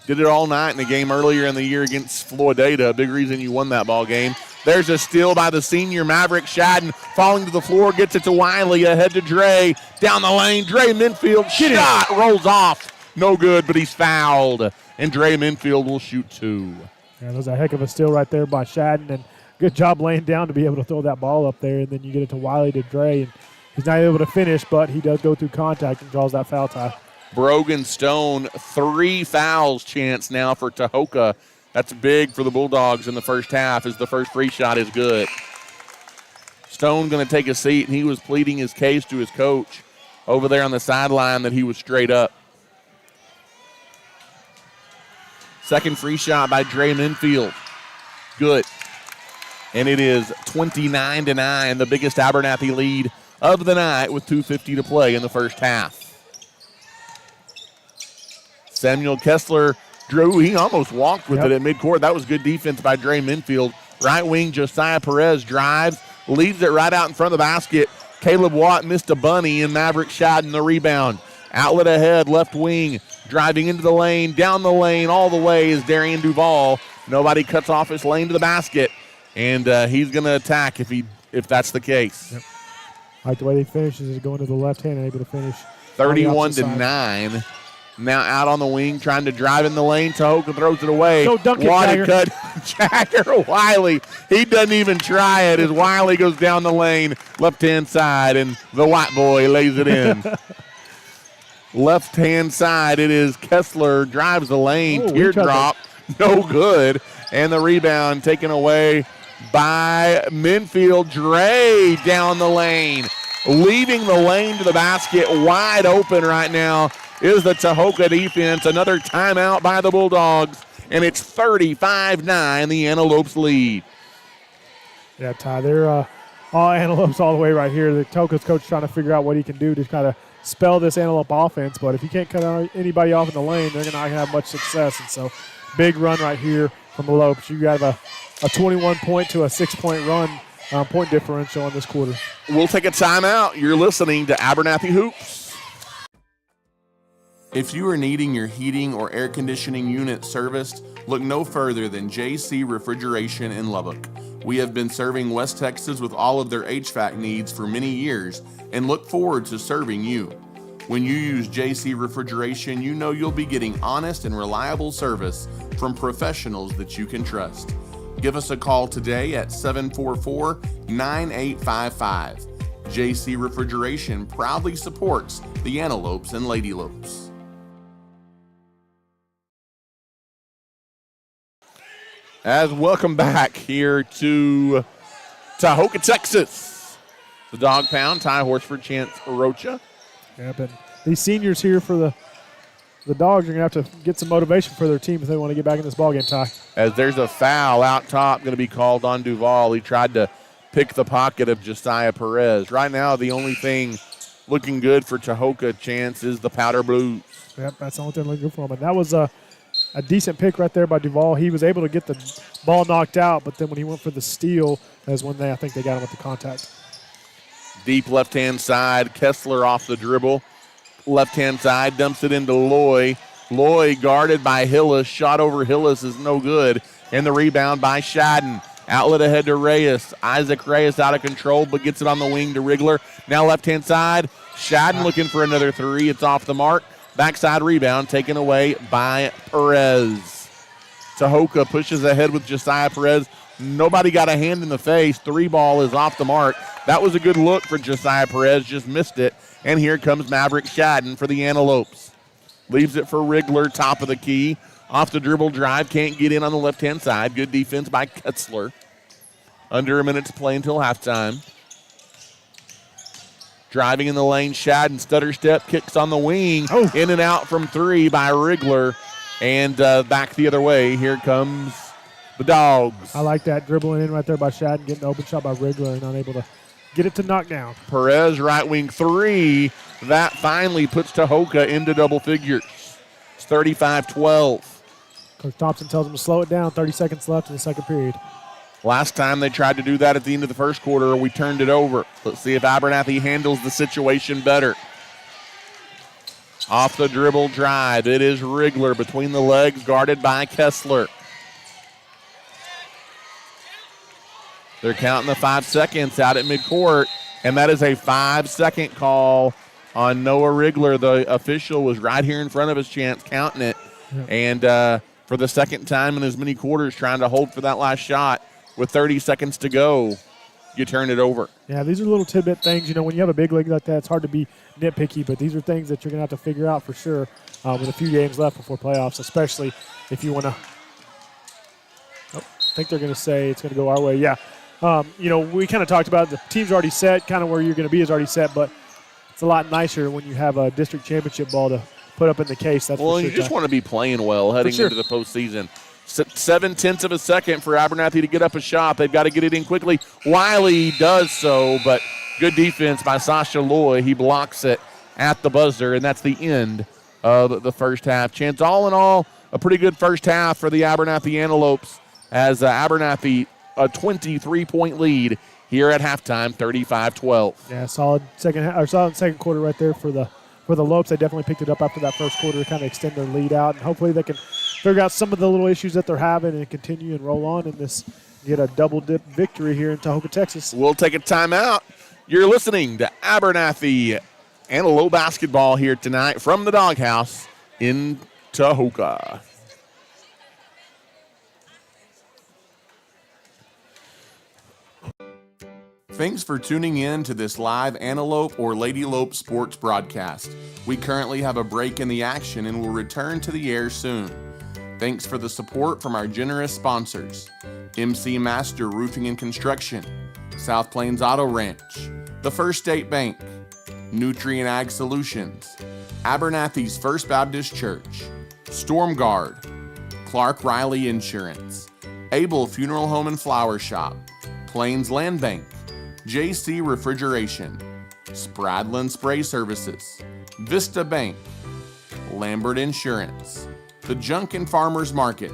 Did it all night in the game earlier in the year against Floydada. A big reason you won that ball game. There's a steal by the senior Maverick Shadden. Falling to the floor, gets it to Wiley. Ahead to Dre. Down the lane, Dre Minfield. Shot rolls off. No good, but he's fouled. And Dre Minfield will shoot two. Yeah, that was a heck of a steal right there by Shadden. And good job laying down to be able to throw that ball up there. And then you get it to Wiley to Dre. And he's not able to finish, but he does go through contact and draws that foul, Ty. Brogan Stone, 3 fouls chance now for Tahoka. That's big for the Bulldogs in the first half as the first free shot is good. Stone going to take a seat, and he was pleading his case to his coach over there on the sideline that he was straight up. Second free shot by Dre Minfield. Good. And it is 29-9, the biggest Abernathy lead of the night with 2:50 to play in the first half. Samuel Kessler drew. He almost walked with it at midcourt. That was good defense by Dre Minfield. Right wing, Josiah Perez drives, leaves it right out in front of the basket. Caleb Watt missed a bunny, and Maverick Shadden the rebound. Outlet ahead, left wing, driving into the lane, down the lane, all the way is Darian Duval. Nobody cuts off his lane to the basket, and he's going to attack. If he if that's the case. Yep. I like the way they finish is going to the left hand and able to finish 31-9. Now out on the wing, trying to drive in the lane. Tahoka throws it away. Go dunk it, Wanted Jagger. cut. Jagger Wiley. He doesn't even try it as Wiley goes down the lane, left-hand side, and the white boy lays it in. Left-hand side, it is Kessler, drives the lane, teardrop, no good. And the rebound taken away by Minfield. Dre down the lane, leaving the lane to the basket, wide open right now is the Tahoka defense. Another timeout by the Bulldogs, and it's 35-9, the Antelopes lead. Yeah, Ty, they're all Antelopes all the way right here. The Tahoka's coach trying to figure out what he can do to kind of spell this Antelope offense, but if you can't cut anybody off in the lane, they're not going to have much success. And so big run right here from the Lopes. You got a 21-point to a 6-point run, point differential in this quarter. We'll take a timeout. You're listening to Abernathy Hoops. If you are needing your heating or air conditioning unit serviced, look no further than JC Refrigeration in Lubbock. We have been serving West Texas with all of their HVAC needs for many years and look forward to serving you. When you use JC Refrigeration, you know you'll be getting honest and reliable service from professionals that you can trust. Give us a call today at 744-9855. JC Refrigeration proudly supports the Antelopes and Lady Lopes. As welcome back here to Tahoka, Texas. The Dog Pound, Ty Horsford, Chance Rocha. Yeah, but these seniors here for the Dogs are going to have to get some motivation for their team if they want to get back in this ballgame, Ty. As there's a foul out top going to be called on Duval. He tried to pick the pocket of Josiah Perez. Right now, the only thing looking good for Tahoka, Chance, is the Powder Blues. Yep, that's the only thing looking good for him. And that was a decent pick right there by Duval. He was able to get the ball knocked out, but then when he went for the steal, that's when I think they got him with the contact. Deep left-hand side, Kessler off the dribble. Left-hand side, dumps it into Loy. Loy guarded by Hillis. Shot over Hillis is no good. And the rebound by Shadden. Outlet ahead to Reyes. Isaac Reyes out of control, but gets it on the wing to Rigler. Now left-hand side, Shadden looking for another three. It's off the mark. Backside rebound taken away by Perez. Tahoka pushes ahead with Josiah Perez. Nobody got a hand in the face. Three ball is off the mark. That was a good look for Josiah Perez, just missed it. And here comes Maverick Shadden for the Antelopes. Leaves it for Rigler, top of the key. Off the dribble drive, can't get in on the left-hand side. Good defense by Kessler. Under a minute to play until halftime. Driving in the lane, Shadden, stutter step, kicks on the wing. In and out from three by Rigler. And back the other way, here comes the Dogs. I like that dribbling in right there by Shadden, getting the open shot by Rigler and unable to get it to knock down. Perez, right wing three. That finally puts Tahoka into double figures. It's 35-12. Coach Thompson tells him to slow it down. 30 seconds left in the second period. Last time they tried to do that at the end of the first quarter, we turned it over. Let's see if Abernathy handles the situation better. Off the dribble drive, it is Rigler between the legs, guarded by Kessler. They're counting the 5 seconds out at midcourt, and that is a 5-second call on Noah Rigler. The official was right here in front of his, Chance, counting it. And for the second time in as many quarters, trying to hold for that last shot. With 30 seconds to go, you turn it over. Yeah, these are little tidbit things. You know, when you have a big league like that, it's hard to be nitpicky, but these are things that you're going to have to figure out for sure with a few games left before playoffs, especially if you want to – I think they're going to say it's going to go our way. Yeah. You know, we kind of talked about the team's already set, kind of where you're going to be is already set, but it's a lot nicer when you have a district championship ball to put up in the case. That's well, for sure. You just want to be playing well heading into the postseason. 7/10 of a second for Abernathy to get up a shot. They've got to get it in quickly. Wiley does so, but good defense by Sasha Loy. He blocks it at the buzzer, and that's the end of the first half. Chance, all in all, a pretty good first half for the Abernathy Antelopes as Abernathy a 23-point lead here at halftime, 35-12. Yeah, solid second quarter right there for the Lopes. They definitely picked it up after that first quarter to kind of extend their lead out, and hopefully they can figure out some of the little issues that they're having and continue and roll on in this get a double-dip victory here in Tahoka, Texas. We'll take a timeout. You're listening to Abernathy Antelope basketball here tonight from the Doghouse in Tahoka. Thanks for tuning in to this live Antelope or Ladylope sports broadcast. We currently have a break in the action and will return to the air soon. Thanks for the support from our generous sponsors: MC Master Roofing and Construction, South Plains Auto Ranch, the First State Bank, Nutrient Ag Solutions, Abernathy's First Baptist Church, Storm Guard, Clark Riley Insurance, Able Funeral Home and Flower Shop, Plains Land Bank, JC Refrigeration, Spradlin Spray Services, Vista Bank, Lambert Insurance, The Junk and Farmers Market,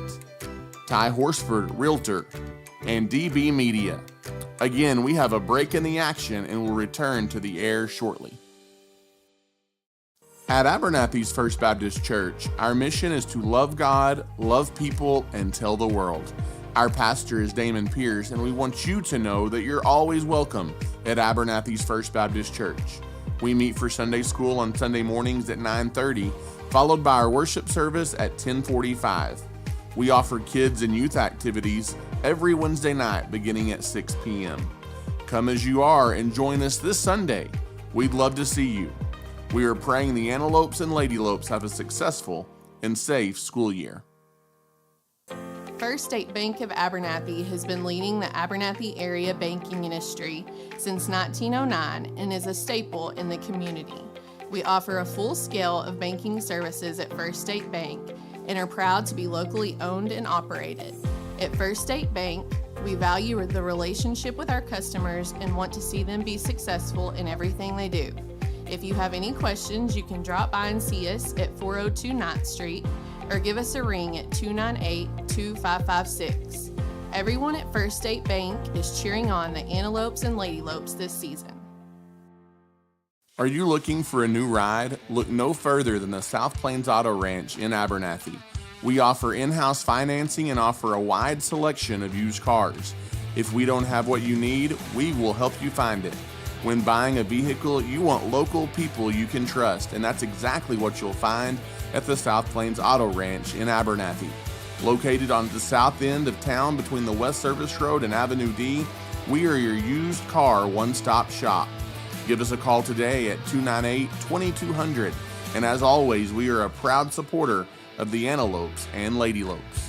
Ty Horsford Realtor, and DB Media. Again, we have a break in the action and will return to the air shortly. At Abernathy's First Baptist Church, our mission is to love God, love people, and tell the world. Our pastor is Damon Pierce, and we want you to know that you're always welcome at Abernathy's First Baptist Church. We meet for Sunday school on Sunday mornings at 9:30, followed by our worship service at 10:45. We offer kids and youth activities every Wednesday night beginning at 6 p.m. Come as you are and join us this Sunday. We'd love to see you. We are praying the Antelopes and Ladylopes have a successful and safe school year. First State Bank of Abernathy has been leading the Abernathy area banking industry since 1909 and is a staple in the community. We offer a full scale of banking services at First State Bank and are proud to be locally owned and operated. At First State Bank, we value the relationship with our customers and want to see them be successful in everything they do. If you have any questions, you can drop by and see us at 402 9th Street or give us a ring at 298-2556. Everyone at First State Bank is cheering on the Antelopes and Ladylopes this season. Are you looking for a new ride? Look no further than the South Plains Auto Ranch in Abernathy. We offer in-house financing and offer a wide selection of used cars. If we don't have what you need, we will help you find it. When buying a vehicle, you want local people you can trust, and that's exactly what you'll find at the South Plains Auto Ranch in Abernathy. Located on the south end of town between the West Service Road and Avenue D, we are your used car one-stop shop. Give us a call today at 298-2200, and as always, we are a proud supporter of the Antelopes and Ladylopes.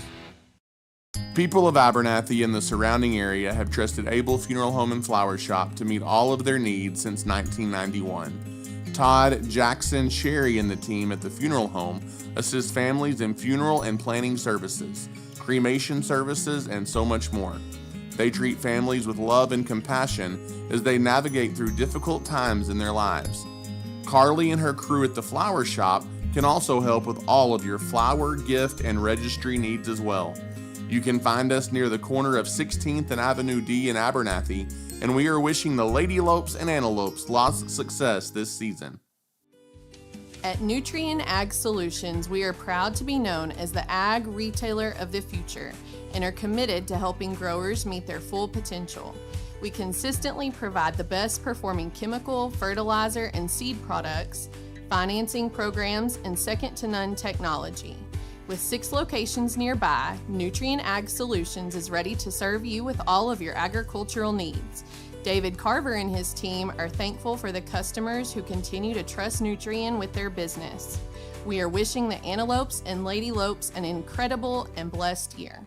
People of Abernathy and the surrounding area have trusted Able Funeral Home and Flower Shop to meet all of their needs since 1991. Todd, Jackson, Sherry, and the team at the funeral home assist families in funeral and planning services, cremation services, and so much more. They treat families with love and compassion as they navigate through difficult times in their lives. Carly and her crew at the flower shop can also help with all of your flower, gift, and registry needs as well. You can find us near the corner of 16th and Avenue D in Abernathy, and we are wishing the Ladylopes and Antelopes lots of success this season. At Nutrient Ag Solutions, we are proud to be known as the ag retailer of the future and are committed to helping growers meet their full potential. We consistently provide the best performing chemical, fertilizer, and seed products, financing programs, and second-to-none technology. With 6 locations nearby, Nutrient Ag Solutions is ready to serve you with all of your agricultural needs. David Carver and his team are thankful for the customers who continue to trust Nutrient with their business. We are wishing the Antelopes and Ladylopes an incredible and blessed year.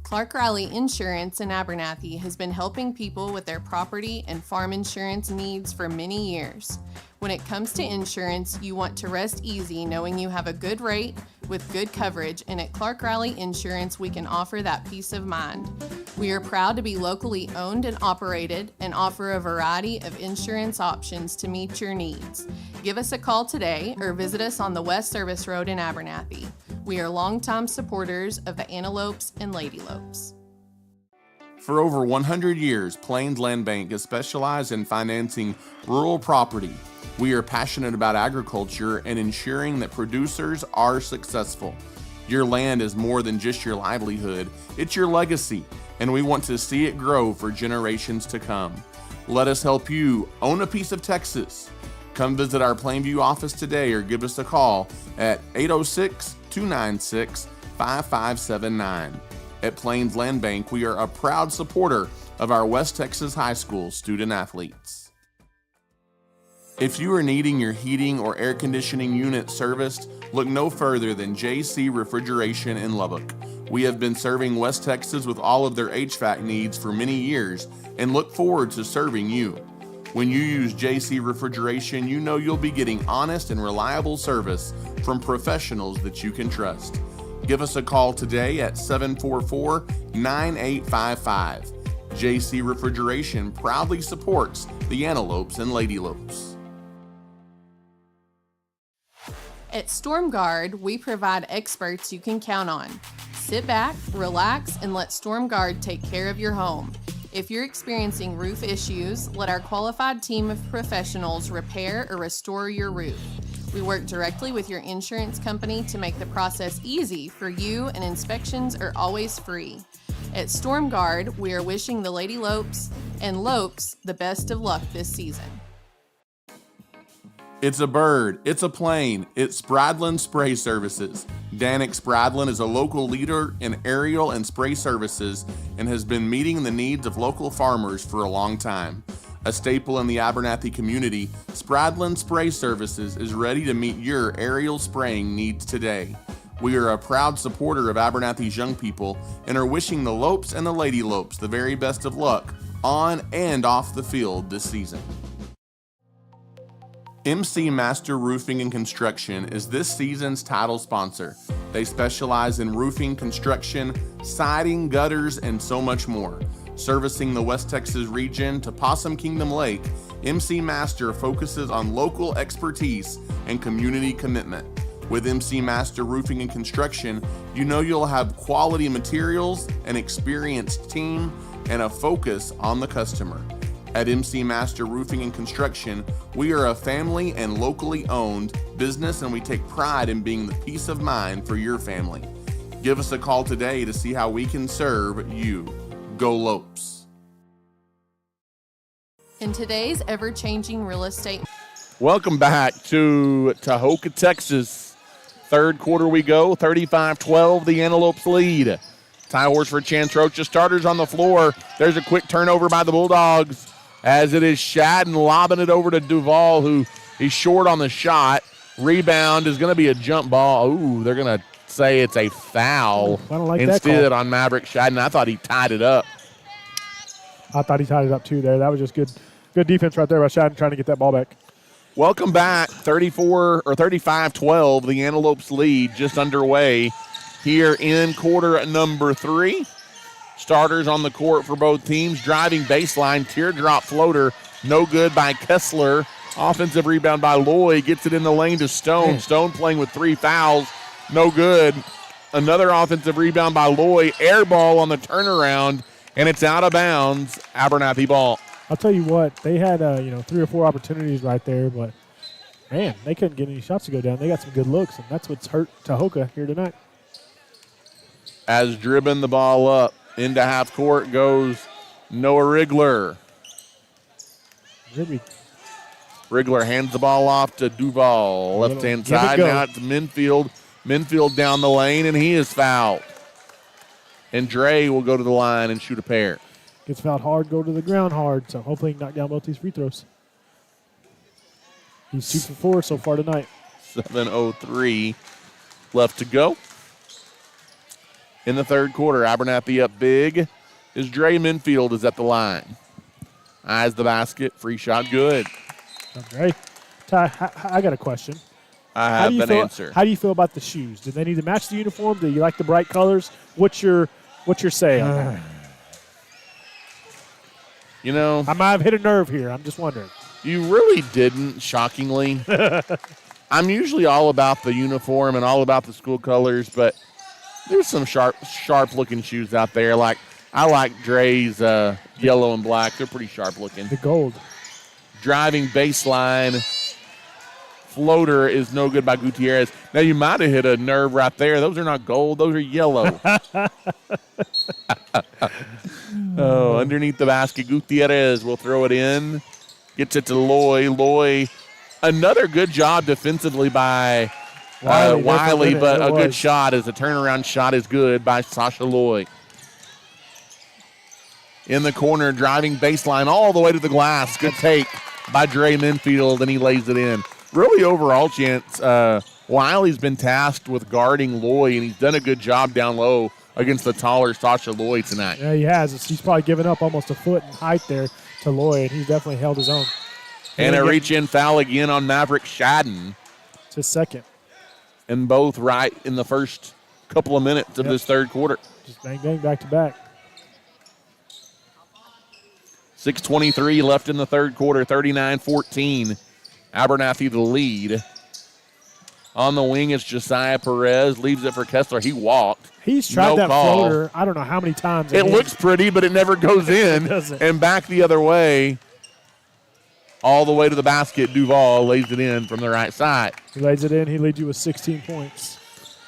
Clark Riley Insurance in Abernathy has been helping people with their property and farm insurance needs for many years. When it comes to insurance, you want to rest easy knowing you have a good rate with good coverage, and at Clark Riley Insurance, we can offer that peace of mind. We are proud to be locally owned and operated and offer a variety of insurance options to meet your needs. Give us a call today or visit us on the West Service Road in Abernathy. We are longtime supporters of the Antelopes and Ladylopes. For over 100 years, Plains Land Bank has specialized in financing rural property. We are passionate about agriculture and ensuring that producers are successful. Your land is more than just your livelihood, it's your legacy, and we want to see it grow for generations to come. Let us help you own a piece of Texas. Come visit our Plainview office today or give us a call at 806-296-5579. At Plains Land Bank, we are a proud supporter of our West Texas High School student athletes. If you are needing your heating or air conditioning unit serviced, look no further than JC Refrigeration in Lubbock. We have been serving West Texas with all of their HVAC needs for many years and look forward to serving you. When you use JC Refrigeration, you know you'll be getting honest and reliable service from professionals that you can trust. Give us a call today at 744-9855. JC Refrigeration proudly supports the Antelopes and Lady Lopes. At Storm Guard, we provide experts you can count on. Sit back, relax, and let Storm Guard take care of your home. If you're experiencing roof issues, let our qualified team of professionals repair or restore your roof. We work directly with your insurance company to make the process easy for you, and inspections are always free. At Storm Guard, we are wishing the Lady Lopes and Lopes the best of luck this season. It's a bird, it's a plane, it's Spradlin Spray Services. Danik Spradlin is a local leader in aerial and spray services and has been meeting the needs of local farmers for a long time. A staple in the Abernathy community, Spradlin Spray Services is ready to meet your aerial spraying needs today. We are a proud supporter of Abernathy's young people and are wishing the Lopes and the Lady Lopes the very best of luck on and off the field this season. MC Master Roofing and Construction is this season's title sponsor. They specialize in roofing, construction, siding, gutters, and so much more. Servicing the West Texas region to Possum Kingdom Lake, MC Master focuses on local expertise and community commitment. With MC Master Roofing and Construction, you know you'll have quality materials, an experienced team, and a focus on the customer. At MC Master Roofing and Construction, we are a family and locally owned business, and we take pride in being the peace of mind for your family. Give us a call today to see how we can serve you. Go Lopes. In today's ever-changing real estate, Welcome back to Tahoka, Texas. Third quarter we go, 35-12, the Antelopes lead. Tie horse for Chance Rocha. Starters on the floor. There's a quick turnover by the Bulldogs as it is Shadden lobbing it over to Duval, who is short on the shot. Rebound is going to be a jump ball. Ooh, they're going to say it's a foul. I don't like instead that call. on Maverick Shadden. I thought he tied it up. I thought he tied it up too there. That was just good defense right there by Shadden trying to get that ball back. Welcome back. 35-12, the Antelopes lead just underway here in quarter number 3. Starters on the court for both teams. Driving baseline, teardrop floater, no good by Kessler. Offensive rebound by Lloyd, gets it in the lane to Stone. Man. Stone playing with 3 fouls, no good. Another offensive rebound by Lloyd, air ball on the turnaround, and it's out of bounds. Abernathy ball. I'll tell you what, they had 3 or 4 opportunities right there, but man, they couldn't get any shots to go down. They got some good looks, and that's what's hurt Tahoka here tonight. As dribbling the ball up into half court goes Noah Rigler. Rigler hands the ball off to Duval, left-hand side. Now it's Minfield. Minfield down the lane, and he is fouled. And Dre will go to the line and shoot a pair. Gets fouled hard, go to the ground hard, so hopefully he can knock down both these free throws. He's 2 for 4 so far tonight. 7:03 left to go. In the third quarter, Abernathy up big as Dre Minfield is at the line. Eyes the basket, free shot, good. Okay. Ty, I got a question. I have an answer. How do you feel about the shoes? Do they need to match the uniform? Do you like the bright colors? What's your say on that? You know, I might have hit a nerve here. I'm just wondering. you really didn't, shockingly. I'm usually all about the uniform and all about the school colors, but there's some sharp-looking shoes out there. Like I like Dre's yellow and black. They're pretty sharp-looking. The gold. Driving baseline floater is no good by Gutierrez. Now, you might have hit a nerve right there. Those are not gold. Those are yellow. Oh, underneath the basket, Gutierrez will throw it in. Gets it to Loy. Loy, another good job defensively by Wiley, but a good shot as a turnaround shot is good by Sasha Loy. In the corner, driving baseline all the way to the glass. Good take by Dre Minfield, and he lays it in. Really, overall, Chance, Wiley's been tasked with guarding Loy, and he's done a good job down low against the taller Sasha Loy tonight. Yeah, he has. He's probably given up almost a foot in height there to Loy, and he's definitely held his own. And a reach-in foul again on Maverick Shadden. It's his second. And both right in the first couple of minutes of this third quarter. Just bang, bang, back to back. 6:23 left in the third quarter, 39-14. Abernathy the lead. On the wing, it's Josiah Perez. Leaves it for Kessler. He walked. He's tried that floater, I don't know how many times. It looks pretty, but it never goes in. And back the other way, all the way to the basket. Duval lays it in from the right side. He lays it in. He leads you with 16 points.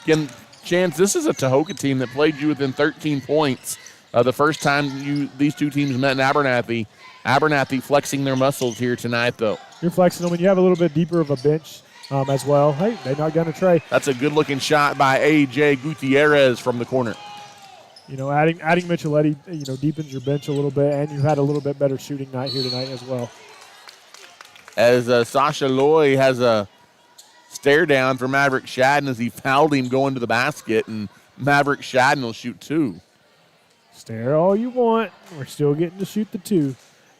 Again, Chance, this is a Tahoka team that played you within 13 points. The first time these two teams met in Abernathy. Abernathy flexing their muscles here tonight, though. You're flexing them, and you have a little bit deeper of a bench as well. Hey, they knocked down a tray. That's a good-looking shot by A.J. Gutierrez from the corner. You know, adding Micheletti, deepens your bench a little bit, and you had a little bit better shooting night here tonight as well. As Sasha Loy has a stare down for Maverick Shadden as he fouled him going to the basket, and Maverick Shadden will shoot two. Stare all you want. We're still getting to shoot the two.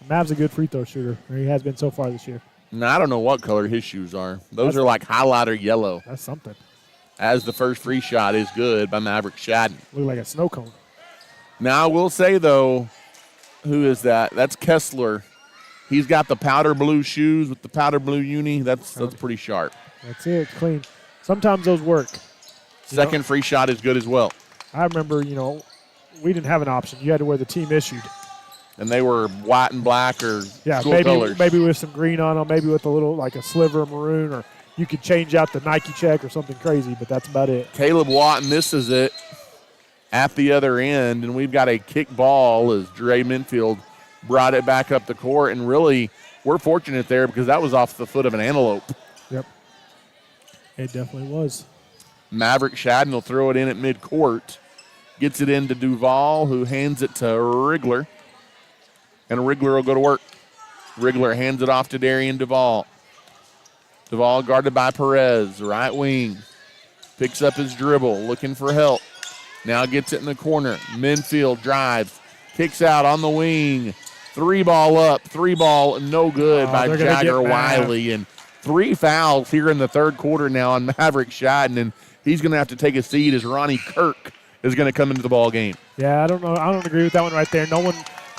Mav's a good free throw shooter, or he has been so far this year. Now, I don't know what color his shoes are. Those are like highlighter yellow. That's something. As the first free shot is good by Maverick Shadden. Look like a snow cone. Now, I will say, though, who is that? That's Kessler. He's got the powder blue shoes with the powder blue uni. That's pretty sharp. That's it. It's clean. Sometimes those work. Second free shot is good as well. I remember, we didn't have an option. You had to wear the team issued. And they were white and black or school colors. Maybe with some green on them, maybe with a little, like a sliver of maroon, or you could change out the Nike check or something crazy, but that's about it. Caleb Watton misses it at the other end, and we've got a kick ball as Dre Minfield brought it back up the court, and really we're fortunate there because that was off the foot of an antelope. Yep. It definitely was. Maverick Shadden will throw it in at midcourt. Gets it into Duval, who hands it to Rigler. And Rigler will go to work. Rigler hands it off to Darian Duval. Duval guarded by Perez, right wing. Picks up his dribble, looking for help. Now gets it in the corner. Minfield drives. Kicks out on the wing. Three ball up. Three ball no good by Jagger Wiley. And 3 fouls here in the third quarter now on Maverick Shadden. And he's going to have to take a seat as Ronnie Kirk is going to come into the ball game. Yeah, I don't know. I don't agree with that one right there.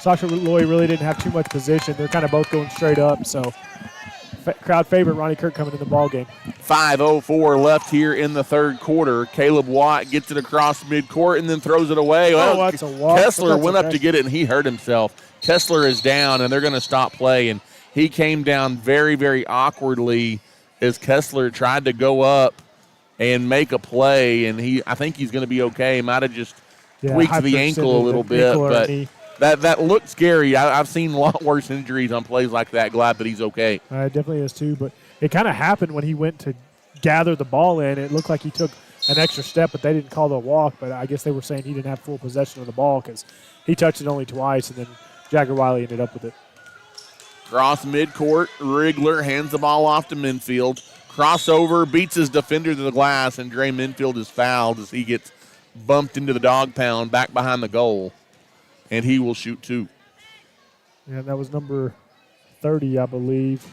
Sasha Loy really didn't have too much position. They're kind of both going straight up. So crowd favorite, Ronnie Kirk coming in the ball game. 5:04 left here in the third quarter. Caleb Watt gets it across midcourt and then throws it away. That's a walk. Kessler went up to get it, and he hurt himself. Kessler is down, and they're going to stop play. And he came down very, very awkwardly as Kessler tried to go up and make a play. And I think he's going to be okay. He might have just tweaked the ankle a little bit, but that looked scary. I've seen a lot worse injuries on plays like that. Glad that he's okay. It definitely is too, but it kind of happened when he went to gather the ball in. It looked like he took an extra step, but they didn't call the walk. But I guess they were saying he didn't have full possession of the ball because he touched it only twice, and then Jagger Wiley ended up with it. Cross midcourt. Rigler hands the ball off to Minfield. Crossover, beats his defender to the glass, and Dre Minfield is fouled as he gets bumped into the dog pound back behind the goal. And he will shoot two. Yeah, that was number 30, I believe.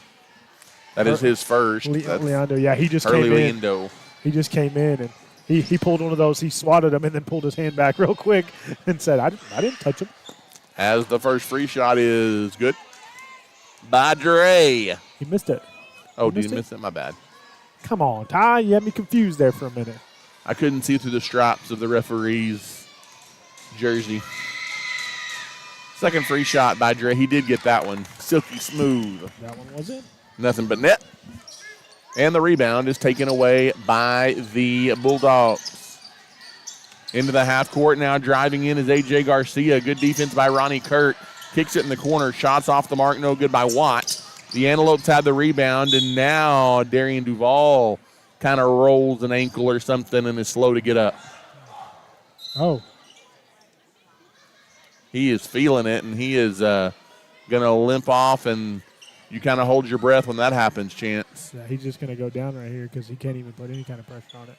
That is his first. Leandro, yeah, he just Early came in. Leando. He just came in, and he pulled one of those. He swatted him and then pulled his hand back real quick and said, I didn't touch him. As the first free shot is good by Dre. He missed it. Oh, did he miss it? My bad. Come on, Ty. You had me confused there for a minute. I couldn't see through the stripes of the referee's jersey. Second free shot by Dre. He did get that one. Silky smooth. That one was it? Nothing but net. And the rebound is taken away by the Bulldogs. Into the half court now, driving in is A.J. Garcia. Good defense by Ronnie Kirk. Kicks it in the corner. Shots off the mark, no good by Watt. The Antelopes had the rebound, and now Darian Duval kind of rolls an ankle or something and is slow to get up. Oh. He is feeling it, and he is going to limp off, and you kind of hold your breath when that happens, Chance. Yeah, he's just going to go down right here because he can't even put any kind of pressure on it.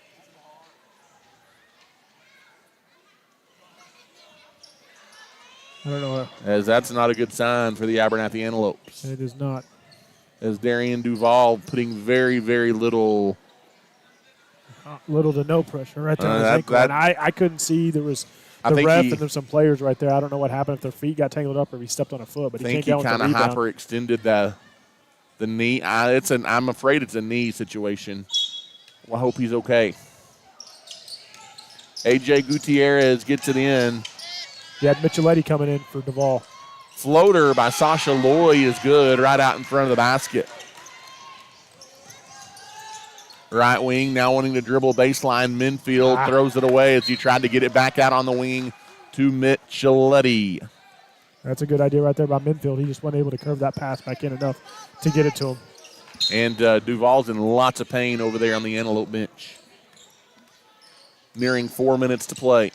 I don't know. As that's not a good sign for the Abernathy Antelopes. It is not. As Darian Duval putting very, very little. Little to no pressure right there on his ankle. And I couldn't see. There was the ref and there's some players right there. I don't know what happened, if their feet got tangled up or if he stepped on a foot. But I think he kind of hyperextended the knee. I'm afraid it's a knee situation. Well, I hope he's okay. A.J. Gutierrez gets it in. You had Micheletti coming in for Duval. Floater by Sasha Loy is good right out in front of the basket. Right wing now wanting to dribble baseline. Minfield throws it away as he tried to get it back out on the wing to Micheletti. That's a good idea right there by Minfield. He just wasn't able to curve that pass back in enough to get it to him. And Duval's in lots of pain over there on the Antelope bench. Nearing 4 minutes to play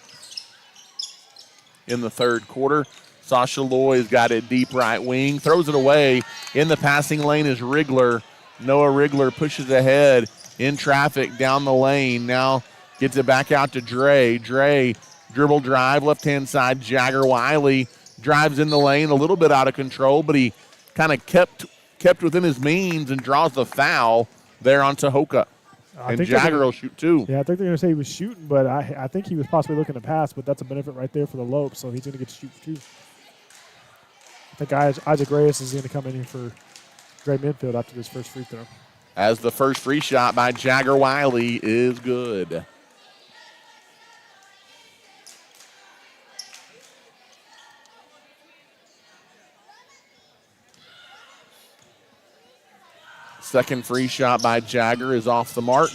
in the third quarter. Sasha Loy's got it deep right wing. Throws it away. In the passing lane is Rigler. Noah Rigler pushes ahead in traffic down the lane. Now gets it back out to Dre. Dre dribble drive, left-hand side. Jagger Wiley drives in the lane, a little bit out of control, but he kind of kept within his means and draws the foul there on Tahoka. And Jagger will shoot too. Yeah, I think they're going to say he was shooting, but I think he was possibly looking to pass, but that's a benefit right there for the Lopes, so he's going to get to shoot too. I think Isaac Reyes is going to come in here for Dre Minfield after this first free throw. As the first free shot by Jagger Wiley is good. Second free shot by Jagger is off the mark.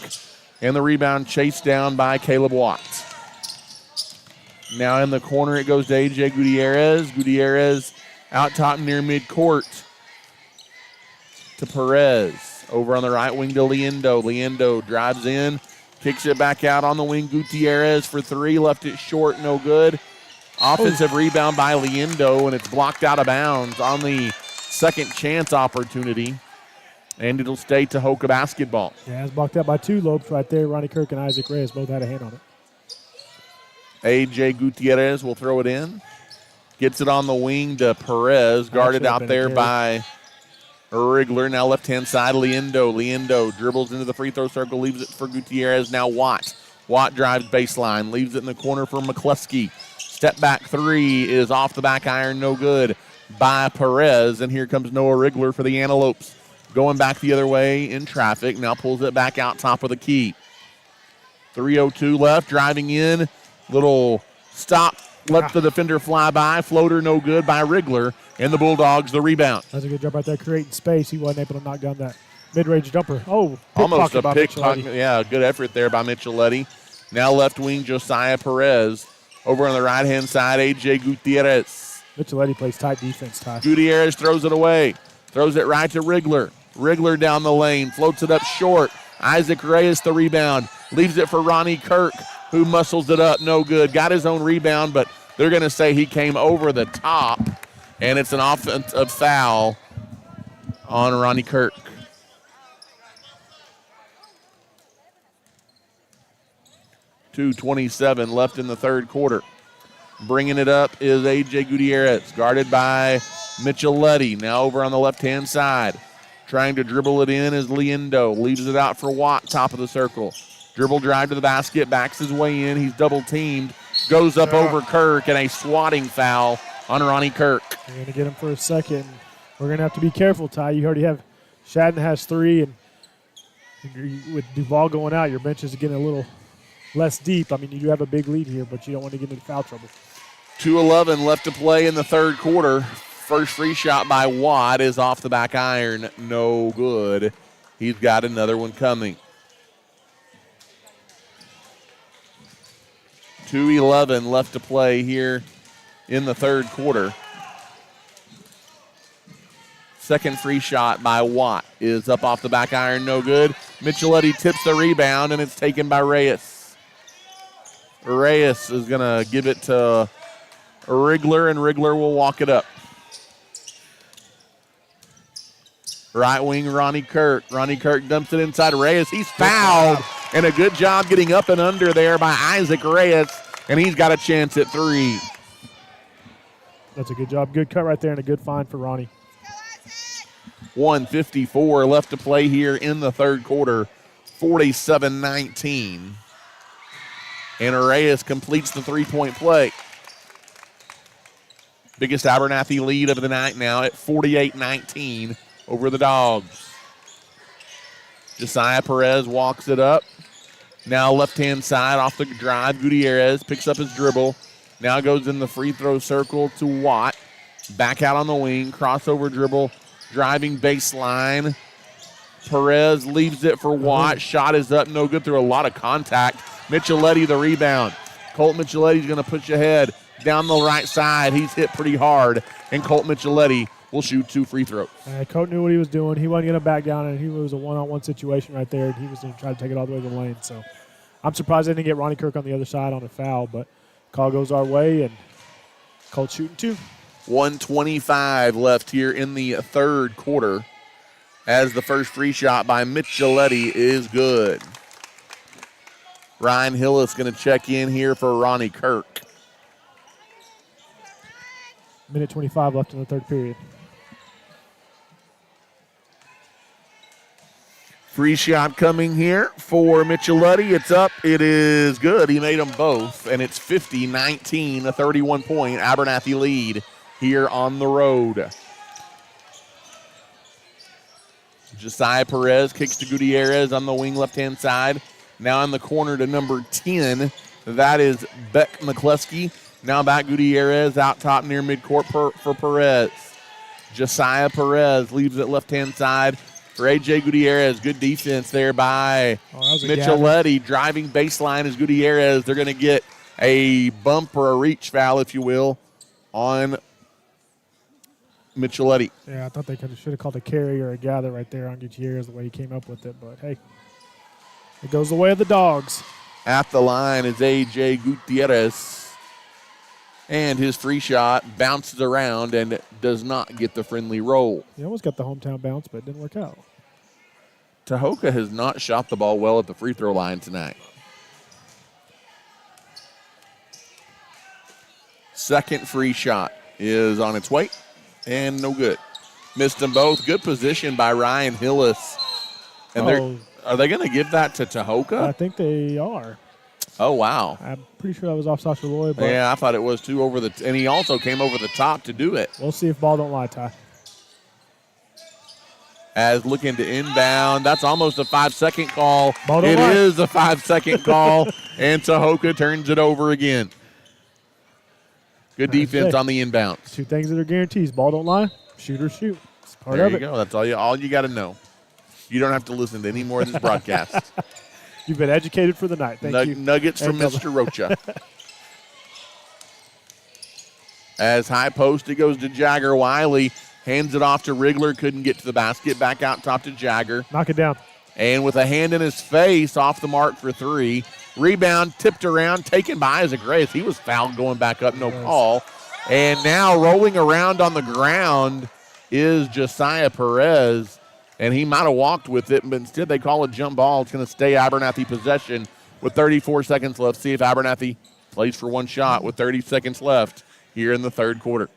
And the rebound chased down by Caleb Watts. Now in the corner it goes to A.J. Gutierrez. Gutierrez out top near midcourt to Perez. Over on the right wing to Liendo. Liendo drives in, kicks it back out on the wing. Gutierrez for three, left it short, no good. Offensive rebound by Liendo, and it's blocked out of bounds on the second chance opportunity. And it'll stay Tahoka basketball. Yeah, it's blocked out by two Lopes right there. Ronnie Kirk and Isaac Reyes both had a hand on it. A.J. Gutierrez will throw it in. Gets it on the wing to Perez, guarded out there by Rigler. Now left-hand side, Liendo. Liendo dribbles into the free throw circle, leaves it for Gutierrez. Now Watt. Watt drives baseline, leaves it in the corner for McCluskey. Step back three is off the back iron, no good by Perez. And here comes Noah Rigler for the Antelopes. Going back the other way in traffic. Now pulls it back out top of the key. 3:02 left, driving in. Little stop, lets the defender fly by. Floater no good by Rigler. And the Bulldogs the rebound. That's a good job right there, creating space. He wasn't able to knock down that mid-range jumper. Oh, almost a pickpocket. Yeah, good effort there by Micheletti. Now left wing, Josiah Perez. Over on the right-hand side, A.J. Gutierrez. Micheletti plays tight defense, Ty. Gutierrez throws it away. Throws it right to Rigler. Rigler down the lane, floats it up short. Isaac Reyes the rebound. Leaves it for Ronnie Kirk, who muscles it up, no good. Got his own rebound, but they're going to say he came over the top. And it's an offensive foul on Ronnie Kirk. .2:27 left in the third quarter. Bringing it up is A.J. Gutierrez, guarded by Micheletti. Now over on the left-hand side. Trying to dribble it in is Liendo. Leaves it out for Watt, top of the circle. Dribble drive to the basket, backs his way in. He's double-teamed. Goes up over Kirk, and a swatting foul on Ronnie Kirk. You're going to get him for a second. We're going to have to be careful, Ty. You already have Shadden has three, and with Duval going out, your bench is getting a little less deep. I mean, you do have a big lead here, but you don't want to get into foul trouble. 2:11 left to play in the third quarter. First free shot by Watt is off the back iron. No good. He's got another one coming. 2:11 left to play here in the third quarter. Second free shot by Watt is up off the back iron, no good. Micheletti tips the rebound, and it's taken by Reyes. Reyes is going to give it to Rigler, and Rigler will walk it up. Right wing, Ronnie Kirk. Ronnie Kirk dumps it inside Reyes. He's fouled, and a good job getting up and under there by Isaac Reyes, and he's got a chance at three. That's a good job. Good cut right there and a good find for Ronnie. 1:54 left to play here in the third quarter. 47-19. And Reyes completes the three-point play. Biggest Abernathy lead of the night now at 48-19 over the Dogs. Josiah Perez walks it up. Now left-hand side off the drive. Gutierrez picks up his dribble. Now goes in the free throw circle to Watt. Back out on the wing. Crossover dribble. Driving baseline. Perez leaves it for Watt. Shot is up. No good through a lot of contact. Micheletti the rebound. Colt Micheletti's going to push ahead. Down the right side. He's hit pretty hard. And Colt Micheletti will shoot 2 free throws. Colt knew what he was doing. He wasn't going to back down, and he was a one-on-one situation right there, and he was going to try to take it all the way to the lane. So I'm surprised they didn't get Ronnie Kirk on the other side on a foul, but call goes our way, and Colt shooting 2. 1:25 left here in the third quarter as the first free shot by Micheletti is good. Ryan Hillis going to check in here for Ronnie Kirk. Minute 25 left in the third period. Free shot coming here for Micheletti. It's up. It is good. He made them both, and it's 50-19, a 31-point Abernathy lead here on the road. Josiah Perez kicks to Gutierrez on the wing left-hand side. Now in the corner to number 10. That is Beck McCluskey. Now back Gutierrez out top near midcourt for Perez. Josiah Perez leaves it left-hand side for A.J. Gutierrez. Good defense there by Micheletti. Driving baseline is Gutierrez. They're going to get a bump or a reach foul, if you will, on Micheletti. Yeah, I thought they should have called a carry or a gather right there on Gutierrez the way he came up with it. But, hey, it goes the way of the Dogs. At the line is A.J. Gutierrez. And his free shot bounces around and does not get the friendly roll. He almost got the hometown bounce, but it didn't work out. Tahoka has not shot the ball well at the free throw line tonight. Second free shot is on its way. And no good. Missed them both. Good position by Ryan Hillis. And are they going to give that to Tahoka? I think they are. Oh, wow. I'm pretty sure that was off Sasha Lloyd. But yeah, I thought it was too over the and he also came over the top to do it. We'll see if ball don't lie, Ty. As looking to inbound. That's almost a 5-second call. It is a 5-second call, and Tahoka turns it over again. Good defense on the inbounds. 2 things that are guarantees. Ball don't lie, shoot or shoot. It's part there of you it. go. That's all you got to know. You don't have to listen to any more of this broadcast. You've been educated for the night. Thank you. Nuggets from Mr. Rocha. As high post, it goes to Jagger Wiley. Hands it off to Rigler. Couldn't get to the basket. Back out top to Jagger. Knock it down. And with a hand in his face, off the mark for 3. Rebound tipped around, taken by Isaac Reyes. He was fouled going back up, no call. And now rolling around on the ground is Josiah Perez. And he might have walked with it, but instead they call a jump ball. It's going to stay Abernathy possession with 34 seconds left. See if Abernathy plays for one shot with 30 seconds left here in the third quarter.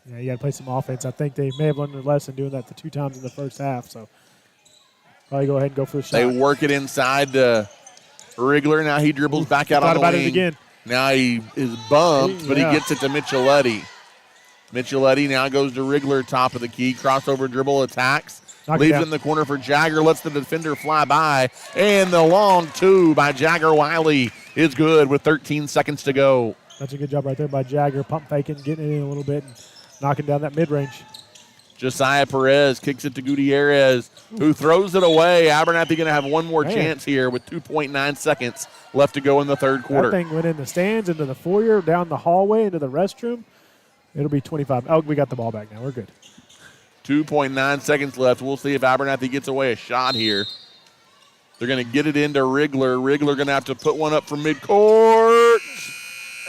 Yeah, you got to play some offense. I think they may have learned their lesson doing that the 2 times in the first half. So probably go ahead and go for the shot. They work it inside to Rigler. Now he dribbles back out on the wing. It again. Now he is bumped, but he gets it to Micheletti. Micheletti now goes to Rigler, top of the key. Crossover dribble attacks. Leaves it in the corner for Jagger. Lets the defender fly by. And the long 2 by Jagger Wiley is good with 13 seconds to go. That's a good job right there by Jagger. Pump faking, getting it in a little bit, and knocking down that mid-range. Josiah Perez kicks it to Gutierrez, who throws it away. Abernathy going to have one more chance here with 2.9 seconds left to go in the third quarter. That thing went in the stands, into the foyer, down the hallway, into the restroom. It'll be 25. Oh, we got the ball back now. We're good. 2.9 seconds left. We'll see if Abernathy gets away a shot here. They're going to get it into Rigler. Rigler going to have to put one up from midcourt.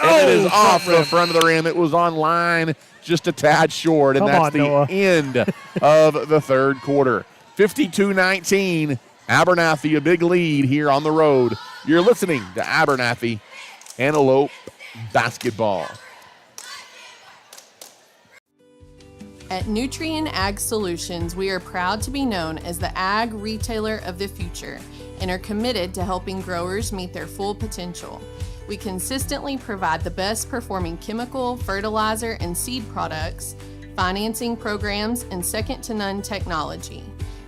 And it is off the front of the rim. It was on line, just a tad short, and that's the end of the third quarter. 52-19, Abernathy, a big lead here on the road. You're listening to Abernathy Antelope Basketball. At Nutrien Ag Solutions, we are proud to be known as the ag retailer of the future and are committed to helping growers meet their full potential. We consistently provide the best performing chemical, fertilizer, and seed products, financing programs, and second-to-none technology.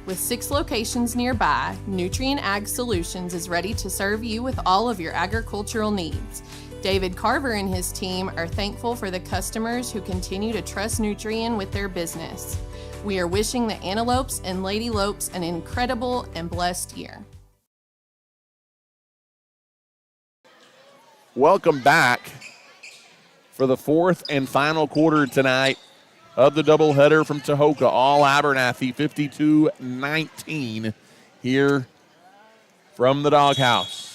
With 6 locations nearby, Nutrien Ag Solutions is ready to serve you with all of your agricultural needs. David Carver and his team are thankful for the customers who continue to trust Nutrien with their business. We are wishing the Antelopes and Lady Lopes an incredible and blessed year. Welcome back for the fourth and final quarter tonight of the doubleheader from Tahoka. All Abernathy, 52-19 here from the doghouse.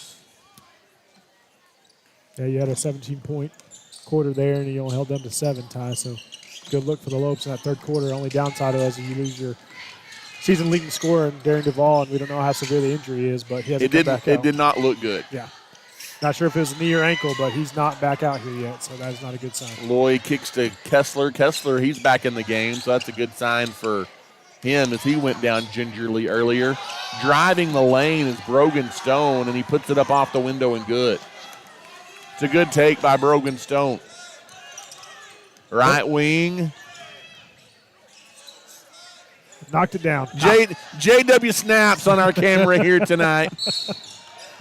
Yeah, you had a 17-point quarter there, and you only held them to 7, Ty. So good look for the Lopes in that third quarter. Only downside of that is you lose your season leading scorer, Darren Duvall, and we don't know how severe the injury is, but he hasn't come back out. It did not look good. Yeah. Not sure if it was a knee or ankle, but he's not back out here yet, so that is not a good sign. Lloyd kicks to Kessler. Kessler, he's back in the game, so that's a good sign for him as he went down gingerly earlier. Driving the lane is Brogan Stone, and he puts it up off the window and good. It's a good take by Brogan Stone. Right wing. Knocked it down. JW Snaps on our camera here tonight.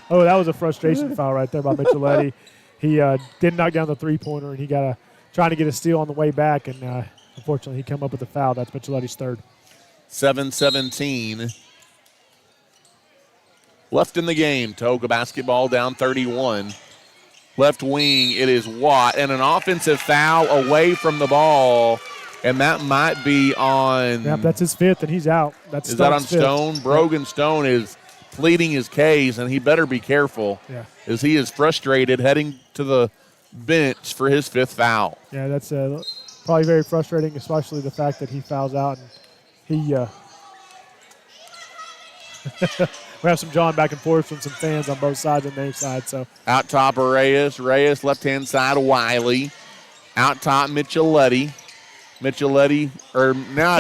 Oh, that was a frustration foul right there by Micheletti. He did knock down the three-pointer, and he got trying to get a steal on the way back, and unfortunately he come up with a foul. That's Micheletti's third. 7-17 left in the game. Tahoka basketball down 31. Left wing, it is Watt, and an offensive foul away from the ball, and that might be on. Yep, that's his fifth, and he's out. Is that on Stone? Brogan Stone is pleading his case, and he better be careful as he is frustrated heading to the bench for his fifth foul. Yeah, that's probably very frustrating, especially the fact that he fouls out. And he we have some jawing back and forth from some fans on both sides and their side. So out top of Reyes, left-hand side, Wiley. Out top, Micheletti. Now it's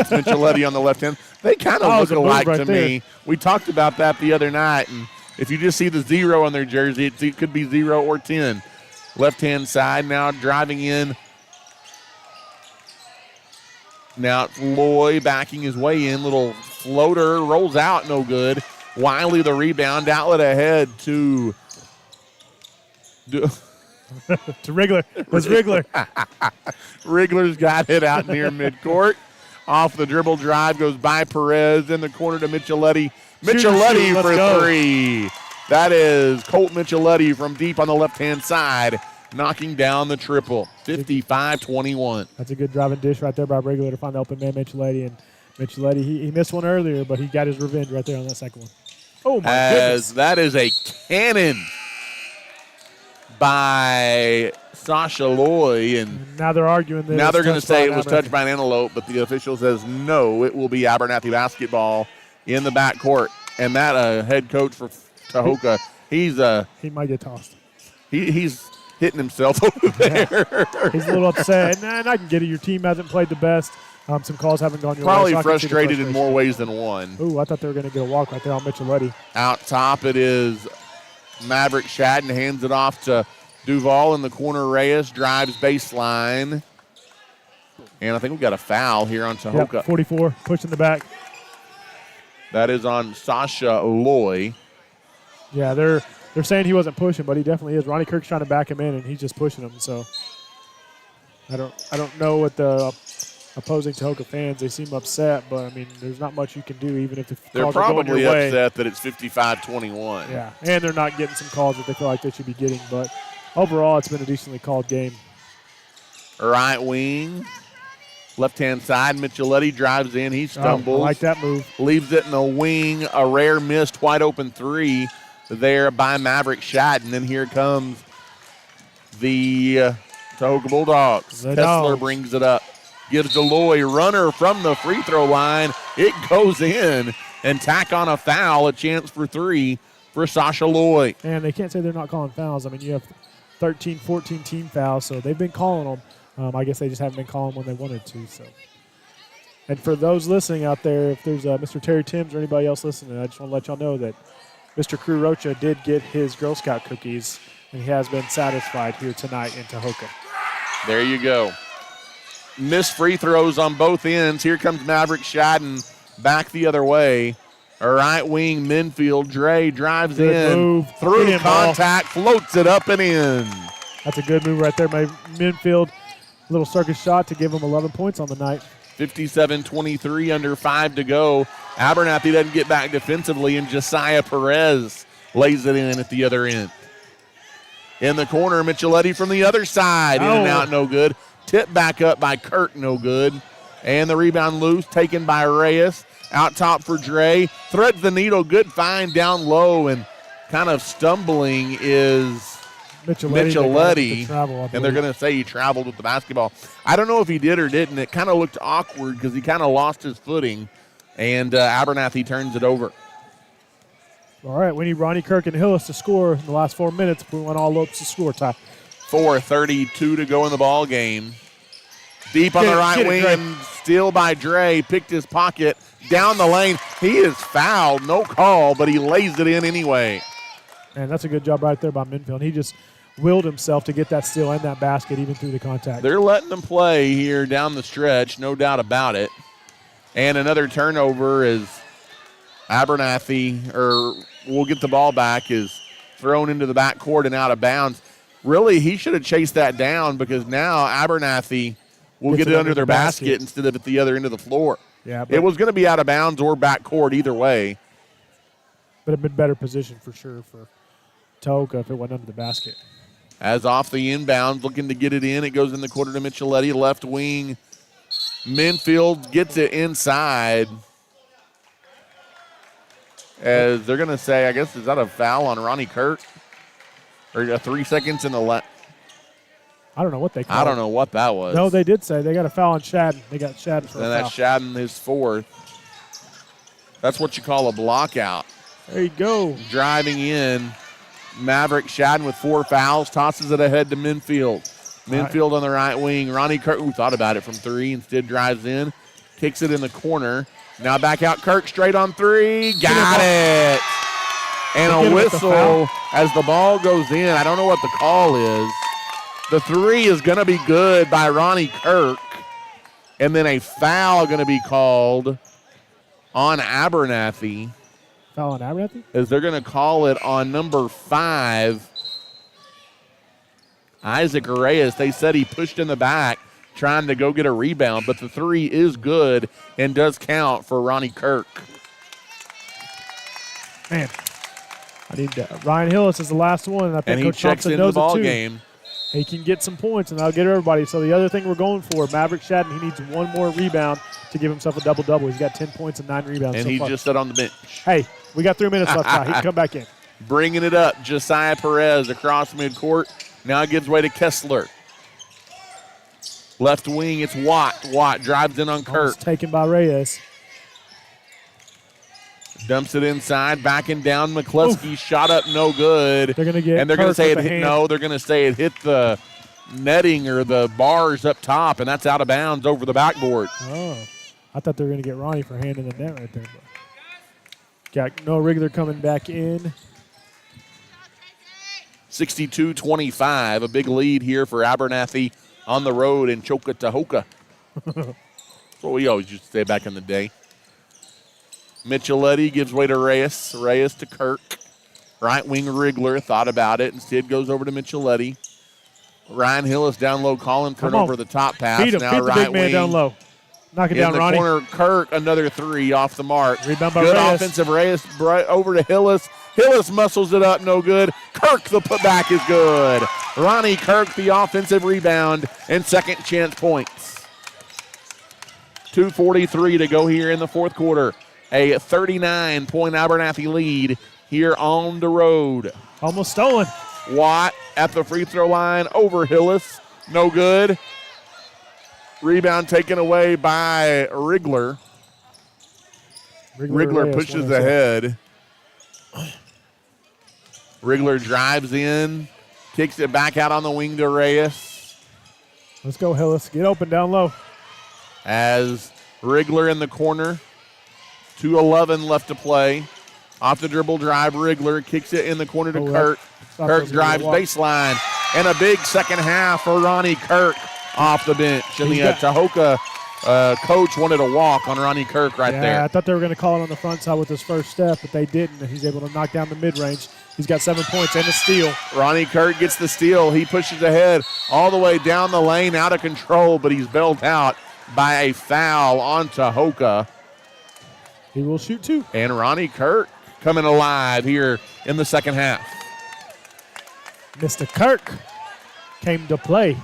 Micheletti on the left hand. They kind of look alike to me. We talked about that the other night, and if you just see the 0 on their jersey, it could be 0 or 10. Left-hand side now driving in. Now it's Loy backing his way in. Little floater, rolls out, no good. Wiley the rebound, outlet ahead to Rigler. It was Rigler. Rigler's got it out near midcourt. Off the dribble drive, goes by Perez in the corner to Micheletti. Micheletti for 3. That is Colt Micheletti from deep on the left-hand side, knocking down the triple. 55-21. That's a good driving dish right there by Rigler to find the open man Micheletti. And Micheletti, he missed one earlier, but he got his revenge right there on that second one. Oh, my goodness. That is a cannon by Sasha Loy, and now they're arguing. Now they're going to say it was touched by an Antelope, but the official says no, it will be Abernathy basketball in the backcourt. And that head coach for Tahoka, he might get tossed. He's hitting himself over there. He's a little upset. And I can get it. Your team hasn't played the best. Some calls haven't gone your way. Probably frustrated in more ways than one. Ooh, I thought they were going to get a walk right there on Micheletti. Out top, it is Maverick Shadden hands it off to Duval in the corner. Reyes drives baseline. And I think we've got a foul here on Tahoka. Yep, 44, pushing the back. That is on Sasha Loy. Yeah, they're saying he wasn't pushing, but he definitely is. Ronnie Kirk's trying to back him in, and he's just pushing him. So I don't know what the opposing Tahoka fans. They seem upset, but, I mean, there's not much you can do even if the They're calls are going probably your way. upset that it's 55-21. Yeah, and they're not getting some calls that they feel like they should be getting. But overall, it's been a decently called game. Right wing, left-hand side. Micheletti drives in. He stumbles. I like that move. Leaves it in the wing. A rare missed wide open three there by Maverick Shot. And then here comes the Tahoka Bulldogs. The Kessler Dogs. brings it up. Gives Deloy runner from the free throw line. It goes in and tack on a foul. A chance for three for Sasha Loy. And they can't say they're not calling fouls. I mean, you have 13, 14 team fouls, so they've been calling them. I guess they just haven't been calling when they wanted to. So, and for those listening out there, if there's Mr. Terry Timms or anybody else listening, I just want to let y'all know that Mr. Crew Rocha did get his Girl Scout cookies, and he has been satisfied here tonight in Tahoka. There you go. Missed free throws on both ends. Here comes Maverick Shadden back the other way. A right wing Minfield. Dre drives Good in move. through Get in, ball. contact, floats it up and in. That's a good move right there by Minfield. Little circus shot to give him 11 points on the night. 57-23, under 5 to go. Abernathy doesn't get back defensively, and Josiah Perez lays it in at the other end. In the corner, Micheletti from the other side. In and out, no good. Tip back up by Kirk, no good. And the rebound loose, taken by Reyes. Out top for Dre. Threads the needle, good find down low, and kind of stumbling is Micheletti, and they're going to say he traveled with the basketball. I don't know if he did or didn't. It kind of looked awkward because he kind of lost his footing, and Abernathy turns it over. All right, we need Ronnie Kirk and Hillis to score in the last 4 minutes. We want all Lopes to score, Ty. 4:32 to go in the ball game. Deep on the right wing, and steal by Dre. Picked his pocket down the lane. He is fouled, no call, but he lays it in anyway. And that's a good job right there by Minfield. He just willed himself to get that steal and that basket even through the contact. They're letting them play here down the stretch, no doubt about it. And another turnover is Abernathy, or we'll get the ball back, is thrown into the backcourt and out of bounds. Really, he should have chased that down because now Abernathy will get it under their basket instead of at the other end of the floor. Yeah, it was going to be out of bounds or backcourt either way. But a bit better position for sure for Tahoka if it went under the basket. As off the inbound, looking to get it in. It goes in the quarter to Micheletti. Left wing. Minfield gets it inside. As they're going to say, I guess, is that a foul on Ronnie Kirk? Or 3 seconds in the left? I don't know what they called. I don't know what that was. No, they did say they got a foul on Shadden. They got Shadden for a foul. And that's Shadden, his fourth. That's what you call a block out. There you go. Driving in. Maverick Shadden with 4 fouls. Tosses it ahead to Minfield. Minfield on the right wing. Ronnie Kirk, who thought about it from 3, instead drives in. Kicks it in the corner. Now back out Kirk, straight on 3. Got it. And a whistle as the ball goes in. I don't know what the call is. The 3 is going to be good by Ronnie Kirk. And then a foul going to be called on Abernathy. Foul on Abernathy? As they're going to call it on number 5, Isaac Reyes. They said he pushed in the back trying to go get a rebound, but the 3 is good and does count for Ronnie Kirk. Man, I need Ryan Hillis is the last one. And I think he Coach checks Thompson into the knows ball it too. game. He can get some points, and that'll get everybody. So the other thing we're going for, Maverick Shadden, he needs one more rebound to give himself a double-double. He's got 10 points and 9 rebounds And so he far. just sat on the bench. Hey, we got 3 minutes left. He can come back in. Bringing it up, Josiah Perez across midcourt. Now it gives way to Kessler. Left wing, it's Watt. Watt drives in on Kirk. Almost taken by Reyes. Dumps it inside, backing down. McCluskey shot up, no good. They're going to get and they're going to Kirk say it with the hit. hand. No, they're going to say it hit the netting or the bars up top, and that's out of bounds over the backboard. Oh, I thought they were going to get Ronnie for hand in the net right there. But got Noah Rigler coming back in. 62-25, a big lead here for Abernathy on the road in Choka Tahoka. That's what we always used to say back in the day. Micheletti gives way to Reyes. Reyes to Kirk. Right wing Rigler thought about it. Instead goes over to Micheletti. Ryan Hillis down low calling for an over the top pass. Beat him. Now Beat the right big man wing. down low. Knock it In down, the Ronnie. corner, Kirk, another three off the mark. Rebound by Good Reyes. offensive Reyes over to Hillis. Hillis muscles it up, no good. Kirk, the putback is good. Ronnie Kirk, the offensive rebound, and second chance points. 2:43 to go here in the fourth quarter. A 39-point Abernathy lead here on the road. Almost stolen. Watt at the free throw line over Hillis. No good. Rebound taken away by Rigler. Rigler pushes ahead. Rigler drives in, kicks it back out on the wing to Reyes. Let's go, Hillis. Get open down low. As Rigler in the corner. 2:11 left to play. Off the dribble drive, Rigler kicks it in the corner to Kirk. Kirk drives baseline. And a big second half for Ronnie Kirk off the bench. And the Tahoka coach wanted a walk on Ronnie Kirk there. Yeah, I thought they were going to call it on the front side with his first step, but they didn't. And he's able to knock down the mid-range. He's got 7 points and a steal. Ronnie Kirk gets the steal. He pushes ahead all the way down the lane, out of control, but he's bailed out by a foul on Tahoka. He will shoot two. And Ronnie Kirk coming alive here in the second half. Mr. Kirk came to play.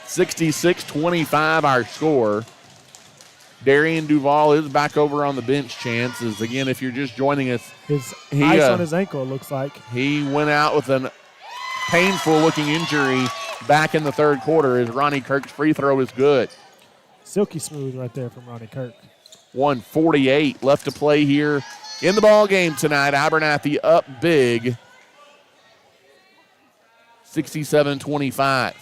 66-25 our score. Darian Duval is back over on the bench, chances. Again, if you're just joining us, His ice on his ankle, it looks like. He went out with a painful-looking injury back in the third quarter as Ronnie Kirk's free throw is good. Silky smooth right there from Ronnie Kirk. 1:48 left to play here in the ball game tonight. Abernathy up big, 67-25.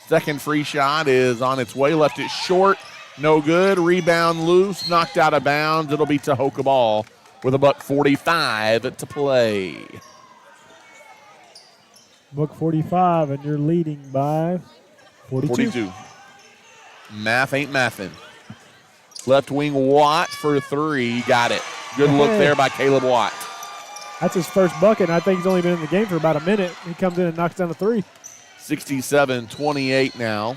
Second free shot is on its way. Left it short. No good. Rebound loose. Knocked out of bounds. It'll be Tahoka ball with a $1:45 to play. $1:45, and you're leading by 42. Math ain't mathin'. Left wing Watt for three. Got it. Good look there by Caleb Watt. That's his first bucket, and I think he's only been in the game for about a minute. He comes in and knocks down a three. 67-28 now.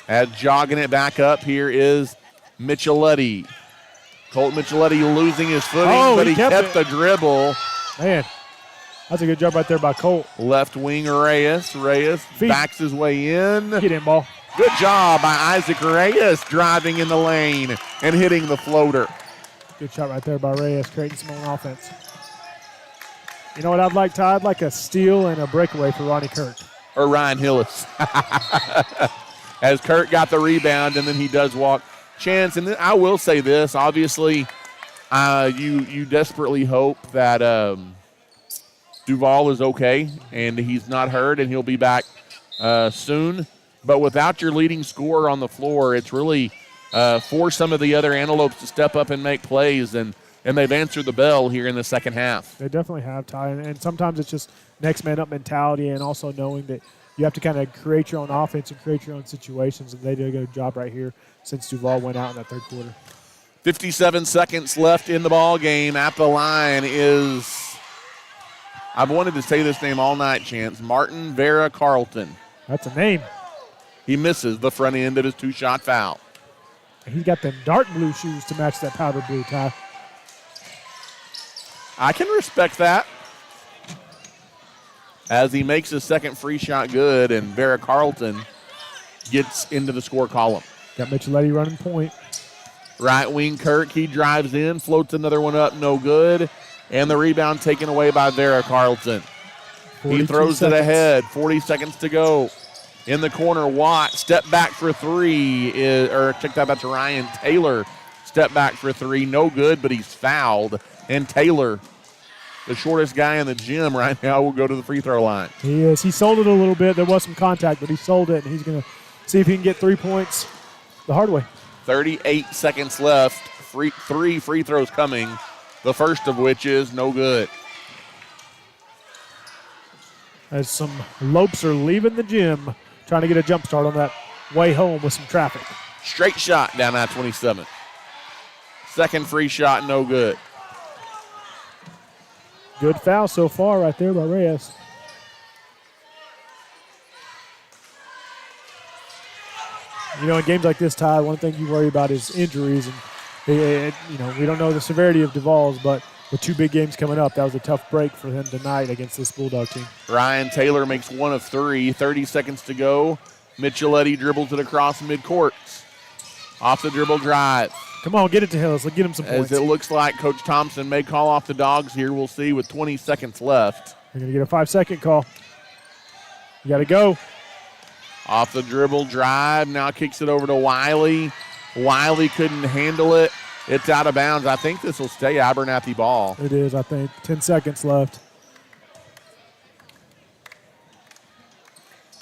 As jogging it back up here is Micheletti. Colt Micheletti losing his footing, but he kept the dribble. Man, that's a good job right there by Colt. Left wing Reyes. Reyes backs his way in. Get in, ball. Good job by Isaac Reyes driving in the lane and hitting the floater. Good shot right there by Reyes, creating some own offense. You know what I'd like, Ty? I'd like a steal and a breakaway for Ronnie Kirk. Or Ryan Hillis. As Kirk got the rebound, and then he does walk. Chance, and I will say this, obviously, you desperately hope that Duval is okay, and he's not hurt, and he'll be back soon. But without your leading scorer on the floor, it's really forced some of the other Antelopes to step up and make plays, and they've answered the bell here in the second half. They definitely have, Ty, and sometimes it's just next man up mentality and also knowing that you have to kind of create your own offense and create your own situations, and they did a good job right here since Duval went out in that third quarter. 57 seconds left in the ball game. At the line is, I've wanted to say this name all night, Chance, Martin Vera Carlton. That's a name. He misses the front end of his two-shot foul. And he's got them dark blue shoes to match that powder blue, Ty. I can respect that. As he makes his second free shot good, and Vera Carlton gets into the score column. Got Micheletti running point. Right wing Kirk, he drives in, floats another one up, no good. And the rebound taken away by Vera Carlton. He throws it ahead, 40 seconds to go. In the corner, Watt, step back for three. Check that back to Ryan Taylor. Step back for three, no good, but he's fouled. And Taylor, the shortest guy in the gym right now, will go to the free throw line. He is. He sold it a little bit. There was some contact, but he sold it, and he's going to see if he can get 3 points the hard way. 38 seconds left. Three free throws coming, the first of which is no good. As some Lopes are leaving the gym, trying to get a jump start on that way home with some traffic. Straight shot down I-27. Second free shot, no good. Good foul so far right there by Reyes. In games like this, Ty, one thing you worry about is injuries. And, we don't know the severity of Duval's, but with 2 big games coming up, that was a tough break for him tonight against this Bulldog team. Ryan Taylor makes 1 of 3. 30 seconds to go. Micheletti dribbles it across midcourt. Off the dribble drive. Come on, get it to Hillis. Let's get him some points. As it looks like Coach Thompson may call off the Dogs here. We'll see with 20 seconds left. You're going to get a 5-second call. You got to go. Off the dribble drive. Now kicks it over to Wiley. Wiley couldn't handle it. It's out of bounds. I think this will stay Abernathy ball. It is, I think. 10 seconds left.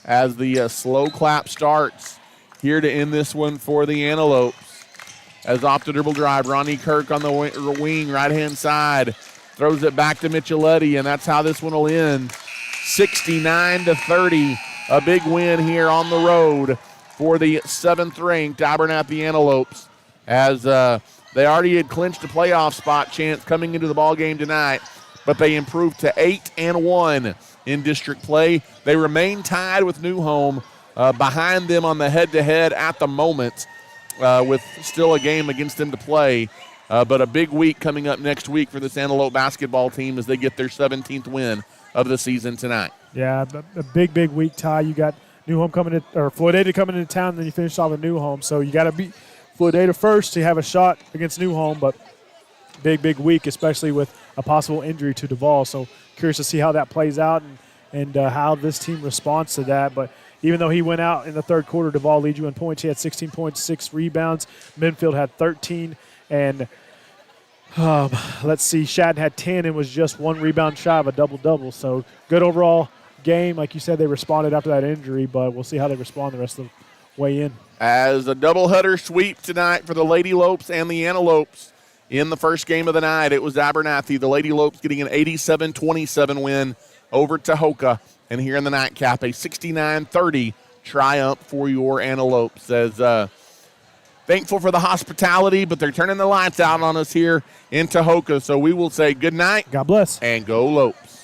As the slow clap starts here to end this one for the Antelopes. As off the dribble drive, Ronnie Kirk on the wing, right-hand side. Throws it back to Micheletti, and that's how this one will end. 69-30, a big win here on the road for the 7th-ranked Abernathy Antelopes. As they already had clinched a playoff spot chance coming into the ball game tonight, but they improved to 8-1 in district play. They remain tied with New Home, behind them on the head-to-head at the moment, with still a game against them to play. But a big week coming up next week for this Antelope basketball team as they get their 17th win of the season tonight. Yeah, a big week, Ty. You got New Home coming in, or Floydada coming into town, and then you finish off with New Home. So you got to beat Floydada first to have a shot against New Home, but big week, especially with a possible injury to Duval. So curious to see how that plays out and how this team responds to that. But even though he went out in the third quarter, Duval leads you in points. He had 16 points, 6 rebounds. Minfield had 13, and let's see, Shadden had 10 and was just 1 rebound shy of a double-double. So good overall game. Like you said, they responded after that injury, but we'll see how they respond the rest of the way in. As a doubleheader sweep tonight for the Lady Lopes and the Antelopes in the first game of the night, it was Abernathy. The Lady Lopes getting an 87-27 win over Tahoka. And here in the nightcap, a 69-30 triumph for your Antelopes. As thankful for the hospitality, but they're turning the lights out on us here in Tahoka. So we will say good night. God bless. And go Lopes.